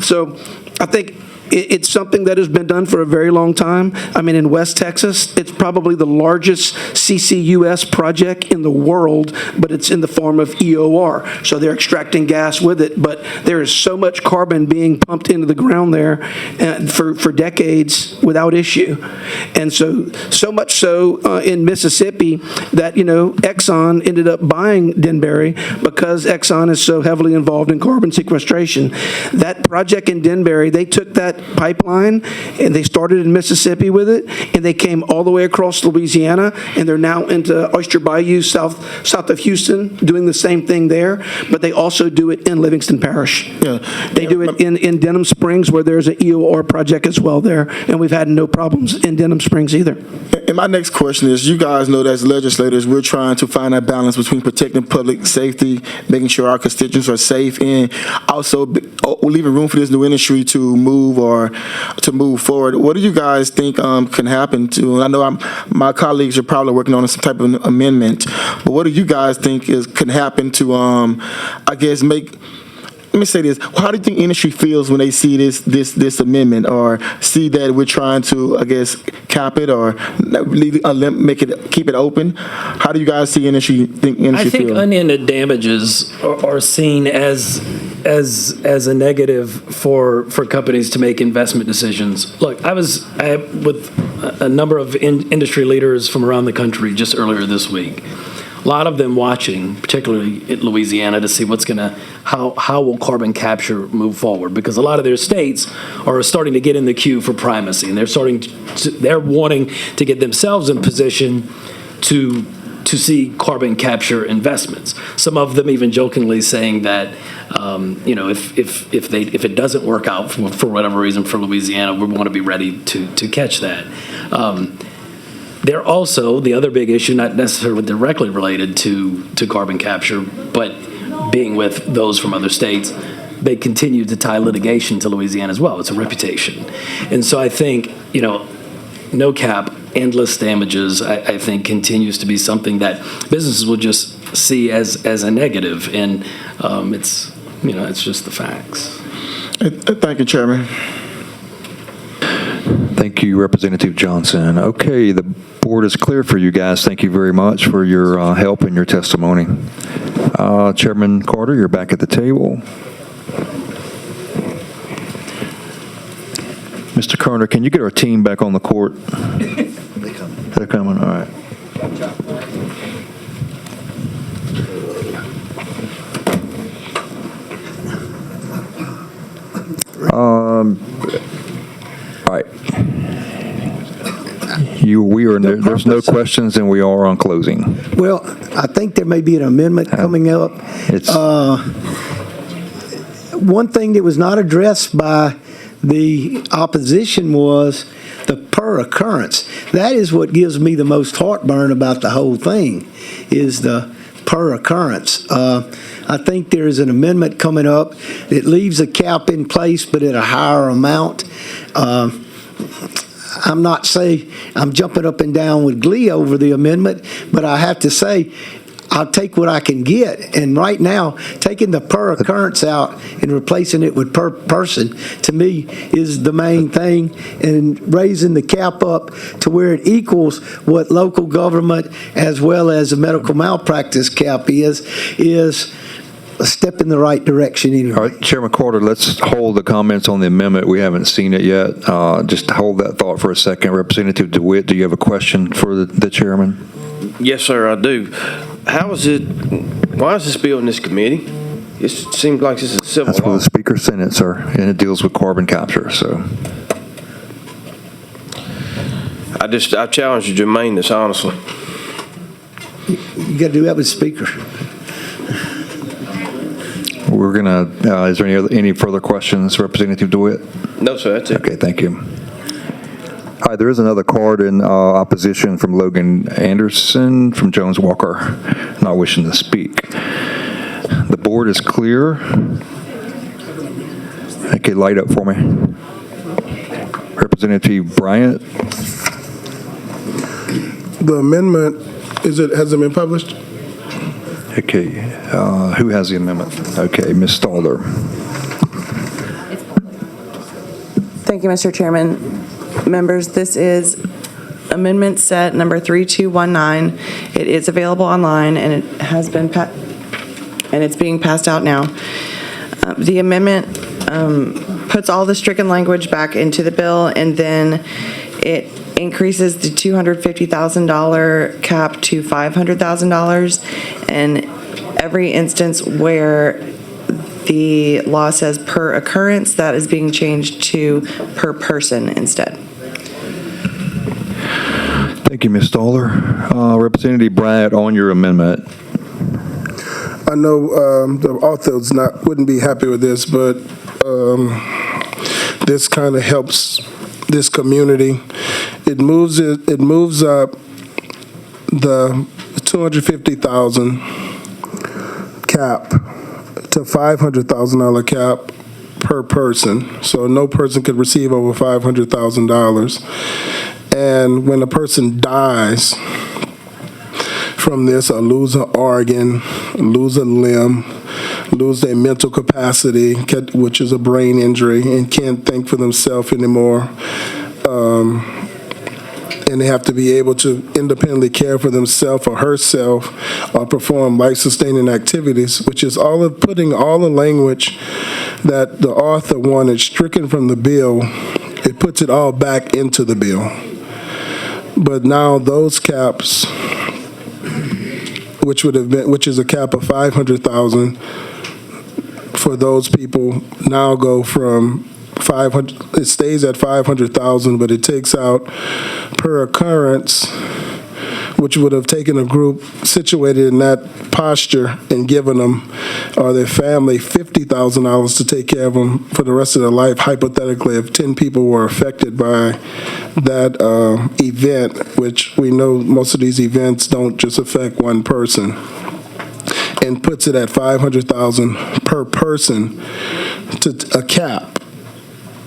So I think it's something that has been done for a very long time. I mean, in West Texas, it's probably the largest CCUS project in the world, but it's in the form of EOR. So they're extracting gas with it, but there is so much carbon being pumped into the ground there for decades without issue. And so much so in Mississippi that, Exxon ended up buying Denbury because Exxon is so heavily involved in carbon sequestration. That project in Denbury, they took that pipeline and they started in Mississippi with it, and they came all the way across Louisiana, and they're now into Oyster Bayou south of Houston doing the same thing there, but they also do it in Livingston Parish. Yeah. They do it in Denham Springs, where there's an EOR project as well there, and we've had no problems in Denham Springs either. And my next question is, you guys know that as legislators, we're trying to find that balance between protecting public safety, making sure our constituents are safe, and also leaving room for this new industry to move forward. What do you guys think can happen to? I know my colleagues are probably working on some type of amendment, but what do you guys think can happen to? Let me say this. How do you think industry feels when they see this amendment, or see that we're trying to, cap it or keep it open? How do you guys see industry feel? I think unintended damages are seen as a negative for companies to make investment decisions. Look, I was with a number of industry leaders from around the country just earlier this week. A lot of them watching, particularly in Louisiana, to see how will carbon capture move forward, because a lot of their states are starting to get in the queue for primacy, and they're wanting to get themselves in position to see carbon capture investments. Some of them even jokingly saying that, if it doesn't work out for whatever reason for Louisiana, we want to be ready to catch that. They're also, the other big issue, not necessarily directly related to carbon capture, but being with those from other states, they continue to tie litigation to Louisiana as well. It's a reputation. And so I think, no cap, endless damages, I think, continues to be something that businesses will just see as a negative, and it's just the facts. Thank you, Chairman. Thank you, Representative Johnson. Okay, the board is clear for you guys. Thank you very much for your help and your testimony. Chairman Carter, you're back at the table. Mr. Kerner, can you get our team back on the court? They're coming, all right. All right. There's no questions, and we are on closing. Well, I think there may be an amendment coming up. One thing that was not addressed by the opposition was the per occurrence. That is what gives me the most heartburn about the whole thing, is the per occurrence. I think there is an amendment coming up that leaves a cap in place, but at a higher amount. I'm not saying I'm jumping up and down with glee over the amendment, but I have to say I'll take what I can get. And right now, taking the per occurrence out and replacing it with per person, to me, is the main thing. And raising the cap up to where it equals what local government as well as the medical malpractice cap is a step in the right direction anyway. All right, Chairman Carter, let's hold the comments on the amendment. We haven't seen it yet. Just hold that thought for a second. Representative DeWitt, do you have a question for the chairman? Yes, sir, I do. Why is this bill in this committee? It seems like this is a civil That's law. where the Speaker sent it, sir, and it deals with carbon capture, so. I challenge you to remain this, honestly. You got to do that with the Speaker. We're gonna, is there any further questions, Representative DeWitt? No, sir, that's it. Okay, thank you. All right, there is another card in opposition from Logan Anderson from Jones Walker, not wishing to speak. The board is clear. Okay, light up for me. Representative Bryant. The amendment, has it been published? Okay, who has the amendment? Okay, Ms. Stalder. Thank you, Mr. Chairman. Members, this is Amendment Set Number 3219. It is available online, and it has been and it's being passed out now. The amendment puts all the stricken language back into the bill, and then it increases the $250,000 cap to $500,000, and every instance where the law says per occurrence, that is being changed to per person instead. Thank you, Ms. Stalder. Representative Bryant, on your amendment. I know the authors wouldn't be happy with this, but this kind of helps this community. It moves up the 250,000 cap to $500,000 cap per person. So no person could receive over $500,000. And when a person dies from this, or lose an organ, lose a limb, lose their mental capacity, which is a brain injury, and can't think for themselves anymore, and they have to be able to independently care for themselves or herself or perform life-sustaining activities, which is putting all the language that the author wanted stricken from the bill. It puts it all back into the bill. But now those caps, which is a cap of 500,000 for those people, now go from 500. It stays at 500,000, but it takes out per occurrence, which would have taken a group situated in that posture and given them or their family $50,000 to take care of them for the rest of their life. Hypothetically, if 10 people were affected by that event, which we know most of these events don't just affect one person, and puts it at 500,000 per person to a cap,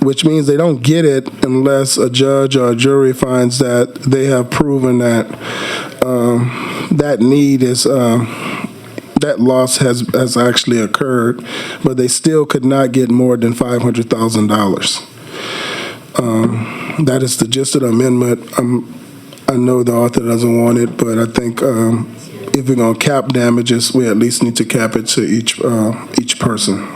which means they don't get it unless a judge or a jury finds that they have proven that that need is that loss has actually occurred, but they still could not get more than $500,000. That is the gist of the amendment. I know the author doesn't want it, but I think if we're going to cap damages, we at least need to cap it to each person.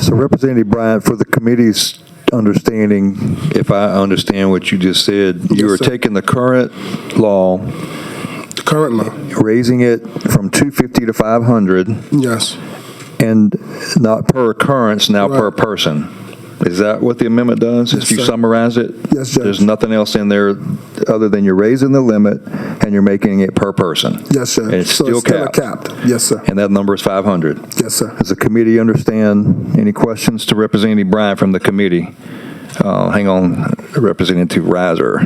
So Representative Bryant, for the committee's understanding, if I understand what you just said, you are taking the current law, raising it from 250 to 500. Yes. And not per occurrence, now per person. Is that what the amendment does? Yes, if you sir. summarize it? Yes, Judge. There's nothing else in there other than you're raising the limit and you're making it per person. Yes, sir. And it's So still it's still capped. Yes, sir. And that number is 500. Yes, sir. Does the committee understand? Any questions to Representative Bryant from the committee? Hang on, Representative Reiser.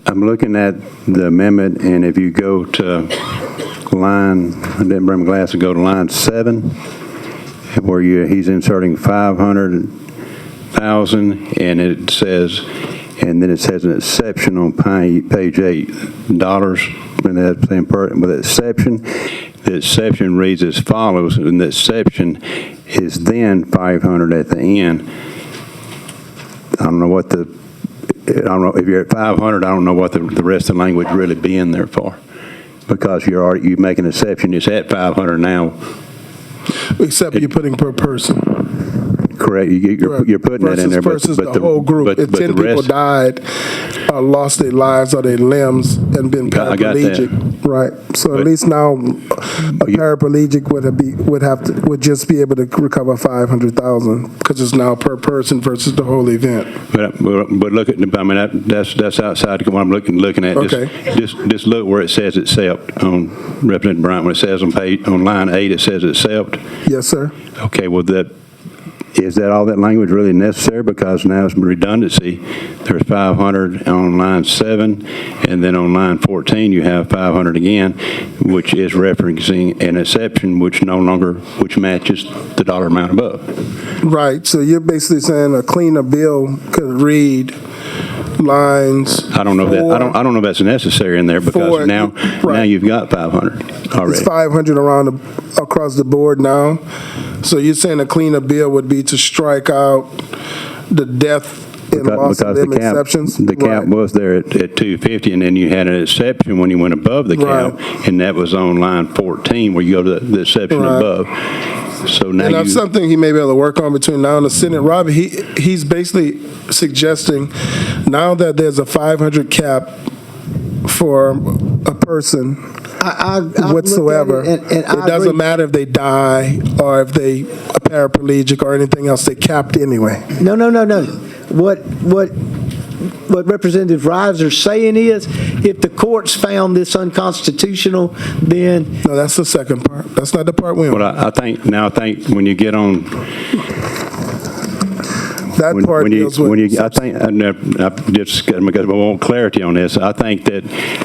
I'm looking at the amendment, and if you go to line, I didn't bring my glasses, go to line 7, where he's inserting 500,000, and it says, and then it says an exception on page 8, dollars, and that's saying with exception. The exception reads as follows, and the exception is then 500 at the end. I don't know if you're at 500, I don't know what the rest of the language really be in there for, because you make an exception. It's at 500 now. Except you're putting per person. Correct. You're putting that in there, versus the whole group. If 10 people died, lost their lives or their limbs, and been paraplegic, right? So at least now, a paraplegic would just be able to recover 500,000 because it's now per person versus the whole event. But look at, I mean, that's outside of what I'm looking at. Okay. Just look where it says accept on Representative Bryant. When it says on line 8, it says accept. Yes, sir. Okay. Well, is that all that language really necessary? Because now it's redundancy. There's 500 on line 7, and then on line 14 you have 500 again, which is referencing an exception which matches the dollar amount above. Right. So you're basically saying a cleaner bill could read lines. I don't know I don't know if that's necessary in there, because now you've got 500 already. It's 500 across the board now. So you're saying a cleaner bill would be to strike out the death and loss of limb exceptions? The cap was there at 250, and then you had an exception when you went above the cap, and that was on line 14 where you go to the exception above. So now and that's something he may be able to work on between now and the Senate. Robbie, he's basically suggesting now that there's a 500 cap for a person whatsoever, it doesn't matter if they die or if they are paraplegic or anything else, they capped anyway. No. What Representative Reiser's saying is, if the courts found this unconstitutional, then... No, that's the second part. That's not the part we want. Well, I think when you get on... That part deals with... just because we want clarity on this, I think that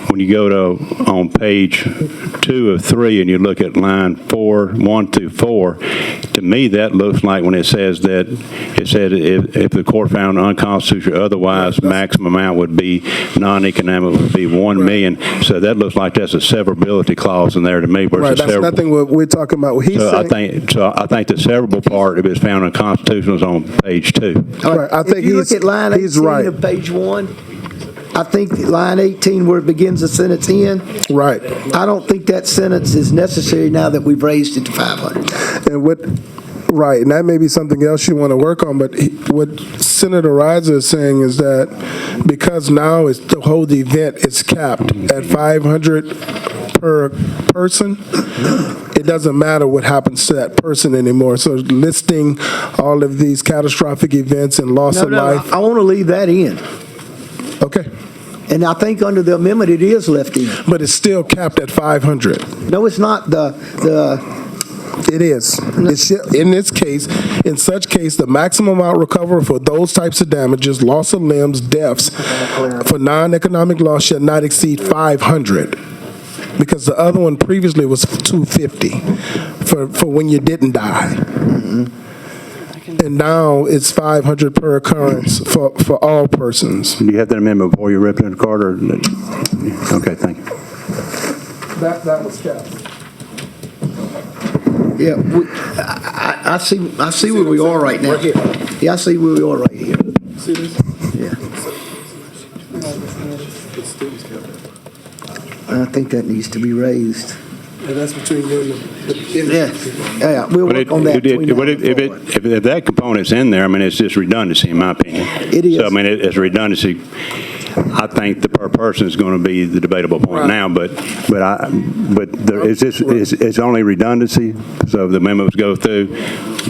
when you go on page 2 of 3 and you look at line 1 through 4, to me that looks like when it said if the court found unconstitutional, otherwise maximum amount would be non-economic would be $1 million. So that looks like that's a severability clause in there to me. Right, that's nothing we're talking about. I think the severable part, if it's found unconstitutional, is on page 2. Right. I think if you look at line 18 of page 1, I think line 18 where it begins the sentence in. Right. I don't think that sentence is necessary now that we've raised it to 500. Right, and that may be something else you want to work on, but what Senator Reiser is saying is that because now the whole event is capped at 500 per person, it doesn't matter what happens to that person anymore. So listing all of these catastrophic events and loss of life. I want to leave that in. Okay. And I think under the amendment it is left in. But it's still capped at 500. No, it's not. It is. In this case, in such case, the maximum amount recovered for those types of damages, loss of limbs, deaths, for non-economic loss shall not exceed 500. Because the other one previously was 250 for when you didn't die. And now it's 500 per occurrence for all persons. Do you have that amendment before you, Representative Carter? Okay, thank you. That was kept. Yeah, I see where we are right now. Yeah, I see where we are right here. See this? Yeah. I think that needs to be raised. And that's between you and the. Yeah, we'll work on that. If that component's in there, I mean, it's just redundancy, in my opinion. It is. So, I mean, it's redundancy. I think the per person is going to be the debatable point now, but it's only redundancy. So if the memos go through,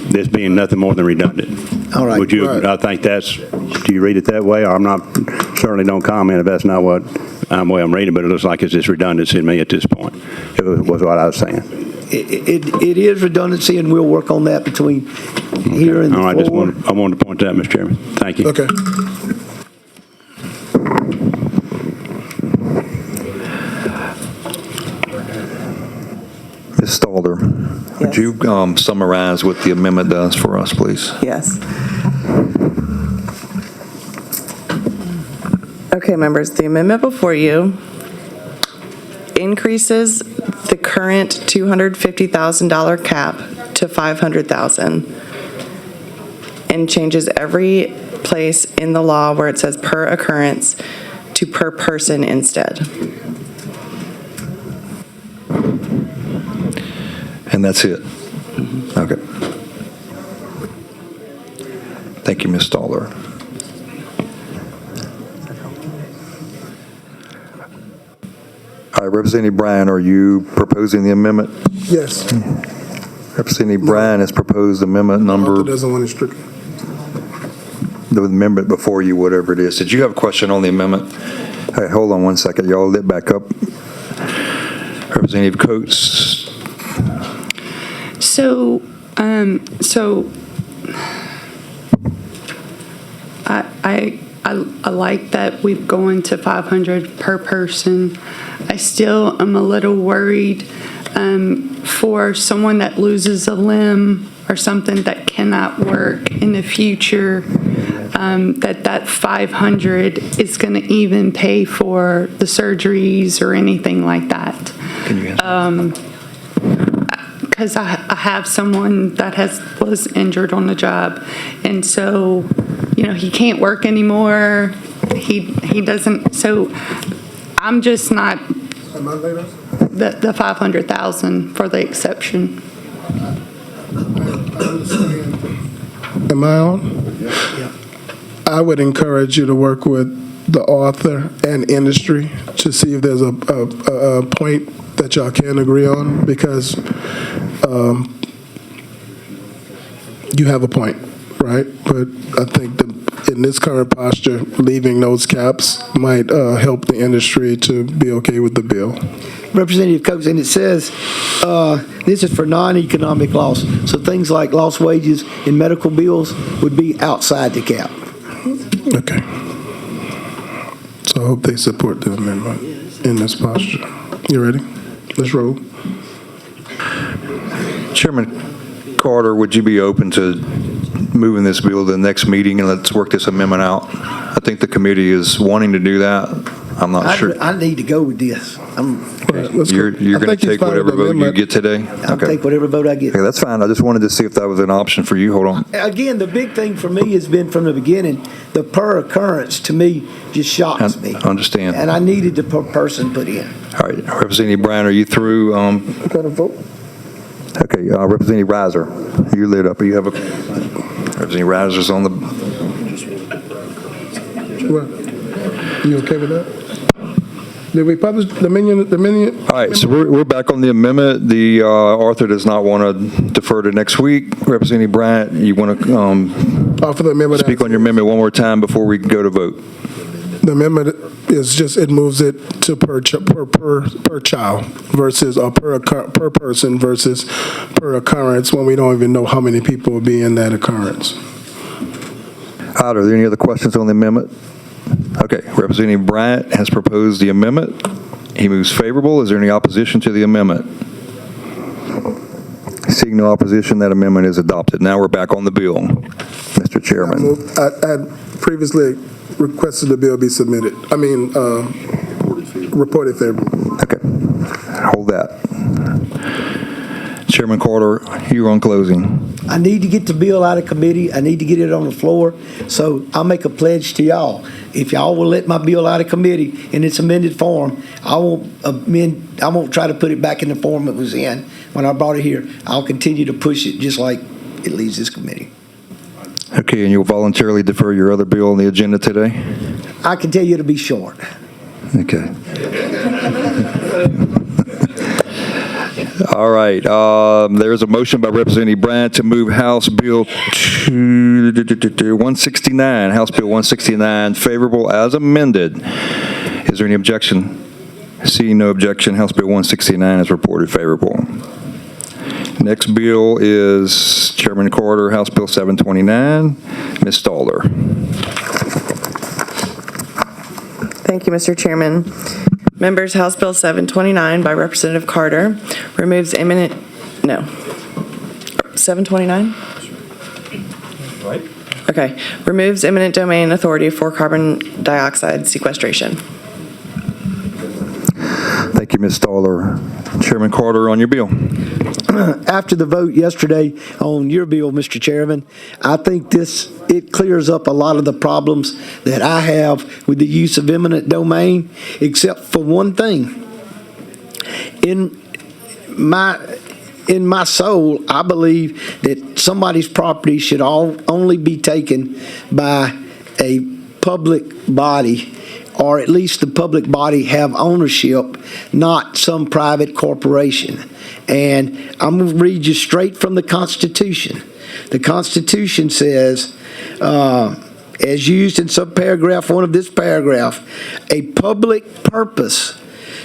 this being nothing more than redundant. All right. Would you? I think that's. Do you read it that way? Or I'm not. Certainly don't comment if that's not what way I'm reading. But it looks like it's just redundancy to me at this point. It was what I was saying. It is redundancy, and we'll work on that between here and the All right. floor. I wanted to point that, Mr. Chairman. Thank you. Okay. Ms. Stalder, would you summarize what the amendment does for us, please? Yes. Okay, members, the amendment before you increases the current $250,000 cap to $500,000 and changes every place in the law where it says per occurrence to per person instead. And that's it? Okay. Thank you, Ms. Staller. All right, Representative Bryan, are you proposing the amendment? Yes. Representative Bryan has proposed amendment number, Arthur doesn't want it stricken. the amendment before you, whatever it is. Did you have a question on the amendment? All right, hold on one second. Y'all lit back up. Representative Coates. So I like that we've gone to 500 per person. I still am a little worried for someone that loses a limb or something that cannot work in the future, that 500 is going to even pay for the surgeries or anything like that. Can you answer? Because I have someone that was injured on the job, and so, he can't work anymore. He doesn't. So, I'm just not the 500,000 for the exception. Am I on? Yeah. I would encourage you to work with the author and industry to see if there's a point that y'all can agree on, because you have a point, right? But I think that in this current posture, leaving those caps might help the industry to be okay with the bill. Representative Coates, and it says this is for non-economic loss. So things like lost wages and medical bills would be outside the cap. Okay. So I hope they support the amendment in this posture. You ready? Let's roll. Chairman Carter, would you be open to moving this bill to the next meeting and let's work this amendment out? I think the committee is wanting to do that. I'm not sure. I need to go with this. You're going to take whatever vote you get today? I'll take whatever vote I get. Okay, that's fine. I just wanted to see if that was an option for you. Hold on. Again, the big thing for me has been from the beginning, the per occurrence to me just shocks me. Understand. And I needed the per person put in. All right, Representative Bryan, are you through? Got a vote? Okay, Representative Reiser, you lit up. You have a Representative Reiser's on the. What? You okay with that? Did we publish the menu? All right, so we're back on the amendment. The author does not want to defer to next week. Representative Bryant, you want to offer the amendment? Speak on your amendment one more time before we go to vote. The amendment is just, it moves it to per child versus per person versus per occurrence, when we don't even know how many people will be in that occurrence. Are there any other questions on the amendment? Okay, Representative Bryant has proposed the amendment. He moves favorable. Is there any opposition to the amendment? Seeing no opposition, that amendment is adopted. Now we're back on the bill. Mr. Chairman. I had previously requested the bill be submitted. Reported favorable. Okay. Hold that. Chairman Carter, you're on closing. I need to get the bill out of committee. I need to get it on the floor. So I'll make a pledge to y'all. If y'all will let my bill out of committee in its amended form, I won't try to put it back in the form it was in when I brought it here. I'll continue to push it just like it leaves this committee. Okay, and you'll voluntarily defer your other bill on the agenda today? I can tell you it'll be short. Okay. All right. There's a motion by Representative Bryant to move House Bill 169, House Bill 169, favorable as amended. Is there any objection? Seeing no objection, House Bill 169 is reported favorable. Next bill is Chairman Carter, House Bill 729. Ms. Stalder. Thank you, Mr. Chairman. Members, House Bill 729 by Representative Carter removes 729? Right. Okay. Removes eminent domain authority for carbon dioxide sequestration. Thank you, Ms. Stalder. Chairman Carter, on your bill. After the vote yesterday on your bill, Mr. Chairman, I think it clears up a lot of the problems that I have with the use of eminent domain, except for one thing. In my soul, I believe that somebody's property should only be taken by a public body, or at least the public body have ownership, not some private corporation. And I'm going to read you straight from the Constitution. The Constitution says, as used in subparagraph 1 of this paragraph, a public purpose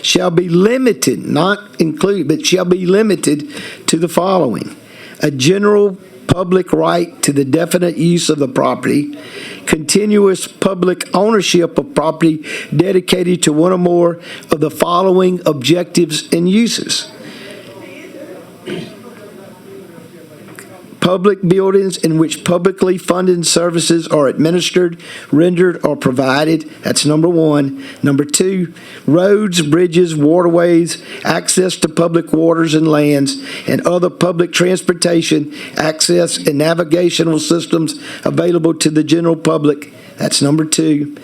shall be limited, not included, but shall be limited to the following: a general public right to the definite use of the property, continuous public ownership of property dedicated to one or more of the following objectives and uses: public buildings in which publicly funded services are administered, rendered, or provided. That's number one. Number two, roads, bridges, waterways, access to public waters and lands, and other public transportation, access, and navigational systems available to the general public. That's number two.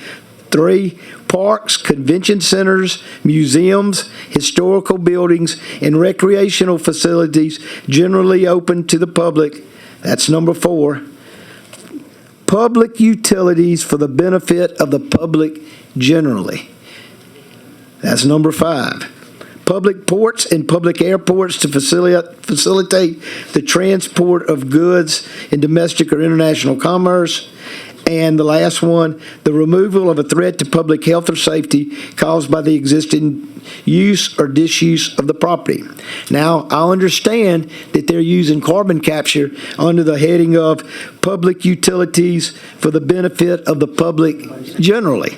Three, parks, convention centers, museums, historical buildings, and recreational facilities generally open to the public. That's number four. Public utilities for the benefit of the public generally. That's number five. Public ports and public airports to facilitate the transport of goods in domestic or international commerce. And the last one, the removal of a threat to public health or safety caused by the existing use or disuse of the property. Now, I understand that they're using carbon capture under the heading of public utilities for the benefit of the public generally.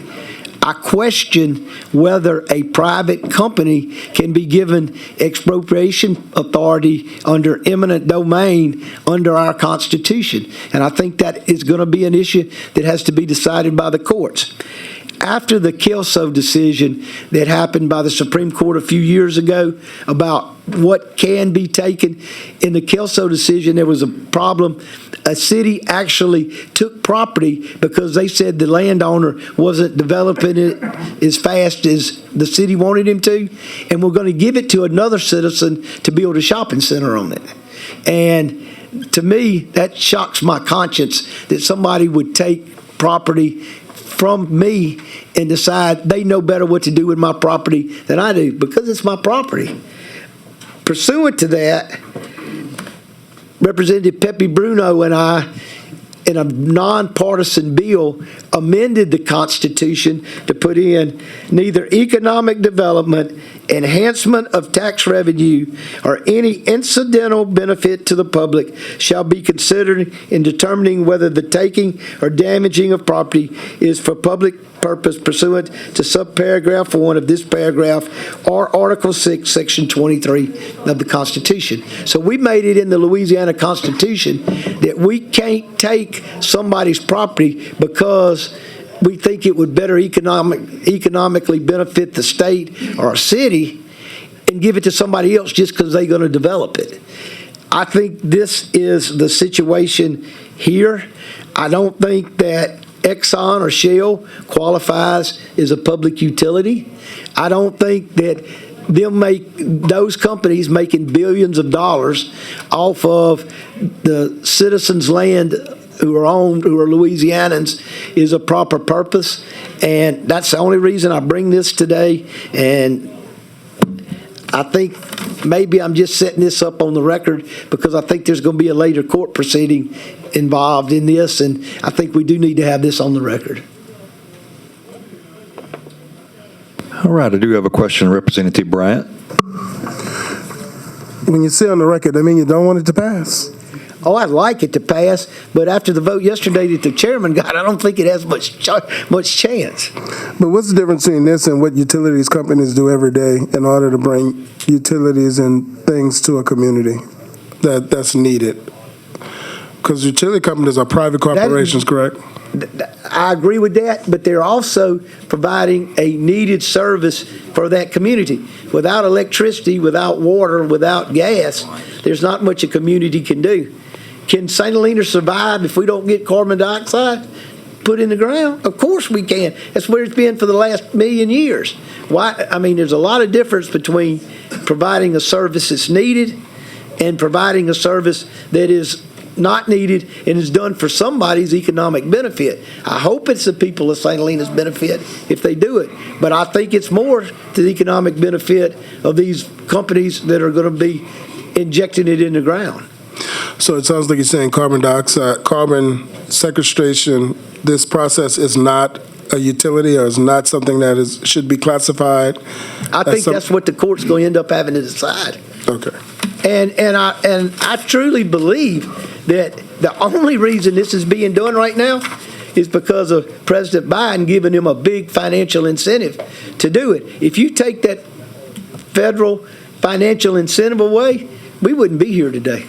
I question whether a private company can be given expropriation authority under eminent domain under our Constitution. And I think that is going to be an issue that has to be decided by the courts. After the Kelso decision that happened by the Supreme Court a few years ago about what can be taken, in the Kelso decision there was a problem. A city actually took property because they said the landowner wasn't developing it as fast as the city wanted him to, and we're going to give it to another citizen to build a shopping center on it. And to me, that shocks my conscience that somebody would take property from me and decide they know better what to do with my property than I do because it's my property. Pursuant to that, Representative Pepe Bruno and I, in a nonpartisan bill, amended the Constitution to put in neither economic development, enhancement of tax revenue, or any incidental benefit to the public shall be considered in determining whether the taking or damaging of property is for public purpose pursuant to subparagraph 1 of this paragraph or Article 6, Section 23 of the Constitution. So we made it in the Louisiana Constitution that we can't take somebody's property because we think it would better economically benefit the state or a city and give it to somebody else just because they're going to develop it. I think this is the situation here. I don't think that Exxon or Shell qualifies as a public utility. I don't think that those companies making billions of dollars off of the citizens' land who are Louisianans is a proper purpose. And that's the only reason I bring this today. And I think maybe I'm just setting this up on the record because I think there's going to be a later court proceeding involved in this, and I think we do need to have this on the record. All right, I do have a question, Representative Bryant. When you say on the record, I mean you don't want it to pass? Oh, I'd like it to pass, but after the vote yesterday that the chairman got, I don't think it has much chance. But what's the difference between this and what utilities companies do every day in order to bring utilities and things to a community that's needed? Because utility companies are private corporations, correct? I agree with that, but they're also providing a needed service for that community. Without electricity, without water, without gas, there's not much a community can do. Can St. Helena survive if we don't get carbon dioxide put in the ground? Of course we can. That's where it's been for the last million years. Why? I mean, there's a lot of difference between providing a service that's needed and providing a service that is not needed and is done for somebody's economic benefit. I hope it's the people of St. Helena's benefit if they do it, but I think it's more to the economic benefit of these companies that are going to be injecting it in the ground. So it sounds like you're saying carbon dioxide, carbon sequestration, this process is not a utility or is not something that should be classified? I think that's what the court's going to end up having to decide. Okay. And I truly believe that the only reason this is being done right now is because of President Biden giving him a big financial incentive to do it. If you take that federal financial incentive away, we wouldn't be here today.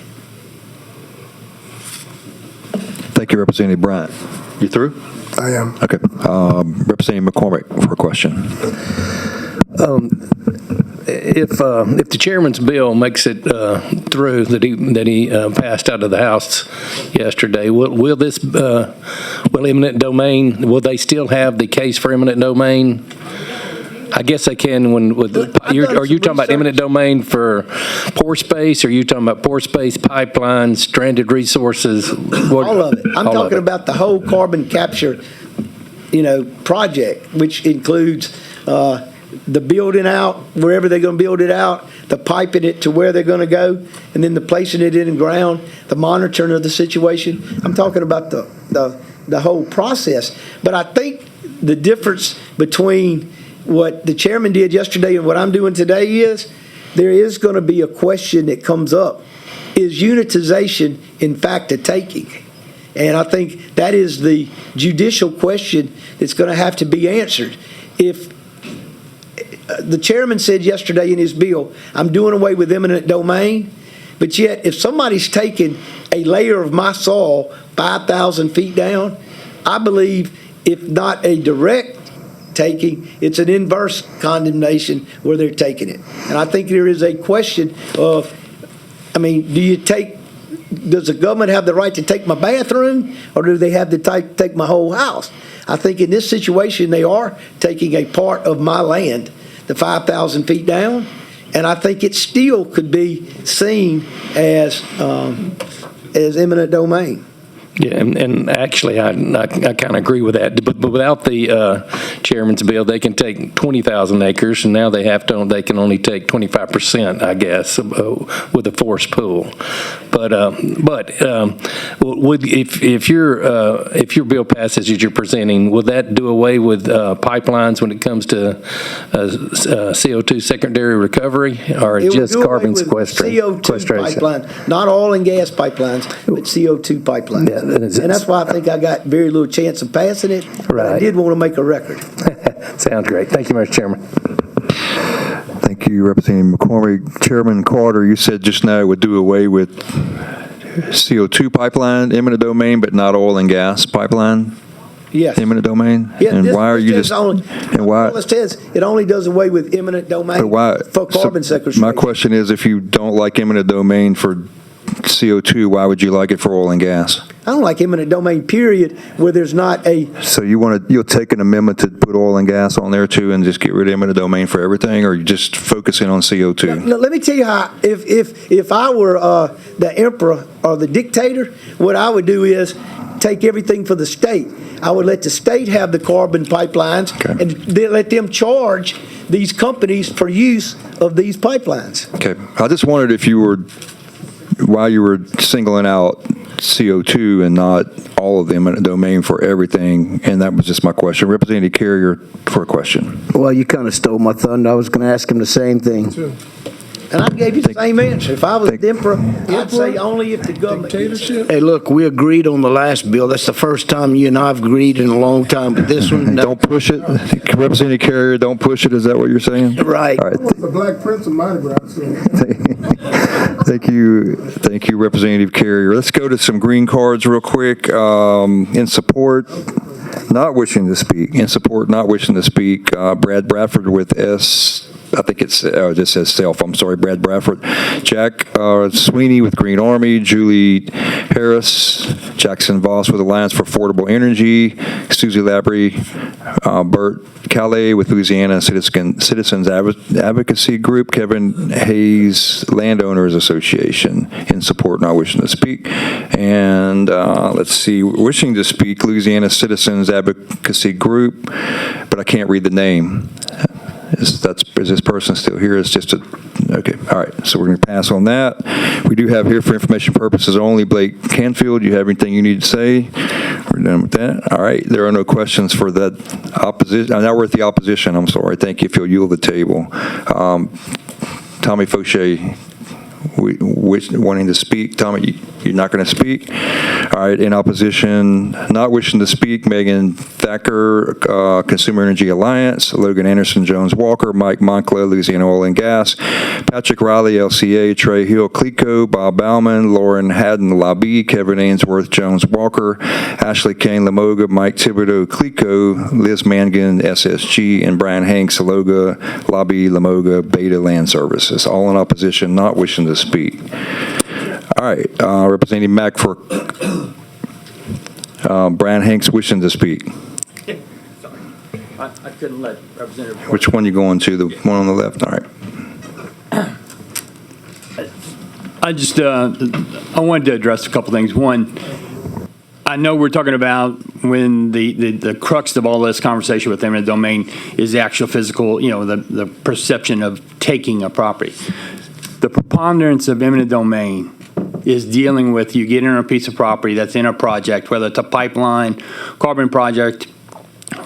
Thank you, Representative Bryant. You through? I am. Okay. Representative McCormick for a question. If the chairman's bill makes it through that he passed out of the House yesterday, will eminent domain, will they still have the case for eminent domain? I guess they can are you talking about eminent domain for pore space, or are you talking about pore space, pipelines, stranded resources? All of it. I'm talking about the whole carbon capture, project, which includes the building out, wherever they're going to build it out, the piping it to where they're going to go, and then the placing it in the ground, the monitoring of the situation. I'm talking about the whole process. But I think the difference between what the chairman did yesterday and what I'm doing today is there is going to be a question that comes up. Is unitization, in fact, a taking? And I think that is the judicial question that's going to have to be answered. If the chairman said yesterday in his bill, I'm doing away with eminent domain, but yet if somebody's taken a layer of my soil 5,000 feet down, I believe if not a direct taking, it's an inverse condemnation where they're taking it. And I think there is a question of, does the government have the right to take my bathroom, or do they have to take my whole house? I think in this situation, they are taking a part of my land, the 5,000 feet down, and I think it still could be seen as eminent domain. Yeah, and actually, I kind of agree with that. But without the chairman's bill, they can take 20,000 acres, and now they can only take 25%, I guess, with a forced pool. But if your bill passes as you're presenting, will that do away with pipelines when it comes to CO2 secondary recovery, or It would just do away carbon with sequestration? CO2 pipeline, not oil and gas pipelines, but CO2 pipelines. Yeah, And that's why I think I got very little chance of passing it, but I Right. did want to make a record. Sounds great. Thank you, Mr. Chairman. Thank you, Representative McCormick. Chairman Carter, you said just now it would do away with CO2 pipeline, eminent domain, but not oil and gas pipeline, Yes. eminent domain? Yeah, And this- why are you this just, only- and why? Well, it says it only does away with eminent domain But why? for carbon so sequestration. My question is, if you don't like eminent domain for CO2, why would you like it for oil and gas? I don't like eminent domain, period, where there's not a, So you'll take an amendment to put oil and gas on there too and just get rid of eminent domain for everything, or you just focusing on CO2? Now, let me tell you how, if I were the emperor or the dictator, what I would do is take everything for the state. I would let the state have the carbon pipelines and then let them charge these companies for use of these pipelines. Okay, I just wondered if you were, why you were singling out CO2 and not all of the eminent domain for everything, and that was just my question. Representative Carrier for a question. Well, you kind of stole my thunder. I was going to ask him the same thing. And I gave you the same answer. If I was the emperor, I'd say only if the government. Dictatorship? Hey, look, we agreed on the last bill. That's the first time you and I have agreed in a long time, but this one, no. Don't push it. Representative Carrier, don't push it. Is that what you're saying? Right. All right. The Black Prince of Mardi Gras. Thank you, Representative Carrier. Let's go to some green cards real quick. In support, not wishing to speak. In support, not wishing to speak. Brad Bradford with I think it just says self. I'm sorry, Brad Bradford. Jack Sweeney with Green Army. Julie Harris. Jackson Voss with Alliance for Affordable Energy. Susie Labrie. Bert Calais with Louisiana Citizens Advocacy Group. Kevin Hayes, Landowners Association. In support, not wishing to speak. And let's see, wishing to speak, Louisiana Citizens Advocacy Group, but I can't read the name. Is this person still here? It's just okay. All right. So we're going to pass on that. We do have here for information purposes only Blake Canfield. You have anything you need to say? We're done with that. All right. There are no questions for that opposition. Now we're at the opposition. I'm sorry. Thank you if you'll yield the table. Tommy Fauché, wanting to speak. Tommy, you're not going to speak. All right. In opposition, not wishing to speak, Megan Thacker, Consumer Energy Alliance, Logan Anderson, Jones Walker, Mike Moncla, Louisiana Oil and Gas, Patrick Riley, LCA, Trey Hill, Clico, Bob Bauman, Lauren Haddon, Lobby, Kevin Ainsworth, Jones Walker, Ashley Kane, Lamoga, Mike Thibodeau, Clico, Liz Mangan, SSG, and Brian Hanks, Loga, Lobby, Lamoga, Beta Land Services. All in opposition, not wishing to speak. All right, Representative Mack for Brian Hanks wishing to speak. Sorry, I couldn't let Representative. Which one you going to? The one on the left? All right. I just, I wanted to address a couple things. One, I know we're talking about when the crux of all this conversation with eminent domain is the actual physical, the perception of taking a property. The preponderance of eminent domain is dealing with you getting on a piece of property that's in a project, whether it's a pipeline, carbon project,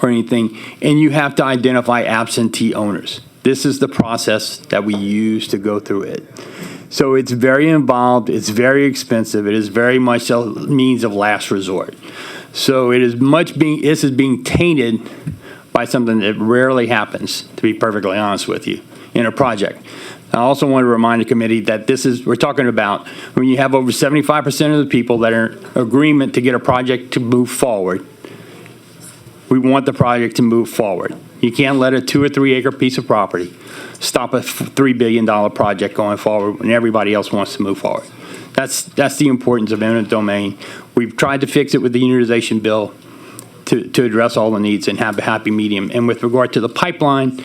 or anything, and you have to identify absentee owners. This is the process that we use to go through it. So it's very involved, it's very expensive, it is very much a means of last resort. So this is being tainted by something that rarely happens, to be perfectly honest with you, in a project. I also want to remind the committee that we're talking about when you have over 75% of the people that are in agreement to get a project to move forward. We want the project to move forward. You can't let a 2 or 3 acre piece of property stop a $3 billion project going forward when everybody else wants to move forward. That's the importance of eminent domain. We've tried to fix it with the unitization bill to address all the needs and have a happy medium. And with regard to the pipeline,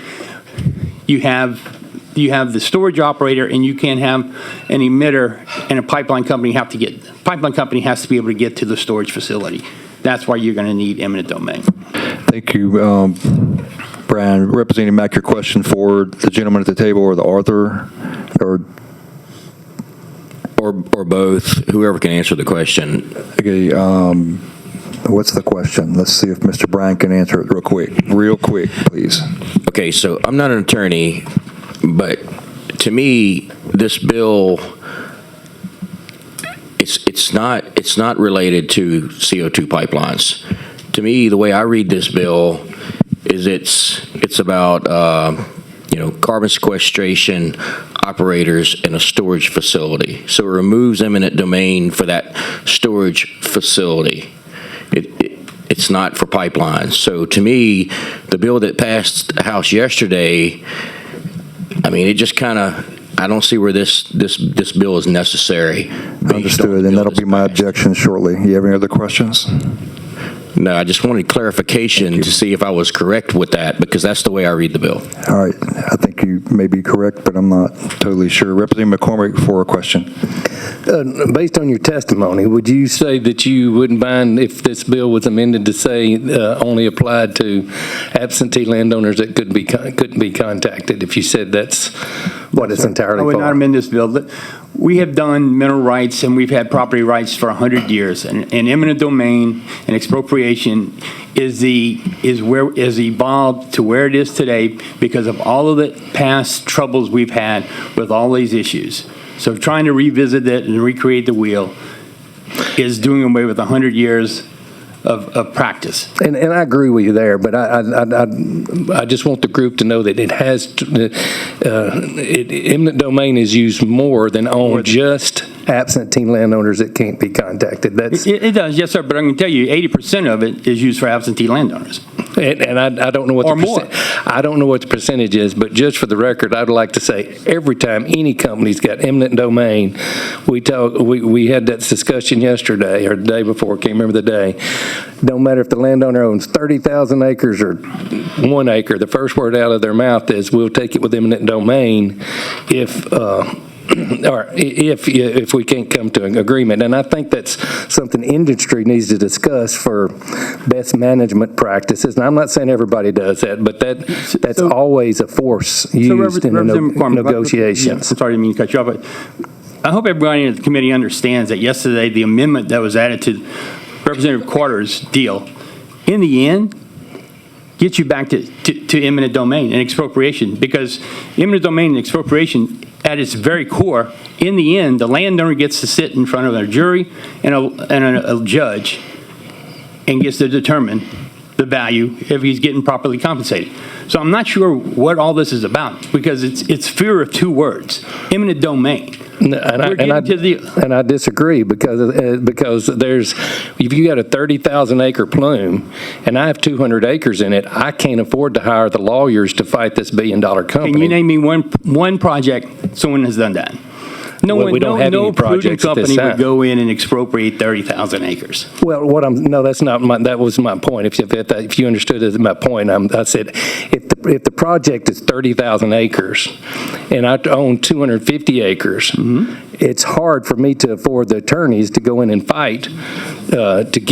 you have you have the storage operator and you can't have an emitter, and a pipeline company has to be able to get to the storage facility. That's why you're going to need eminent domain. Thank you, Brian. Representing Mac, your question for the gentleman at the table or the author, or both, whoever can answer the question. Okay, what's the question? Let's see if Mr. Brian can answer it real quick, please. Okay, so I'm not an attorney, but to me, this bill, it's not related to CO2 pipelines. To me, the way I read this bill is it's about carbon sequestration operators in a storage facility. So it removes eminent domain for that storage facility. It's not for pipelines. So to me, the bill that passed the House yesterday, I mean, it just kind of, I don't see where this bill is necessary. Understood, and that'll be my objection shortly. You have any other questions? No, I just wanted clarification to see if I was correct with that, because that's the way I read the bill. All right, I think you may be correct, but I'm not totally sure. Representative McCormick for a question. Based on your testimony, would you say that you wouldn't mind if this bill was amended to say only applied to absentee landowners that couldn't be contacted? If you said that's what it's entirely I would for? not amend this bill. We have done mineral rights and we've had property rights for 100 years, and eminent domain and expropriation is evolved to where it is today because of all of the past troubles we've had with all these issues. So trying to revisit it and recreate the wheel is doing away with 100 years of practice. And I agree with you there, but I just want the group to know that it has eminent domain is used more than on just absentee landowners that can't be contacted. It does, yes, sir. But I can tell you, 80% of it is used for absentee landowners. And I don't know what I don't know what the percentage is, but just for the record, I'd like to say every time any company's got eminent domain, we had that discussion yesterday or the day before, can't remember the day. Don't matter if the landowner owns 30,000 acres or 1 acre, the first word out of their mouth is, we'll take it with eminent domain if we can't come to an agreement. And I think that's something industry needs to discuss for best management practices. And I'm not saying everybody does that, but that's always a force used in the negotiations. I'm sorry, I didn't mean to cut you off, but I hope everybody in the committee understands that yesterday the amendment that was added to Representative Carter's deal, in the end, gets you back to eminent domain and expropriation, because eminent domain and expropriation, at its very core, in the end, the landowner gets to sit in front of a jury and a judge and gets to determine the value if he's getting properly compensated. So I'm not sure what all this is about, because it's fear of two words: eminent domain. And I disagree, because there's, if you got a 30,000 acre plume and I have 200 acres in it, I can't afford to hire the lawyers to fight this $1 billion company. Can you name me one project someone has done that? No prudent company would go in and expropriate 30,000 acres. Well, that was my point. If you understood my point, I said if the project is 30,000 acres and I own 250 acres, it's hard for me to afford the attorneys to go in and fight to take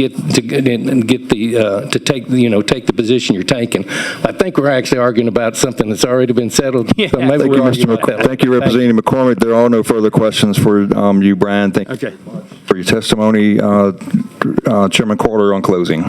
the position you're taking. I think we're actually arguing about something that's already been settled. Yeah. So maybe Thank you, Representative McCormick. There are no further questions for you, Brian. Thank you for your testimony. Chairman Carter on closing.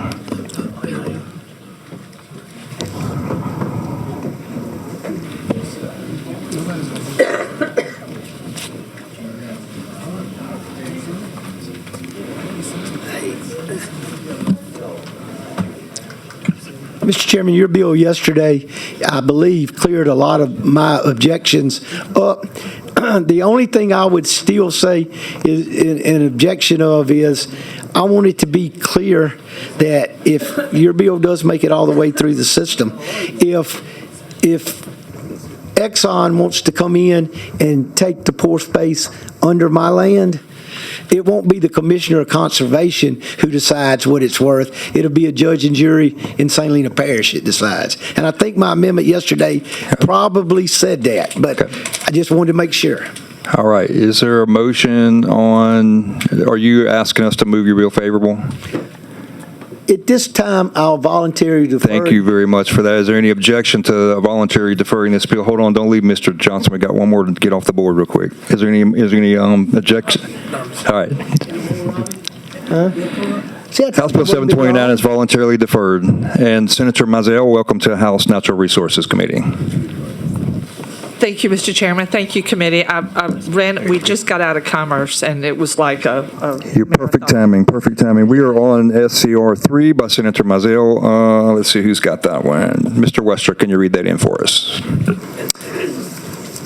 Mr. Chairman, your bill yesterday, I believe, cleared a lot of my objections up. The only thing I would still say is an objection of is I want it to be clear that if your bill does make it all the way through the system, if Exxon wants to come in and take the pore space under my land, it won't be the Commissioner of Conservation who decides what it's worth. It'll be a judge and jury in St. Helena Parish that decides. And I think my amendment yesterday probably said that. But I just wanted to make sure. All right, is there a motion on, are you asking us to move your bill favorable? At this time, I'll voluntarily defer. Thank you very much for that. Is there any objection to voluntarily deferring this bill? Hold on, don't leave, Mr. Johnson. We got one more to get off the board real quick. Is there any objection? All right. House Bill 729 is voluntarily deferred. And Senator Mizell, welcome to House Natural Resources Committee. Thank you, Mr. Chairman. Thank you, committee. We just got out of commerce, and it was like Your perfect timing, perfect timing. We are on SCR 3 by Senator Mizell. Let's see who's got that one. Mr. Wester, can you read that in for us?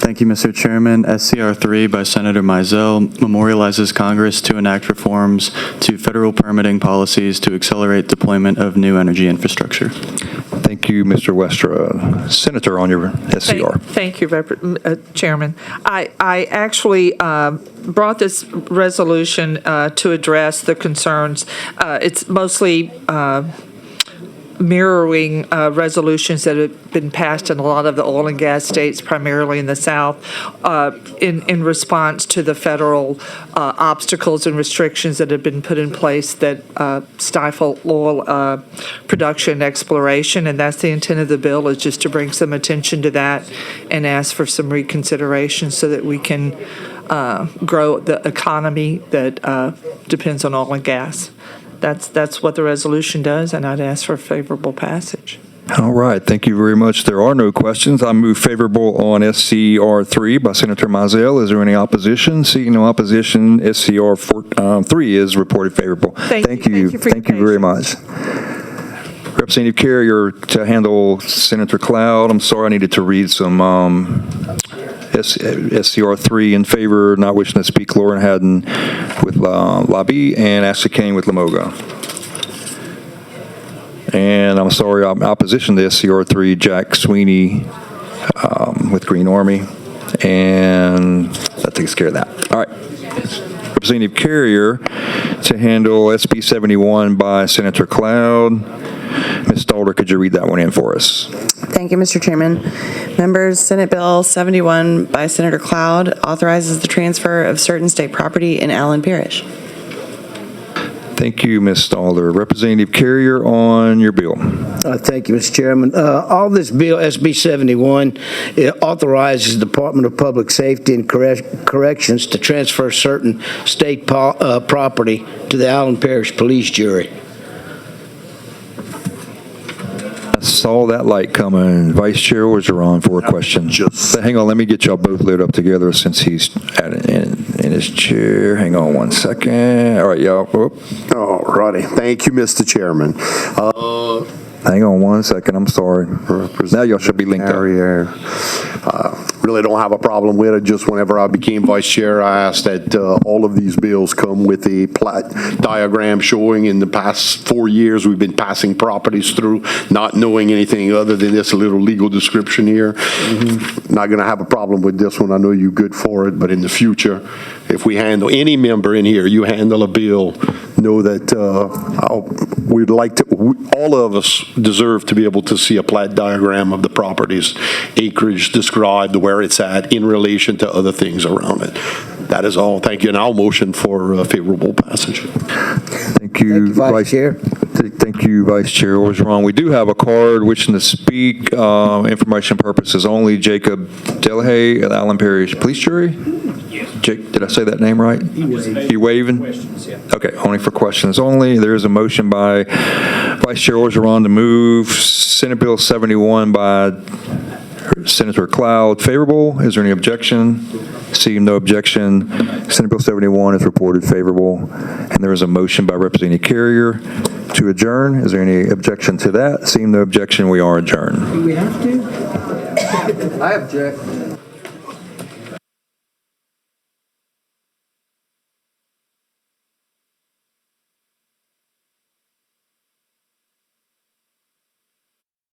Thank you, Mr. Chairman. SCR 3 by Senator Mizell memorializes Congress to enact reforms to federal permitting policies to accelerate deployment of new energy infrastructure. Thank you, Mr. Wester. Senator, on your SCR. Thank you, Chairman. I actually brought this resolution to address the concerns. It's mostly mirroring resolutions that have been passed in a lot of the oil and gas states, primarily in the South, in response to the federal obstacles and restrictions that have been put in place that stifle oil production and exploration. And that's the intent of the bill, is just to bring some attention to that and ask for some reconsideration so that we can grow the economy that depends on oil and gas. That's what the resolution does, and I'd ask for favorable passage. All right, thank you very much. There are no questions. I move favorable on SCR 3 by Senator Mizell. Is there any opposition? Seeing no opposition, SCR 3 is reported favorable. Thank you. Thank you very much. Representative Carrier to handle Senator Cloud. I'm sorry, I needed to read some SCR 3 in favor, not wishing to speak, Lauren Haddon with Lobby, and Ashley Kane with Lamoga. And I'm sorry, opposition to SCR 3, Jack Sweeney with Green Army. And that takes care of that. All right. Representative Carrier to handle SB 71 by Senator Cloud. Ms. Stalder, could you read that one in for us? Thank you, Mr. Chairman. Members, Senate Bill 71 by Senator Cloud authorizes the transfer of certain state property in Allen Parish. Thank you, Ms. Stalder. Representative Carrier on your bill. Thank you, Mr. Chairman. All this bill, SB 71, it authorizes the Department of Public Safety and Corrections to transfer certain state property to the Allen Parish Police Jury. I saw that light coming. Vice Chair Orgeron for a question. Hang on, let me get y'all both lit up together since he's in his chair. Hang on one second. All right, y'all. All righty. Thank you, Mr. Chairman. Hang on one second. I'm sorry. Now y'all should be linked up. Really don't have a problem with it. Just whenever I became vice chair, I asked that all of these bills come with a plat diagram showing in the past 4 years we've been passing properties through, not knowing anything other than this little legal description here. Not going to have a problem with this one. I know you're good for it, but in the future, if we handle any member in here, you handle a bill, know that we'd like to, all of us deserve to be able to see a plat diagram of the properties, acreage described, where it's at in relation to other things around it. That is all. Thank you. And I'll motion for favorable passage. Thank you, Vice Chair. Thank you, Vice Chair Orgeron. We do have a card wishing to speak. Information purposes only. Jacob Delahaye, Allen Parish Police Jury. Jake, did I say that name right? You waving? Okay, only for questions only. There is a motion by Vice Chair Orgeron to move Senate Bill 71 by Senator Cloud favorable. Is there any objection? Seeing no objection, Senate Bill 71 is reported favorable. And there is a motion by Representative Carrier to adjourn. Is there any objection to that? Seeing no objection, we are adjourned. Do we have to? I object.